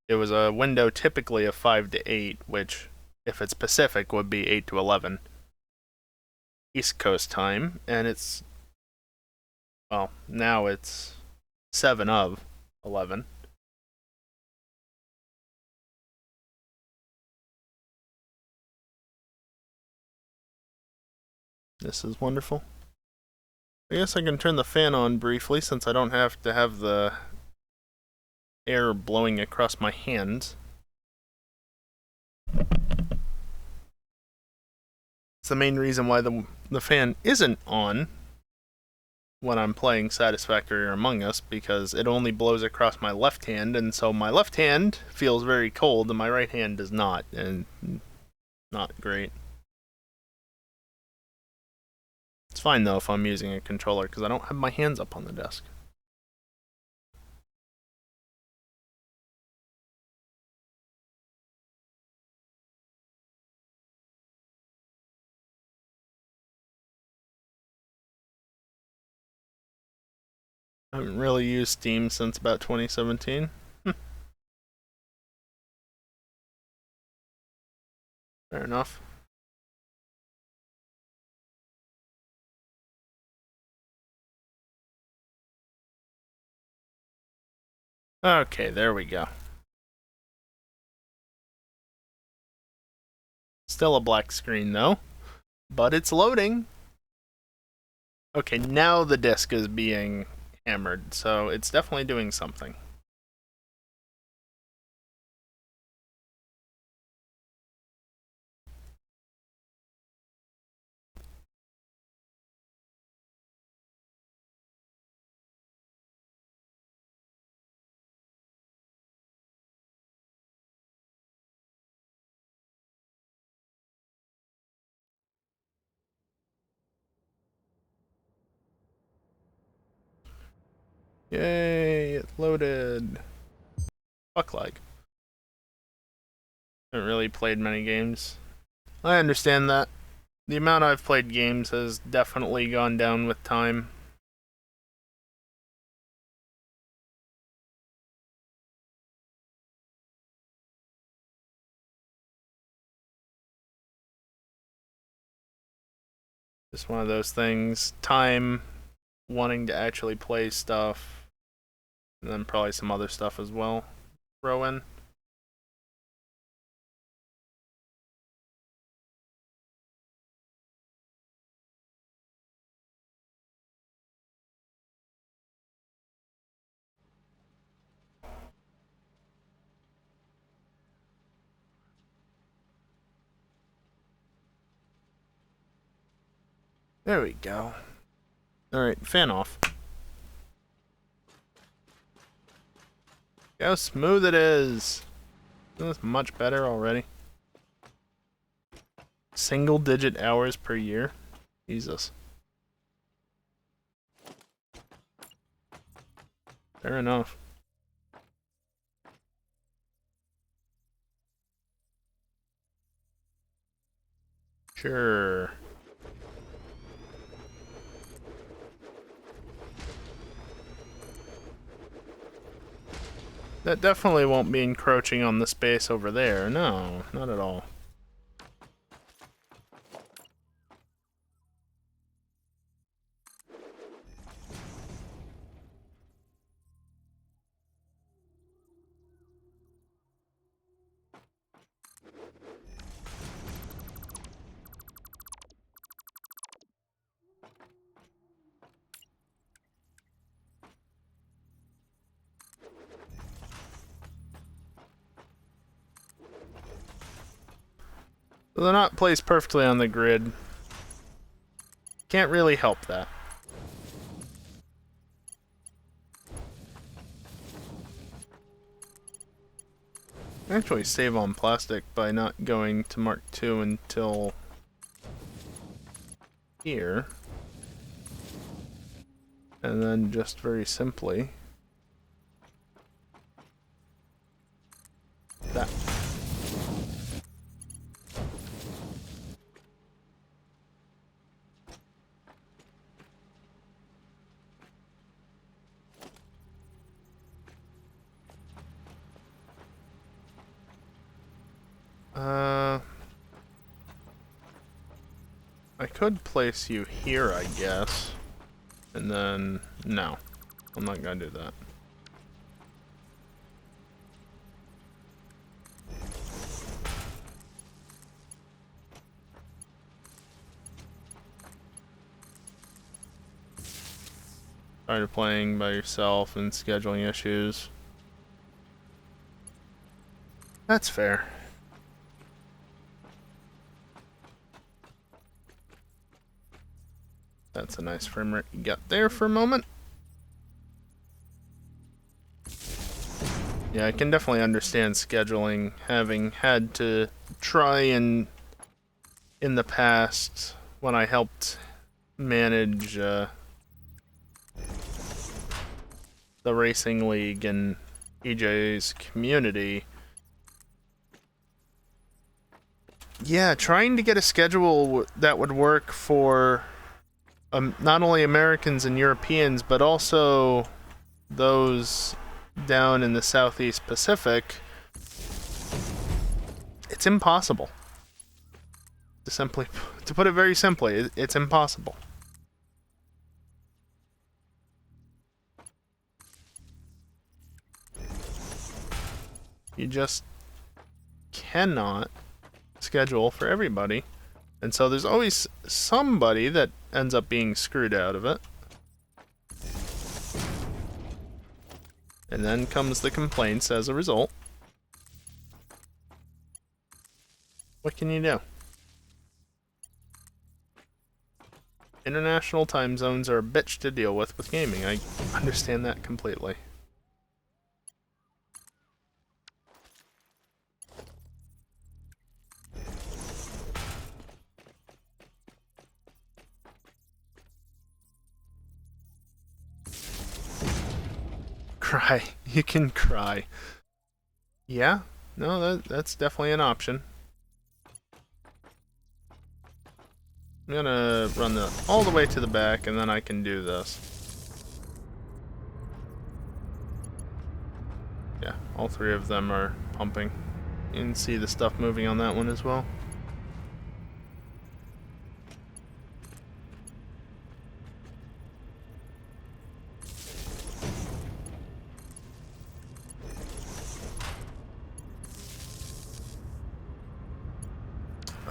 it was a window typically of 5 to 8, which, if it's Pacific, would be 8 to 11. East Coast time, and it's, well, now it's 7 of 11. This is wonderful. I guess I can turn the fan on briefly since I don't have to have the air blowing across my hands. It's the main reason why the fan isn't on when I'm playing Satisfactory or Among Us, because it only blows across my left hand, and so my left hand feels very cold and my right hand does not, and not great. It's fine though if I'm using a controller because I don't have my hands up on the desk. I haven't really used Steam since about 2017. Fair enough. Okay, there we go. Still a black screen though, but it's loading. Okay, now the disk is being hammered, so it's definitely doing something. Yay, it loaded. Fuck like. Haven't really played many games. I understand that. The amount I've played games has definitely gone down with time. Just one of those things. Time, wanting to actually play stuff, and then probably some other stuff as well. Throw in. There we go. Alright, fan off. How smooth it is. That's much better already. Single digit hours per year. Jesus. Fair enough. Sure. That definitely won't be encroaching on the space over there. No, not at all. So they're not placed perfectly on the grid. Can't really help that. Actually save on plastic by not going to Mark II until here. And then just very simply that. I could place you here, I guess. And then, no. I'm not gonna do that. Tired of playing by yourself and scheduling issues. That's fair. That's a nice frame rate you got there for a moment. Yeah, I can definitely understand scheduling, having had to try and in the past when I helped manage the racing league and EJ's community. Yeah, trying to get a schedule that would work for not only Americans and Europeans, but also those down in the Southeast Pacific, it's impossible. To put it very simply, it's impossible. You just cannot schedule for everybody. And so there's always somebody that ends up being screwed out of it. And then comes the complaints as a result. What can you do? International time zones are a bitch to deal with gaming. I understand that completely. Cry. You can cry. Yeah? No, that's definitely an option. I'm gonna run all the way to the back, and then I can do this. Yeah, all three of them are pumping. You can see the stuff moving on that one as well.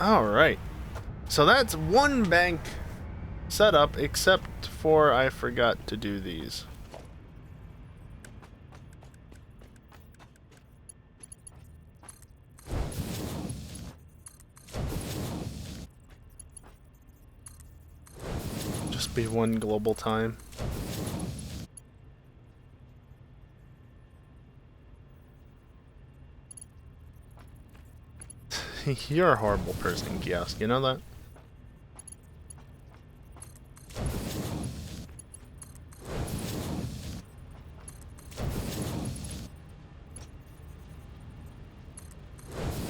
Alright. So that's one bank setup, except for I forgot to do these. Just be one global time. You're a horrible person, Kiosk, you know that?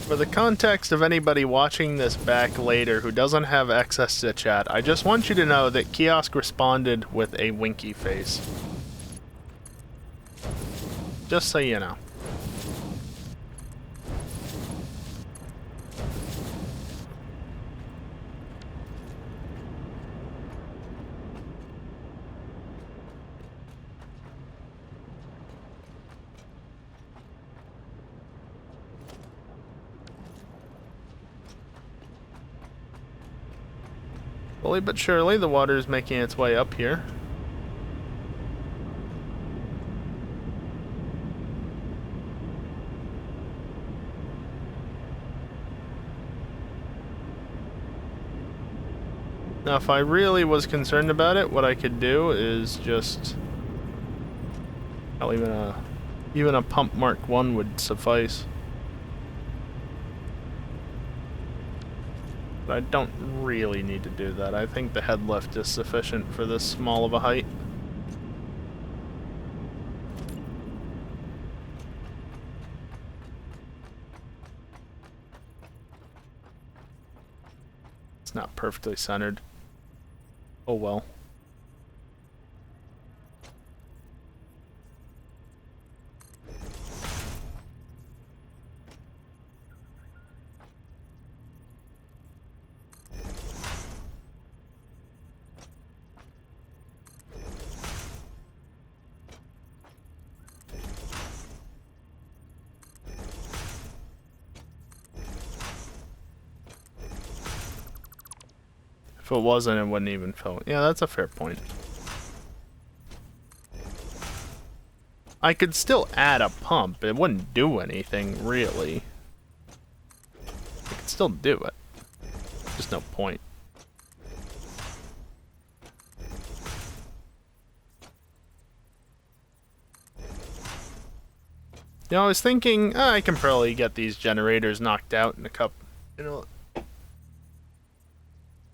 For the context of anybody watching this back later who doesn't have access to chat, I just want you to know that Kiosk responded with a winky face. Just so you know. Slowly but surely, the water is making its way up here. Now, if I really was concerned about it, what I could do is just... Hell, even a pump Mark 1 would suffice. But I don't really need to do that. I think the head lift is sufficient for this small of a height. It's not perfectly centered. Oh well. If it wasn't, it wouldn't even fill. Yeah, that's a fair point. I could still add a pump. It wouldn't do anything, really. I could still do it. Just no point. You know, I was thinking, I can probably get these generators knocked out in a couple, you know,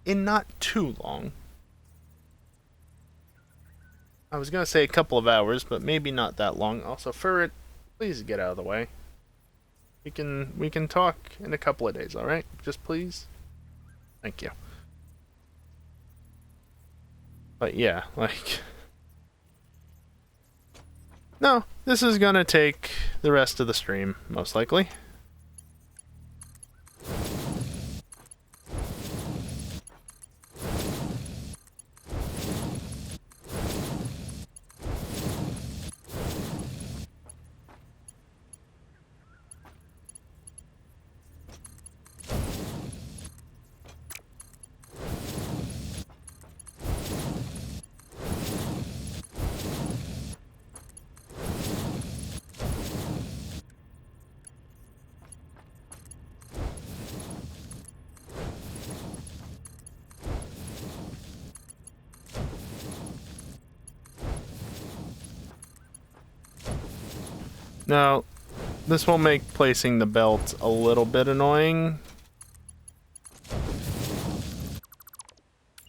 in not too long. I was gonna say a couple of hours, but maybe not that long. Also, Furret, please get out of the way. We can talk in a couple of days, alright? Just please? Thank you. But yeah, like... No, this is gonna take the rest of the stream, most likely. Now, this will make placing the belt a little bit annoying.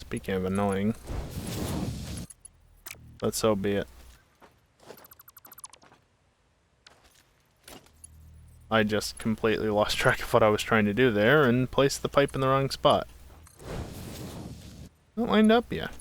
Speaking of annoying. But so be it. I just completely lost track of what I was trying to do there and placed the pipe in the wrong spot. Not lined up yet.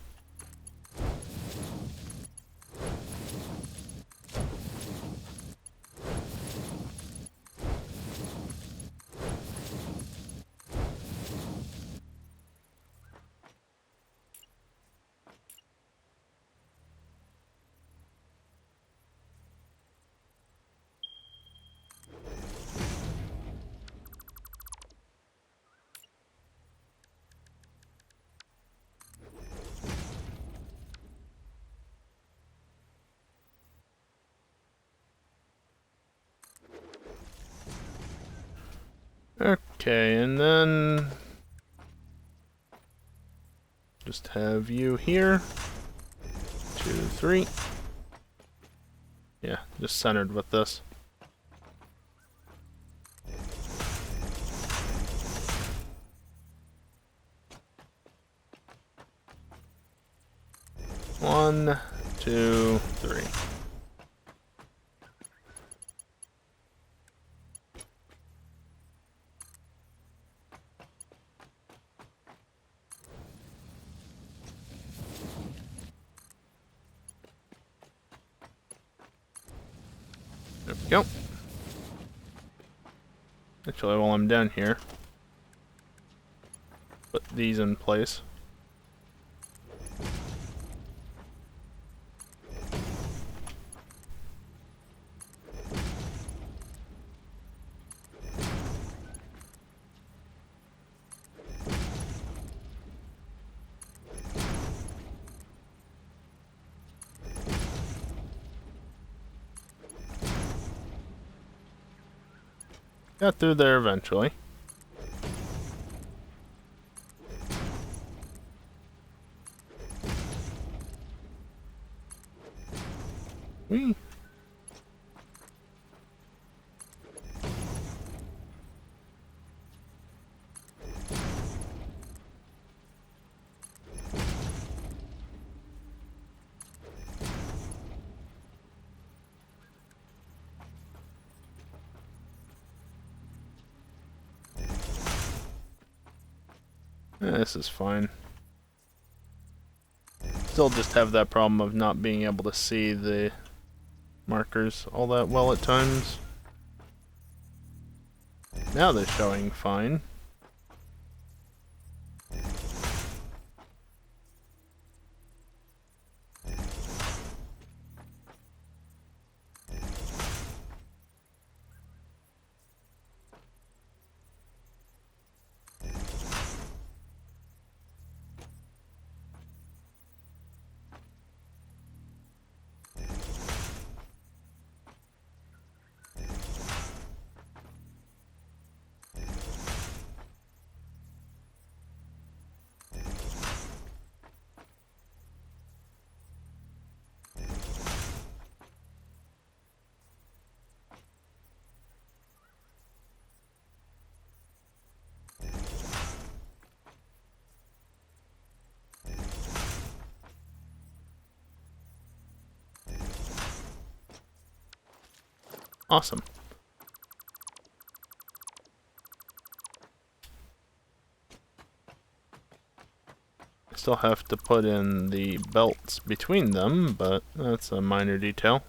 Okay, and then just have you here. 2, 3. Yeah, just centered with this. One, 2, 3. There we go. Actually, while I'm down here, put these in place. Got through there eventually. Whee! This is fine. Still just have that problem of not being able to see the markers all that well at times. Now they're showing fine. Awesome. I still have to put in the belts between them, but that's a minor detail.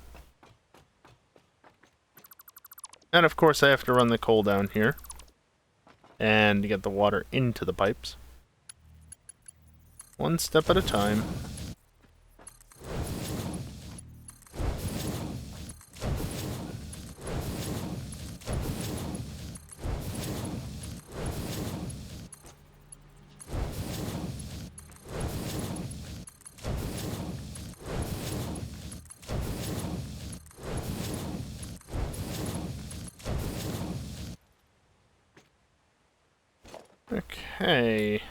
And of course I have to run the coal down here and get the water into the pipes. One step at a time. Okay.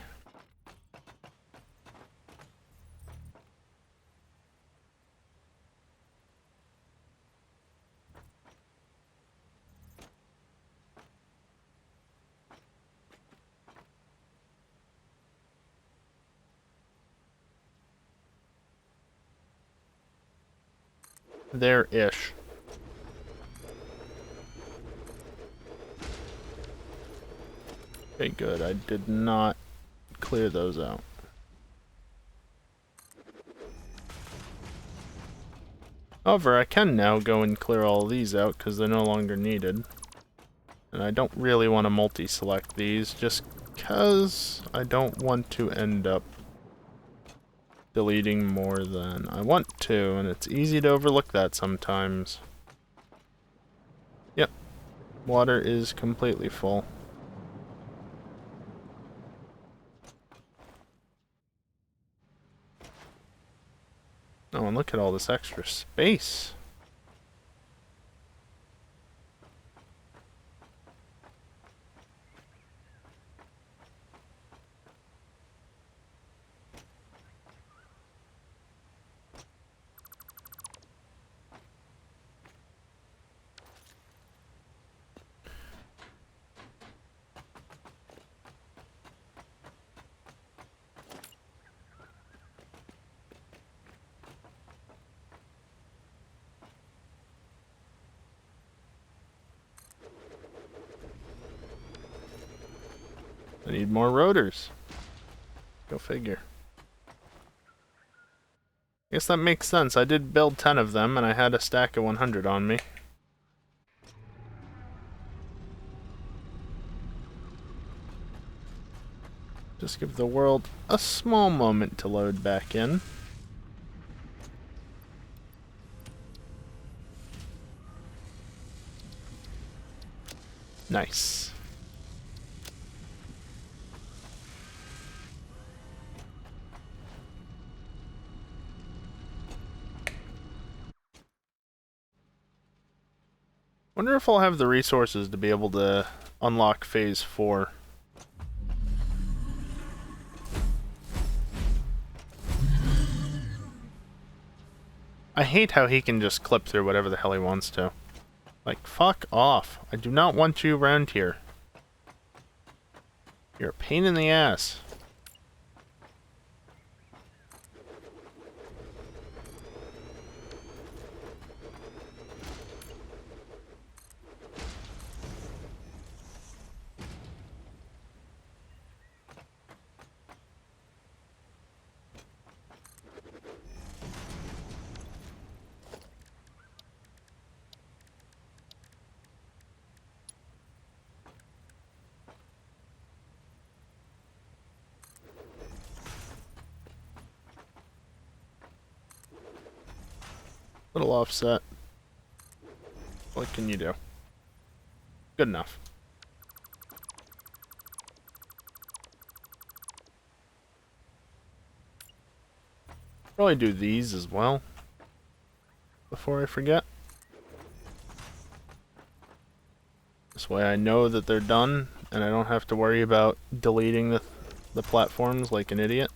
there-ish. Okay, good. I did not clear those out. However, I can now go and clear all these out because they're no longer needed. And I don't really want to multi-select these just because I don't want to end up deleting more than I want to, and it's easy to overlook that sometimes. Yep, water is completely full. Oh, and look at all this extra space. I need more rotors. Go figure. Guess that makes sense. I did build 10 of them, and I had a stack of 100 on me. Just give the world a small moment to load back in. Nice. Wonder if I'll have the resources to be able to unlock phase 4. I hate how he can just clip through whatever the hell he wants to. Like, fuck off. I do not want you around here. You're a pain in the ass. Little offset. What can you do? Good enough. Probably do these as well before I forget. This way I know that they're done and I don't have to worry about deleting the platforms like an idiot.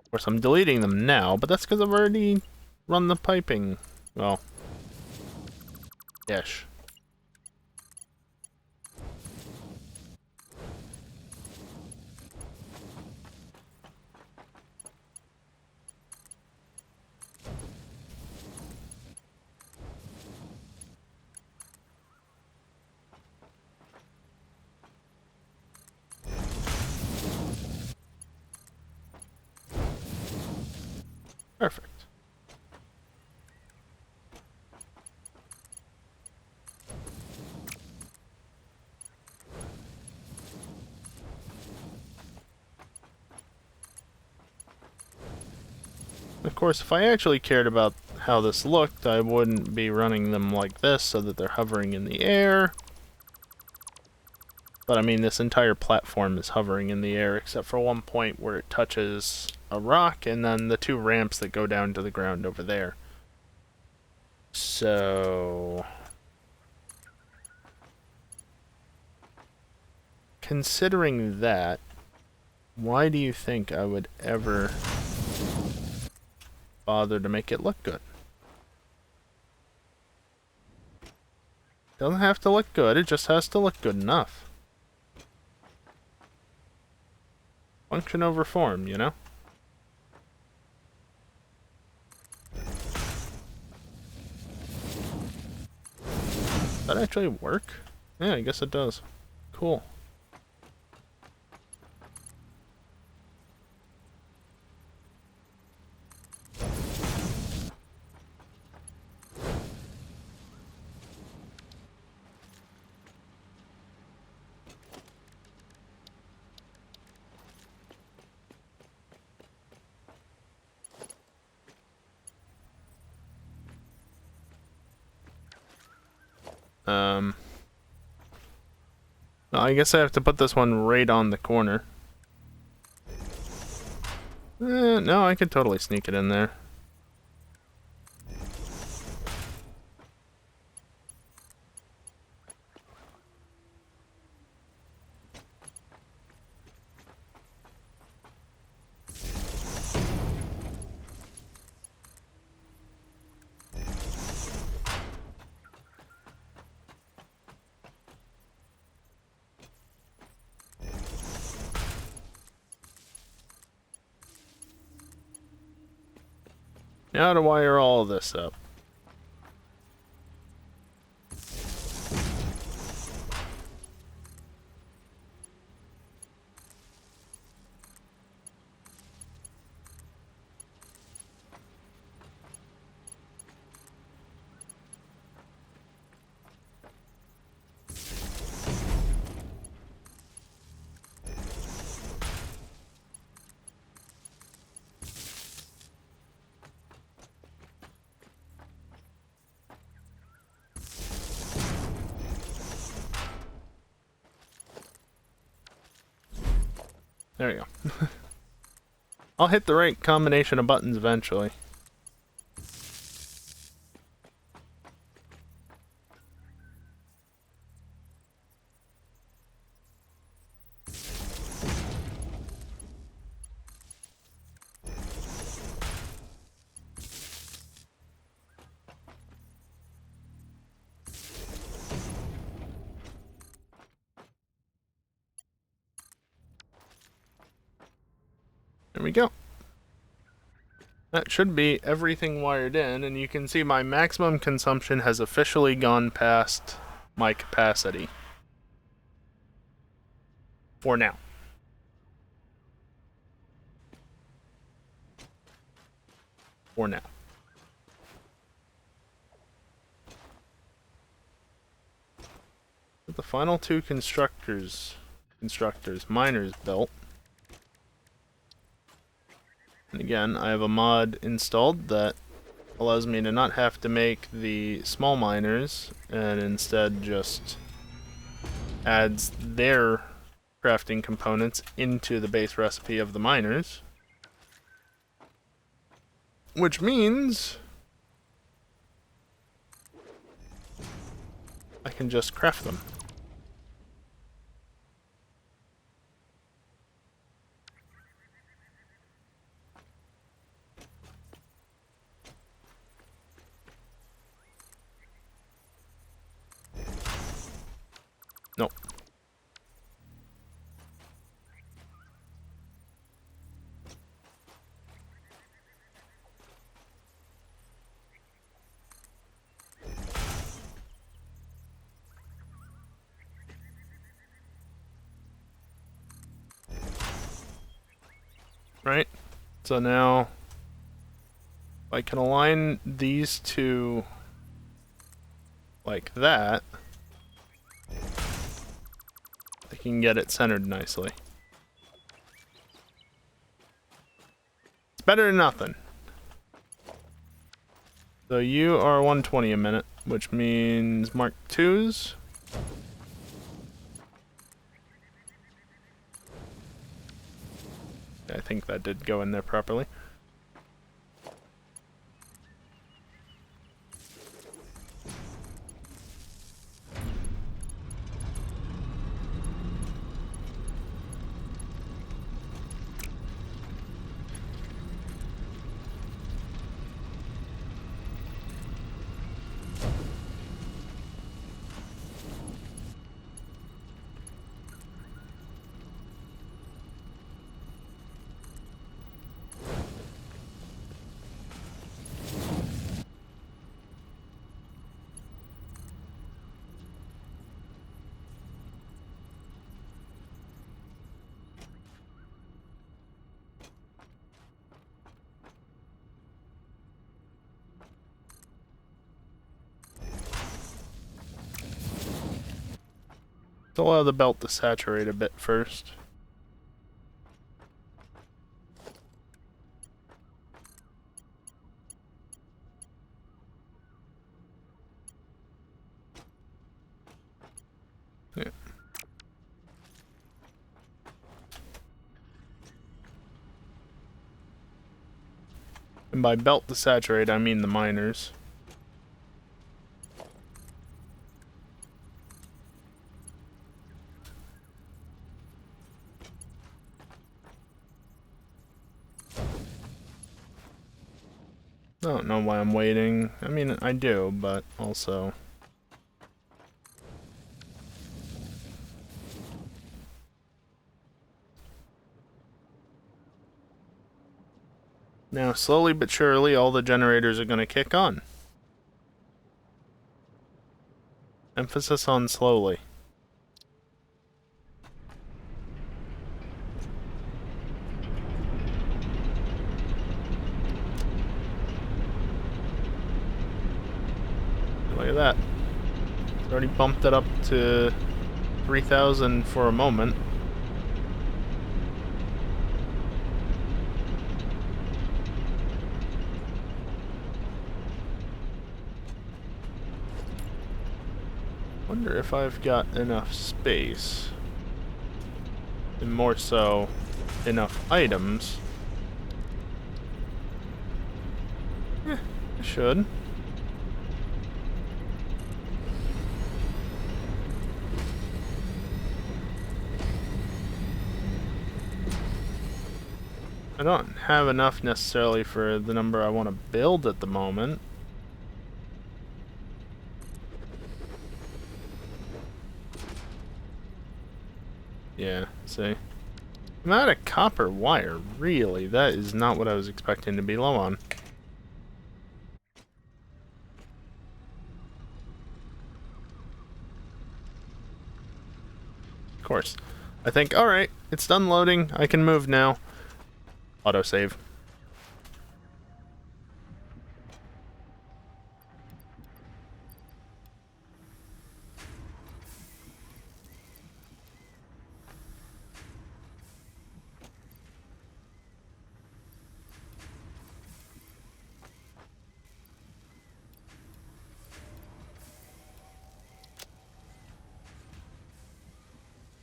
Of course, I'm deleting them now, but that's because I've already run the piping. Well, ish. Perfect. Of course, if I actually cared about how this looked, I wouldn't be running them like this so that they're hovering in the air. But I mean, this entire platform is hovering in the air except for one point where it touches a rock and then the 2 ramps that go down to the ground over there. So, considering that, why do you think I would ever bother to make it look good? Doesn't have to look good, it just has to look good enough. Function over form, you know? Does that actually work? Yeah, I guess it does. Cool. I guess I have to put this one right on the corner. No, I could totally sneak it in there. Now to wire all this up. There we go. I'll hit the right combination of buttons eventually. There we go. That should be everything wired in, and you can see my maximum consumption has officially gone past my capacity. For now. For now. With the final two miners built. And again, I have a mod installed that allows me to not have to make the small miners, and instead just adds their crafting components into the base recipe of the miners. Which means I can just craft them. Nope. Right? So now I can align these two like that. I can get it centered nicely. It's better than nothing. So you are 120 a minute, which means Mark 2s. I think that did go in there properly. allow the belt to saturate a bit first. Yeah. And by belt to saturate, I mean the miners. I don't know why I'm waiting. I mean, I do, but also... Now, slowly but surely, all the generators are going to kick on. Emphasis on slowly. Look at that. It's already bumped it up to 3,000 for a moment. Wonder if I've got enough space, and more so, enough items. I should. I don't have enough necessarily for the number I want to build at the moment. Yeah, see? I'm out of copper wire, really. That is not what I was expecting to be low on. Of course. I think, alright, it's done loading. I can move now. Autosave.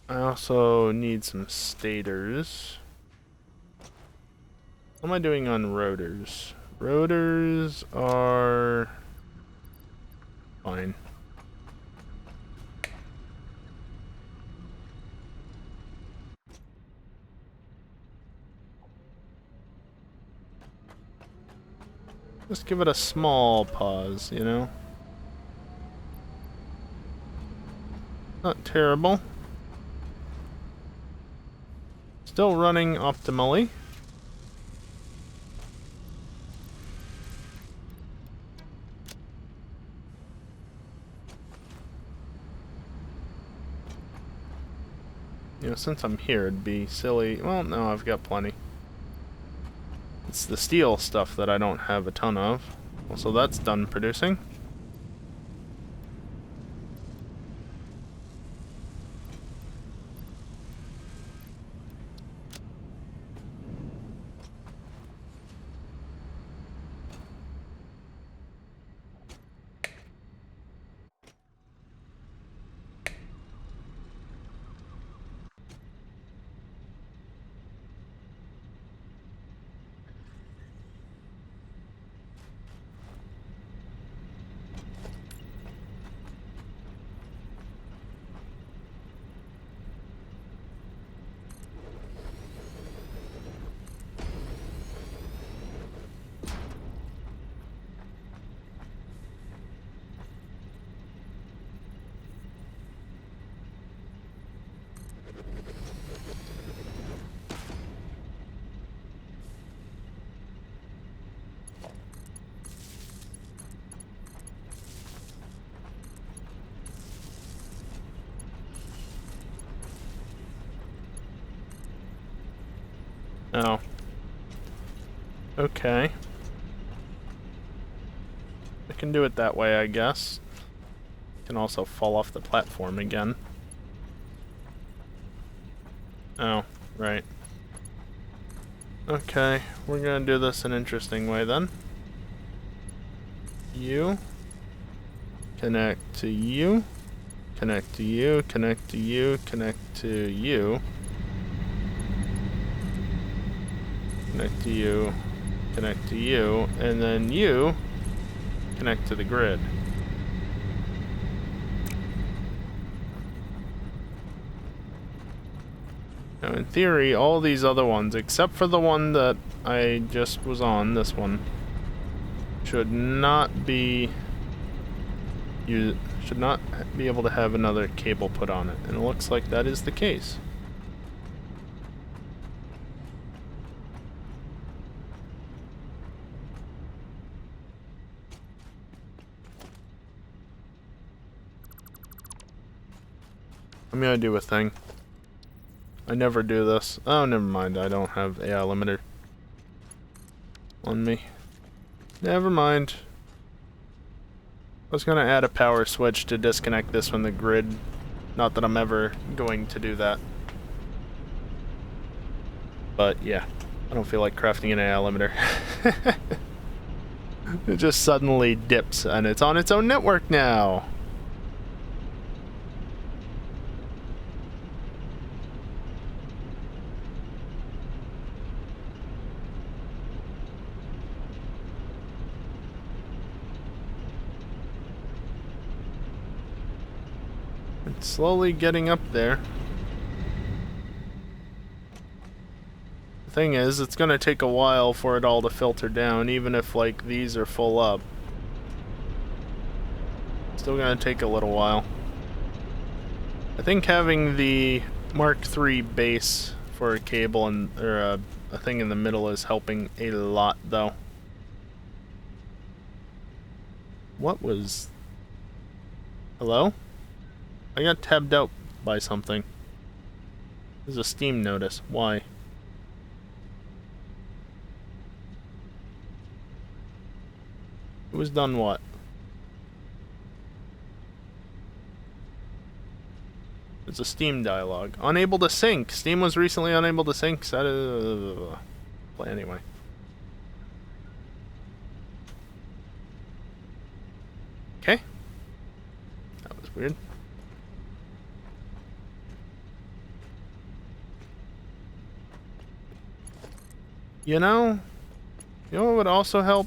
I also need some stators. What am I doing on rotors? Rotors are fine. Just give it a small pause, you know? Not terrible. Still running optimally. You know, since I'm here, it'd be silly. Well, no, I've got plenty. It's the steel stuff that I don't have a ton of. Also, that's done producing. Oh. Okay. I can do it that way, I guess. Can also fall off the platform again. Oh, right. Okay, we're gonna do this an interesting way then. You connect to you, connect to you, connect to you, connect to you, connect to you, connect to you, and then you connect to the grid. Now, in theory, all these other ones, except for the one that I just was on, this one, should not be able to have another cable put on it, and it looks like that is the case. I'm gonna do a thing. I never do this. Oh, never mind. I don't have AI limiter on me. Never mind. I was gonna add a power switch to disconnect this from the grid. Not that I'm ever going to do that. But yeah, I don't feel like crafting an AI limiter. It just suddenly dips and it's on its own network now. It's slowly getting up there. The thing is, it's gonna take a while for it all to filter down, even if, like, these are full up. Still gonna take a little while. I think having the Mark III base for a cable and or a thing in the middle is helping a lot, though. What was... Hello? I got tabbed out by something. There's a Steam notice. Why? Who's done what? It's a Steam dialogue. Unable to sync. Steam was recently unable to sync. Play anyway. Okay. That was weird. You know what would also help?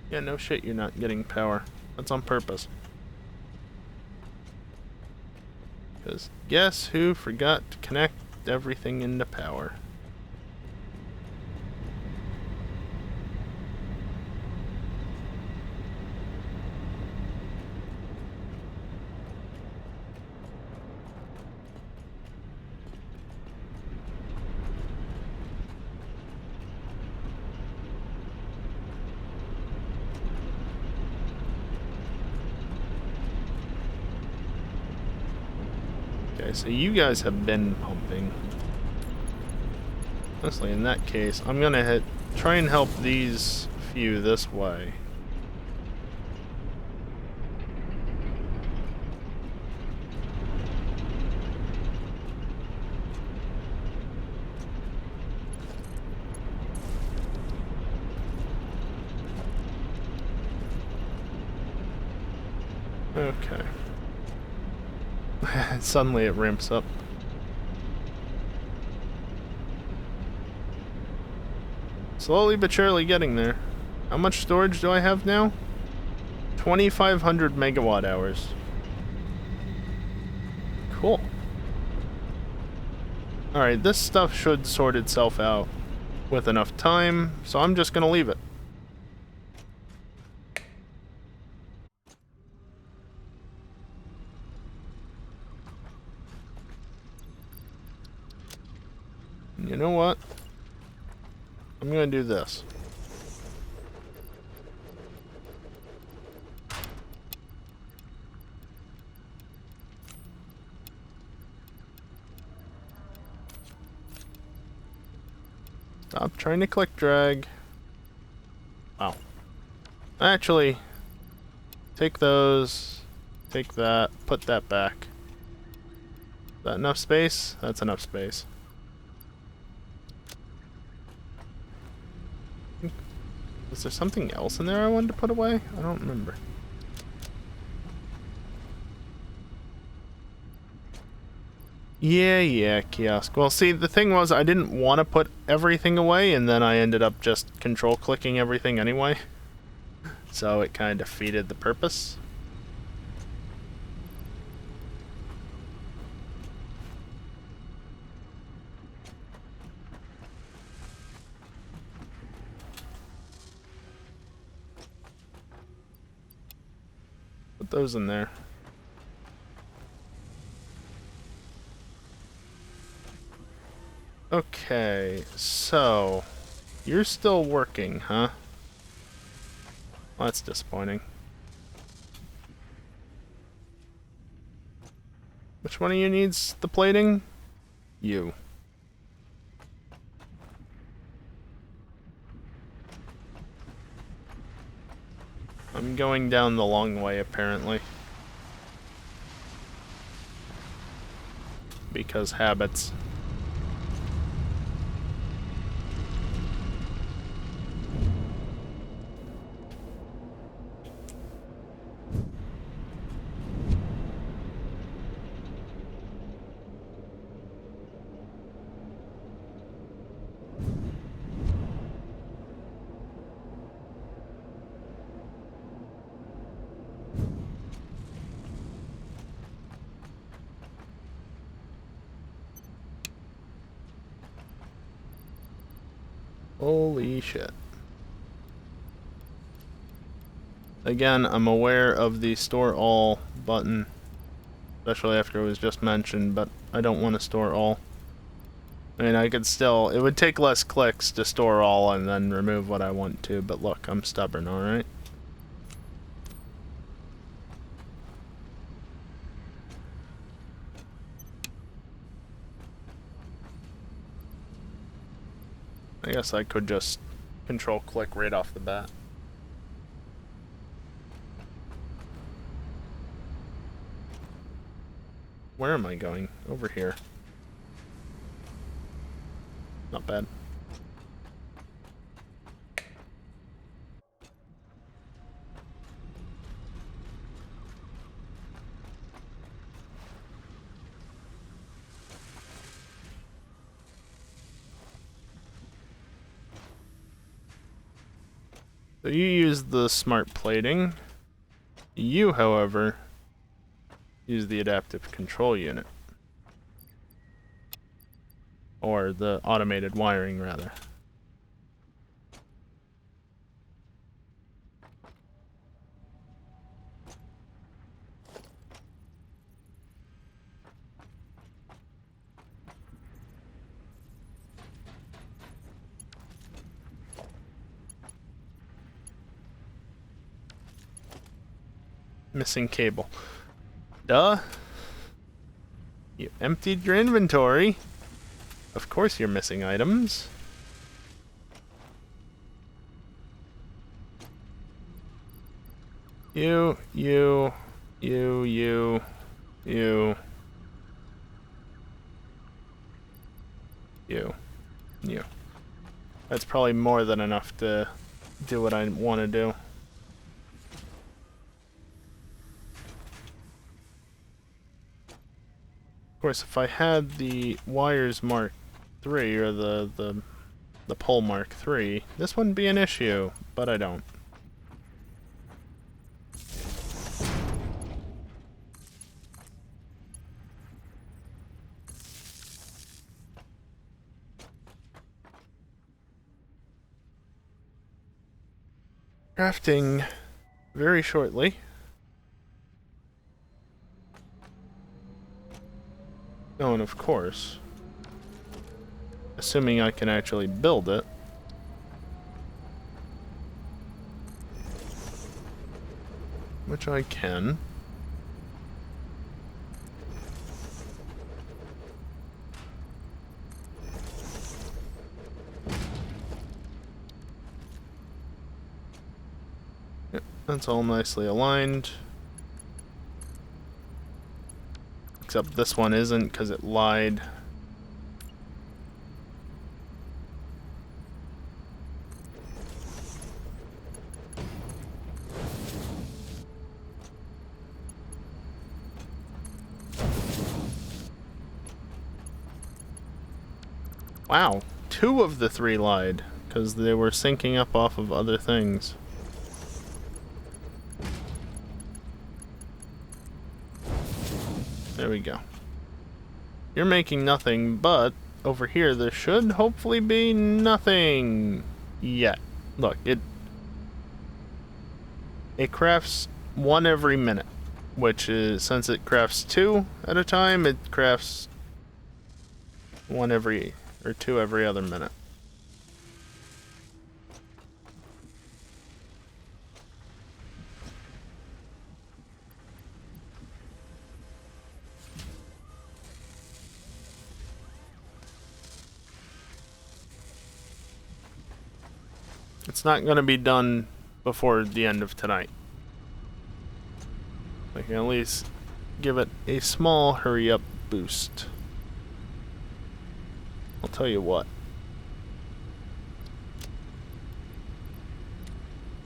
Yeah, no shit, you're not getting power. That's on purpose. Because guess who forgot to connect everything into power? Okay, so you guys have been pumping. Honestly, in that case, I'm gonna try and help these few this way. Okay. Suddenly it ramps up. Slowly but surely getting there. How much storage do I have now? 2,500 megawatt hours. Cool. Alright, this stuff should sort itself out with enough time, so I'm just gonna leave it. You know what? I'm gonna do this. Stop trying to click drag. Wow. Actually, take those, take that, put that back. Is that enough space? That's enough space. Was there something else in there I wanted to put away? I don't remember. Yeah, kiosk. Well, see, the thing was, I didn't want to put everything away, and then I ended up just control-clicking everything anyway. So it kind of defeated the purpose. Put those in there. Okay, so you're still working, huh? Well, that's disappointing. Which one of you needs the plating? You. I'm going down the long way, apparently. Because habits. Holy shit. Again, I'm aware of the store all button, especially after it was just mentioned, but I don't want to store all. I mean, I could still, it would take less clicks to store all and then remove what I want to, but look, I'm stubborn, alright? I guess I could just control click right off the bat. Where am I going? Over here. Not bad. So you use the smart plating. You, however, use the adaptive control unit. Or the automated wiring, rather. Missing cable. Duh. You emptied your inventory. Of course you're missing items. You. That's probably more than enough to do what I want to do. Of course, if I had the wires Mark 3 or the pole Mark 3, this wouldn't be an issue, but I don't. Crafting very shortly. Oh, and of course, assuming I can actually build it, which I can. Yep, that's all nicely aligned. Except this one isn't because it lied. Wow, 2 of the 3 lied, because they were syncing up off of other things. There we go. You're making nothing, but over here there should hopefully be nothing yet. Look, it crafts 1 every minute, which is, since it crafts 2 at a time, it crafts 1 every, or 2 every other minute. It's not going to be done before the end of tonight. I can at least give it a small hurry up boost. I'll tell you what.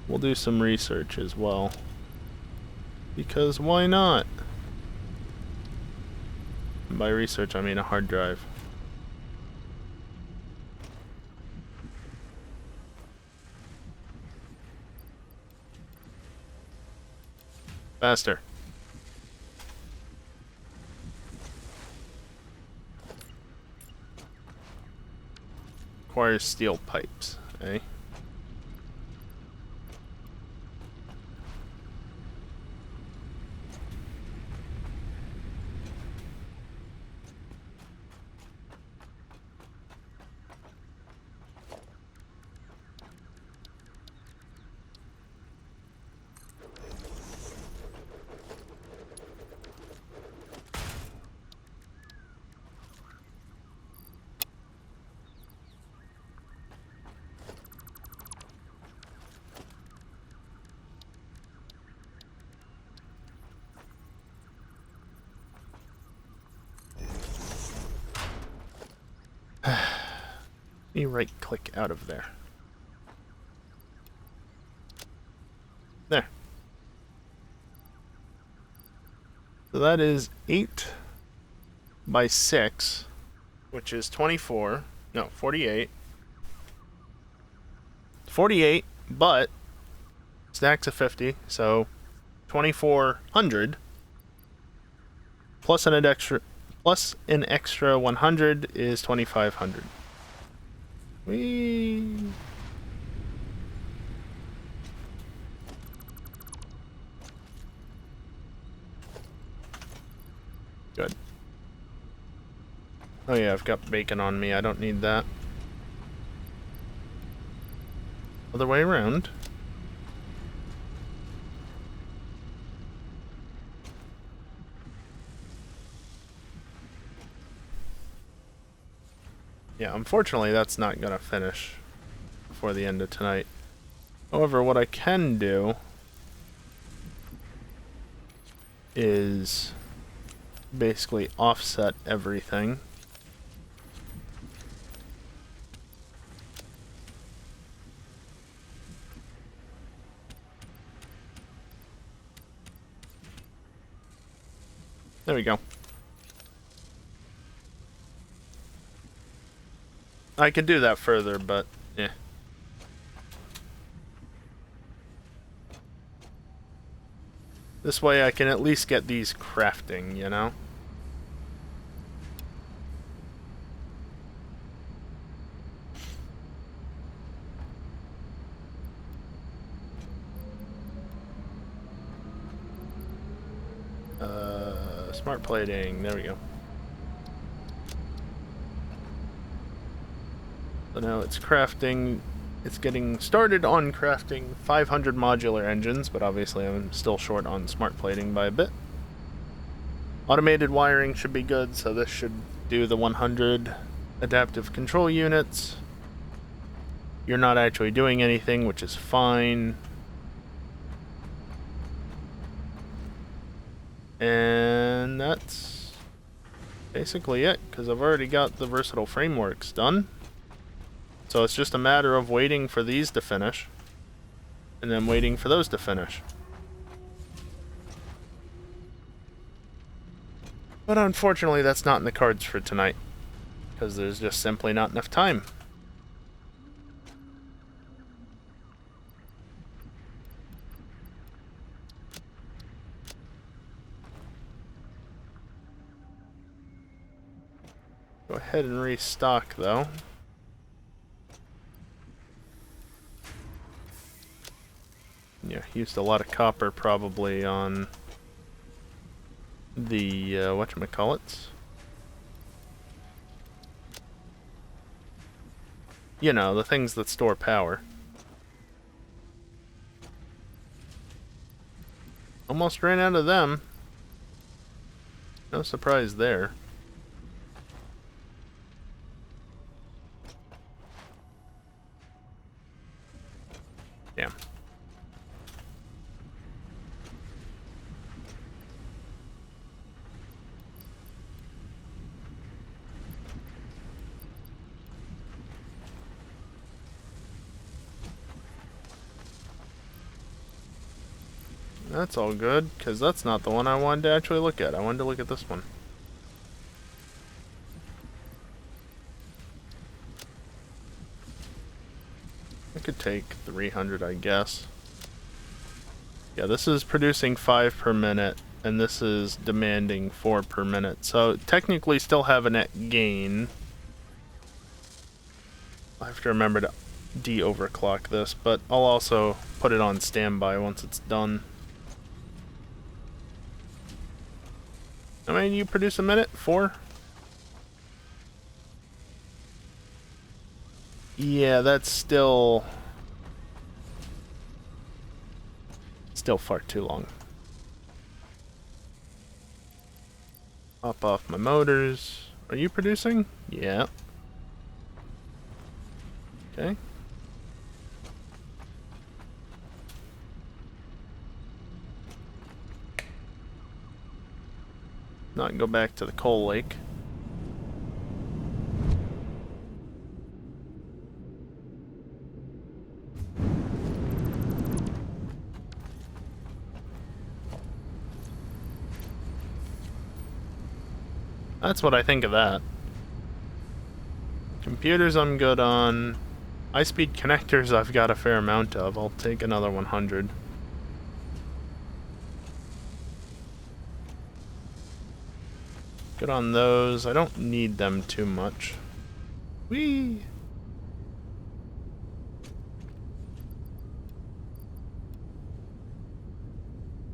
We'll do some research as well. Because why not? And by research, I mean a hard drive. Faster. Requires steel pipes, eh? Let me right click out of there. There. So that is 8 by 6, which is 24. No, 48. 48, but stacks of 50, so 2400 plus an extra 100 is 2500. Whee! Good. Oh yeah, I've got bacon on me. I don't need that. Other way around. Yeah, unfortunately that's not gonna finish before the end of tonight. However, what I can do is basically offset everything. There we go. I could do that further, but yeah. This way I can at least get these crafting, you know? Smart plating, there we go. So now it's crafting It's getting started on crafting 500 modular engines, but obviously I'm still short on smart plating by a bit. Automated wiring should be good, so this should do the 100 adaptive control units. You're not actually doing anything, which is fine. And that's basically it, because I've already got the versatile frameworks done. So it's just a matter of waiting for these to finish, and then waiting for those to finish. But unfortunately, that's not in the cards for tonight, because there's just simply not enough time. Go ahead and restock, though. Yeah, used a lot of copper probably on the, whatchamacallits? You know, the things that store power. Almost ran out of them. No surprise there. Damn. That's all good, because that's not the one I wanted to actually look at. I wanted to look at this one. I could take 300, I guess. Yeah, this is producing 5 per minute, and this is demanding 4 per minute. So technically still have a net gain. I have to remember to de-overclock this, but I'll also put it on standby once it's done. How many do you produce a minute? 4? Yeah, that's still far too long. Pop off my motors. Are you producing? Yeah. Okay. Not go back to the coal lake. That's what I think of that. Computers I'm good on. High-speed connectors I've got a fair amount of. I'll take another 100. Good on those. I don't need them too much. Whee!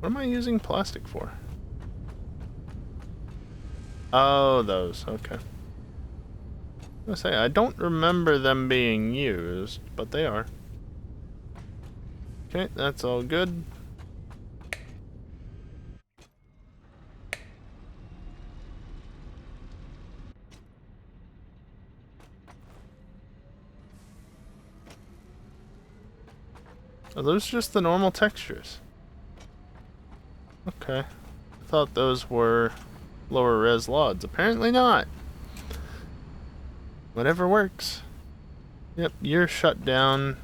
What am I using plastic for? Oh, those. Okay. I was gonna say, I don't remember them being used, but they are. Okay, that's all good. Are those just the normal textures? Okay. I thought those were lower res LODs. Apparently not. Whatever works. Yep, you're shut down.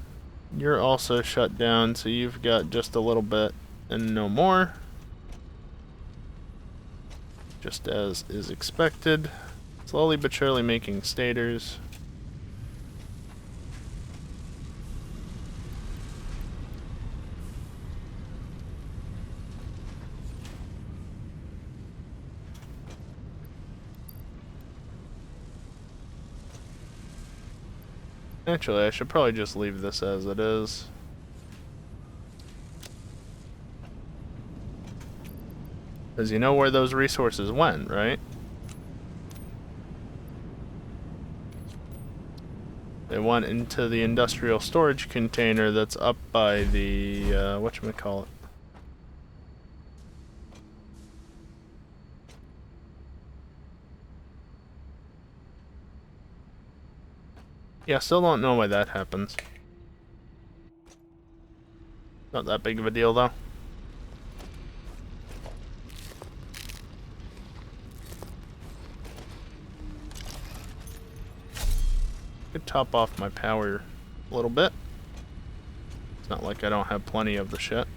You're also shut down, so you've got just a little bit and no more. Just as is expected. Slowly but surely making stators. Actually, I should probably just leave this as it is. Because you know where those resources went, right? They went into the industrial storage container that's up by the, whatchamacallit. Yeah, still don't know why that happens. Not that big of a deal, though. Could top off my power a little bit. It's not like I don't have plenty of the shit.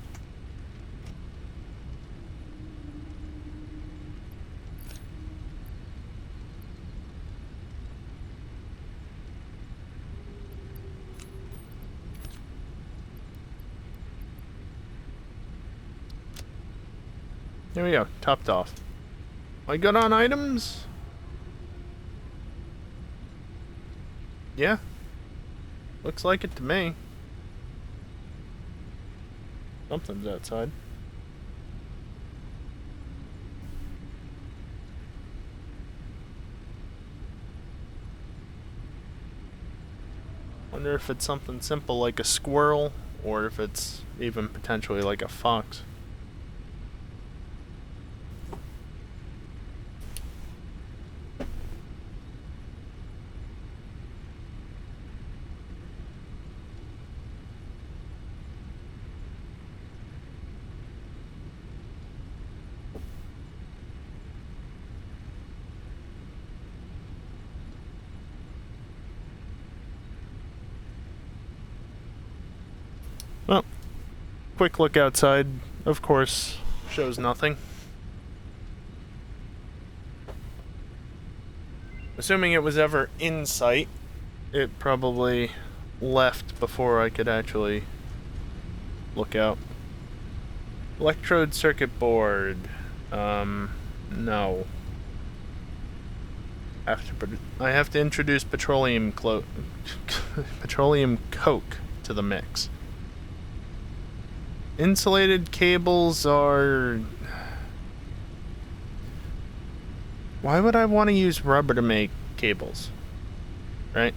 There we go, topped off. Am I good on items? Yeah. Looks like it to me. Something's outside. Wonder if it's something simple like a squirrel, or if it's even potentially like a fox. Well, quick look outside, of course, shows nothing. Assuming it was ever in sight, it probably left before I could actually look out. Electrode circuit board. No. I have to introduce petroleum coke to the mix. Insulated cables are... Why would I want to use rubber to make cables? Right?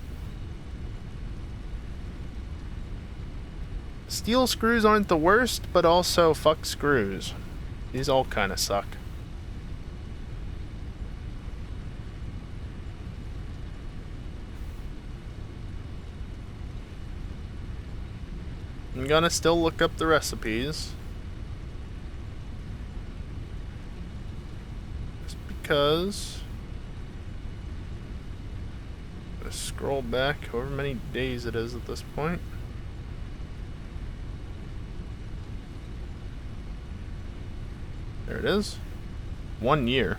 Steel screws aren't the worst, but also fuck screws. These all kind of suck. I'm gonna still look up the recipes. Just because. Let's scroll back however many days it is at this point. There it is. 1 year.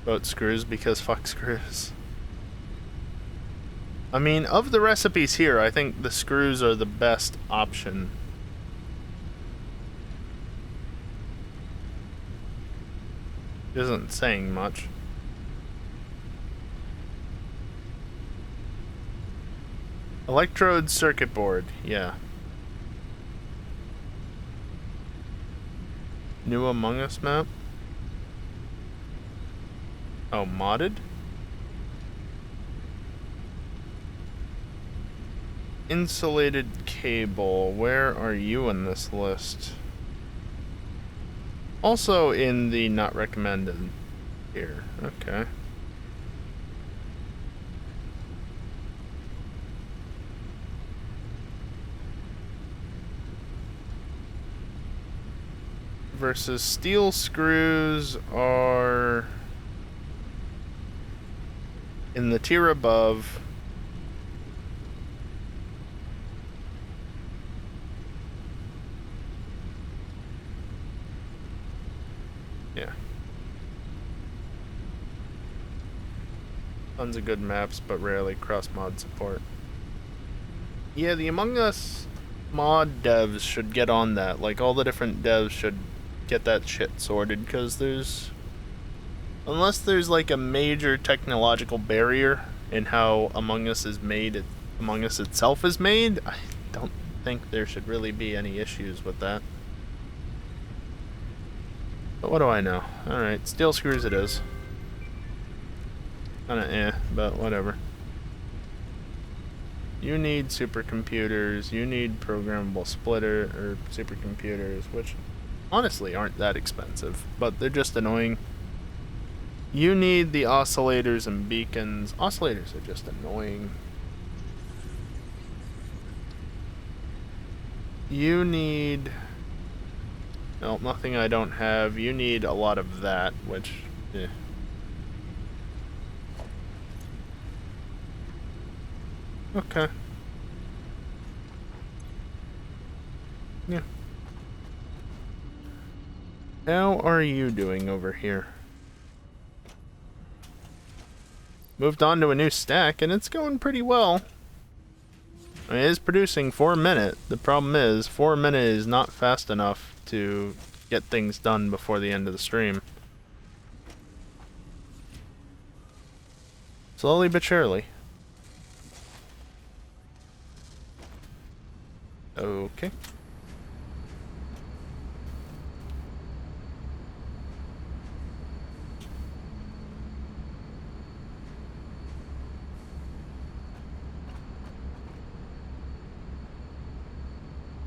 Boat screws because fuck screws. I mean, of the recipes here, I think the screws are the best option. Isn't saying much. Electrode circuit board, yeah. New Among Us map? Oh, modded? Insulated cable. Where are you in this list? Also in the not recommended here. Okay. Versus steel screws are in the tier above. Yeah. Tons of good maps, but rarely cross-mod support. Yeah, the Among Us mod devs should get on that. Like, all the different devs should get that shit sorted, because there's... Unless there's, like, a major technological barrier in how Among Us is made, Among Us itself is made, I don't think there should really be any issues with that. But what do I know? Alright, steel screws it is. Kinda but whatever. You need supercomputers, you need programmable splitter or supercomputers, which honestly aren't that expensive, but they're just annoying. You need the oscillators and beacons. Oscillators are just annoying. You need... No, nothing I don't have. You need a lot of that, which... eh. Okay. Yeah. How are you doing over here? Moved on to a new stack, and it's going pretty well. I mean, it is producing 4 a minute. The problem is, 4 a minute is not fast enough to get things done before the end of the stream. Slowly but surely. Okay.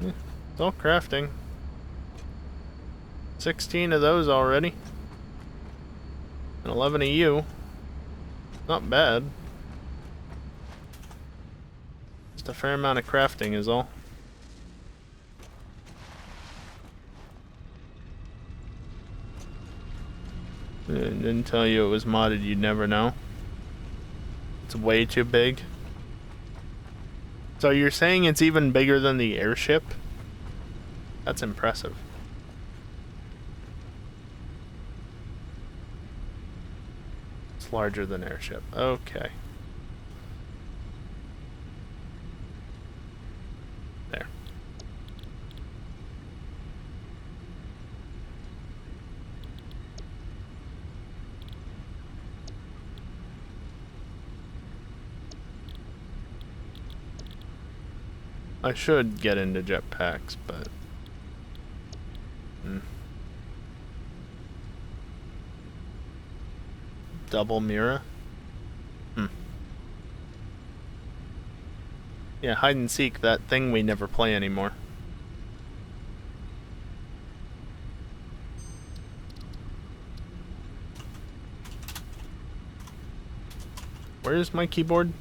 Yeah, it's all crafting. 16 of those already. And 11 of you. Not bad. Just a fair amount of crafting is all. Didn't tell you it was modded, you'd never know. It's way too big. So you're saying it's even bigger than the airship? That's impressive. It's larger than airship. Okay. There. I should get into jetpacks, but... Double mirror? Yeah, hide and seek, that thing we never play anymore. Where's my keyboard?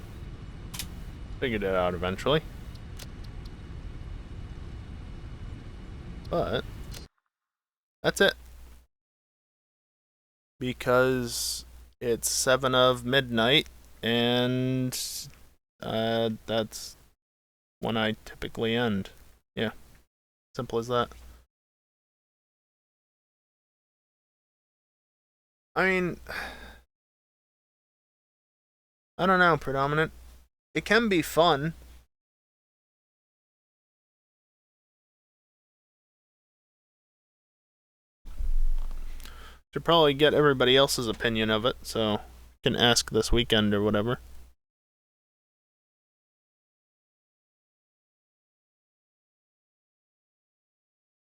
Figured it out eventually. But that's it. Because it's 7 of midnight, and that's when I typically end. Yeah. Simple as that. I mean, I don't know, Predominant. It can be fun. Should probably get everybody else's opinion of it, so can ask this weekend or whatever.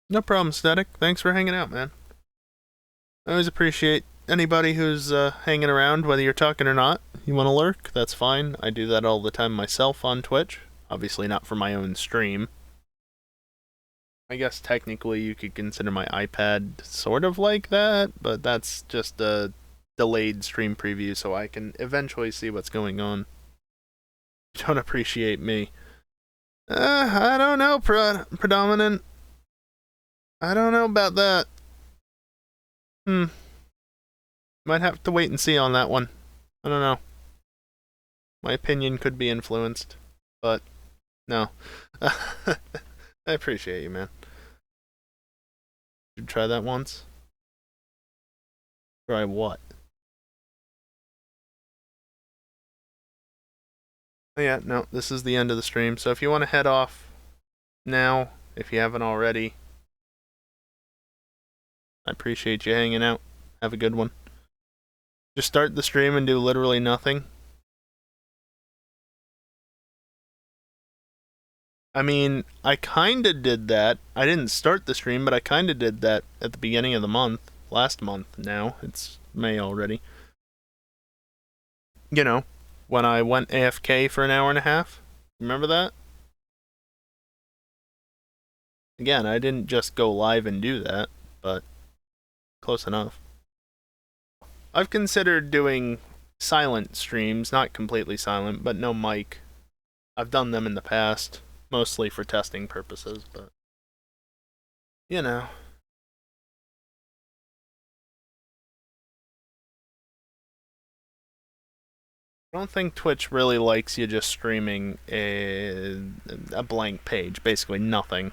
No problem, Static. Thanks for hanging out, man. I always appreciate anybody who's hanging around, whether you're talking or not. You want to lurk? That's fine. I do that all the time myself on Twitch. Obviously not for my own stream. I guess technically you could consider my iPad sort of like that, but that's just a delayed stream preview so I can eventually see what's going on. You don't appreciate me. I don't know, Predominant. I don't know about that. Might have to wait and see on that one. I don't know. My opinion could be influenced, but no. I appreciate you, man. Should try that once. Try what? Oh yeah, no, this is the end of the stream. So if you want to head off now, if you haven't already, I appreciate you hanging out. Have a good one. Just start the stream and do literally nothing. I mean, I kinda did that. I didn't start the stream, but I kinda did that at the beginning of the month. Last month now. It's May already. You know, when I went AFK for an hour and a half. Remember that? Again, I didn't just go live and do that, but close enough. I've considered doing silent streams, not completely silent, but no mic. I've done them in the past, mostly for testing purposes, but you know. I don't think Twitch really likes you just streaming a blank page, basically nothing.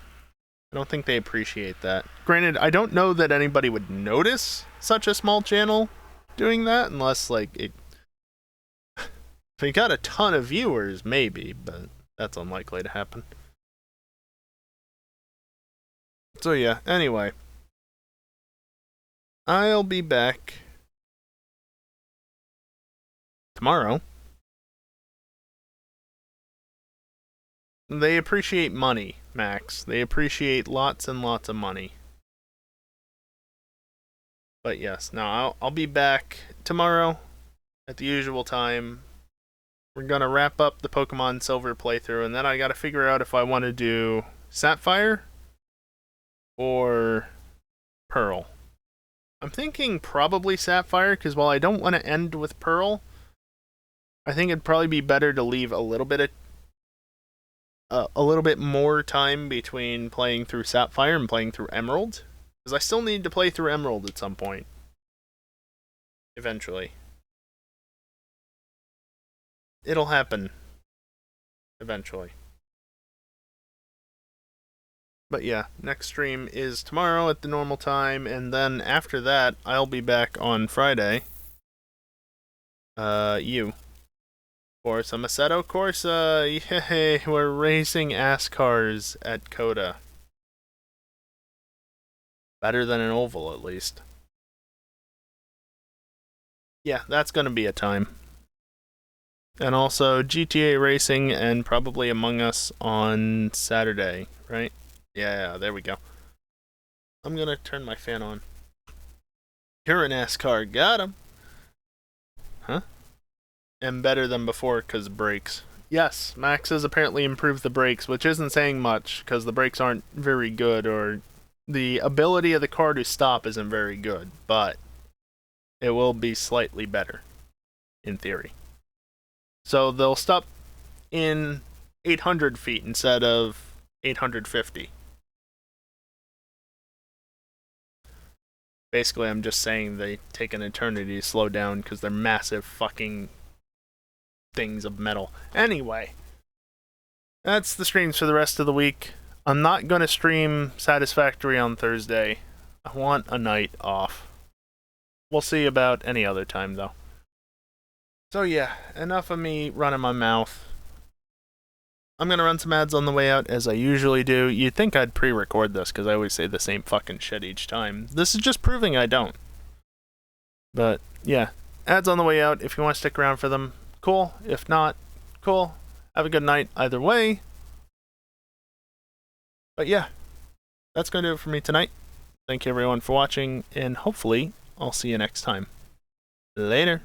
I don't think they appreciate that. Granted, I don't know that anybody would notice such a small channel doing that, unless, like, if you got a ton of viewers, maybe, but that's unlikely to happen. So yeah, anyway. I'll be back tomorrow. They appreciate money, Max. They appreciate lots and lots of money. But yes, no, I'll be back tomorrow at the usual time. We're gonna wrap up the Pokemon Silver playthrough, and then I gotta figure out if I want to do Sapphire or Pearl. I'm thinking probably Sapphire, because while I don't want to end with Pearl, I think it'd probably be better to leave a little bit more time between playing through Sapphire and playing through Emerald, because I still need to play through Emerald at some point. Eventually. It'll happen. Eventually. But yeah, next stream is tomorrow at the normal time, and then after that, I'll be back on Friday. For some Assetto Corsa. Yay, we're racing ass cars at Coda. Better than an oval, at least. Yeah, that's gonna be a time. And also GTA Racing and probably Among Us on Saturday, right? Yeah, there we go. I'm gonna turn my fan on. You're an ass car, got him. Huh? And better than before because brakes. Yes, Max has apparently improved the brakes, which isn't saying much because the brakes aren't very good, or the ability of the car to stop isn't very good, but it will be slightly better, in theory. So they'll stop in 800 feet instead of 850. Basically, I'm just saying they take an eternity to slow down because they're massive fucking things of metal. Anyway, that's the streams for the rest of the week. I'm not going to stream Satisfactory on Thursday. I want a night off. We'll see about any other time, though. So yeah, enough of me running my mouth. I'm going to run some ads on the way out, as I usually do. You'd think I'd pre-record this, because I always say the same fucking shit each time. This is just proving I don't. But, yeah. Ads on the way out. If you want to stick around for them, cool. If not, cool. Have a good night either way. But yeah, that's going to do it for me tonight. Thank you everyone for watching, and hopefully I'll see you next time. Later.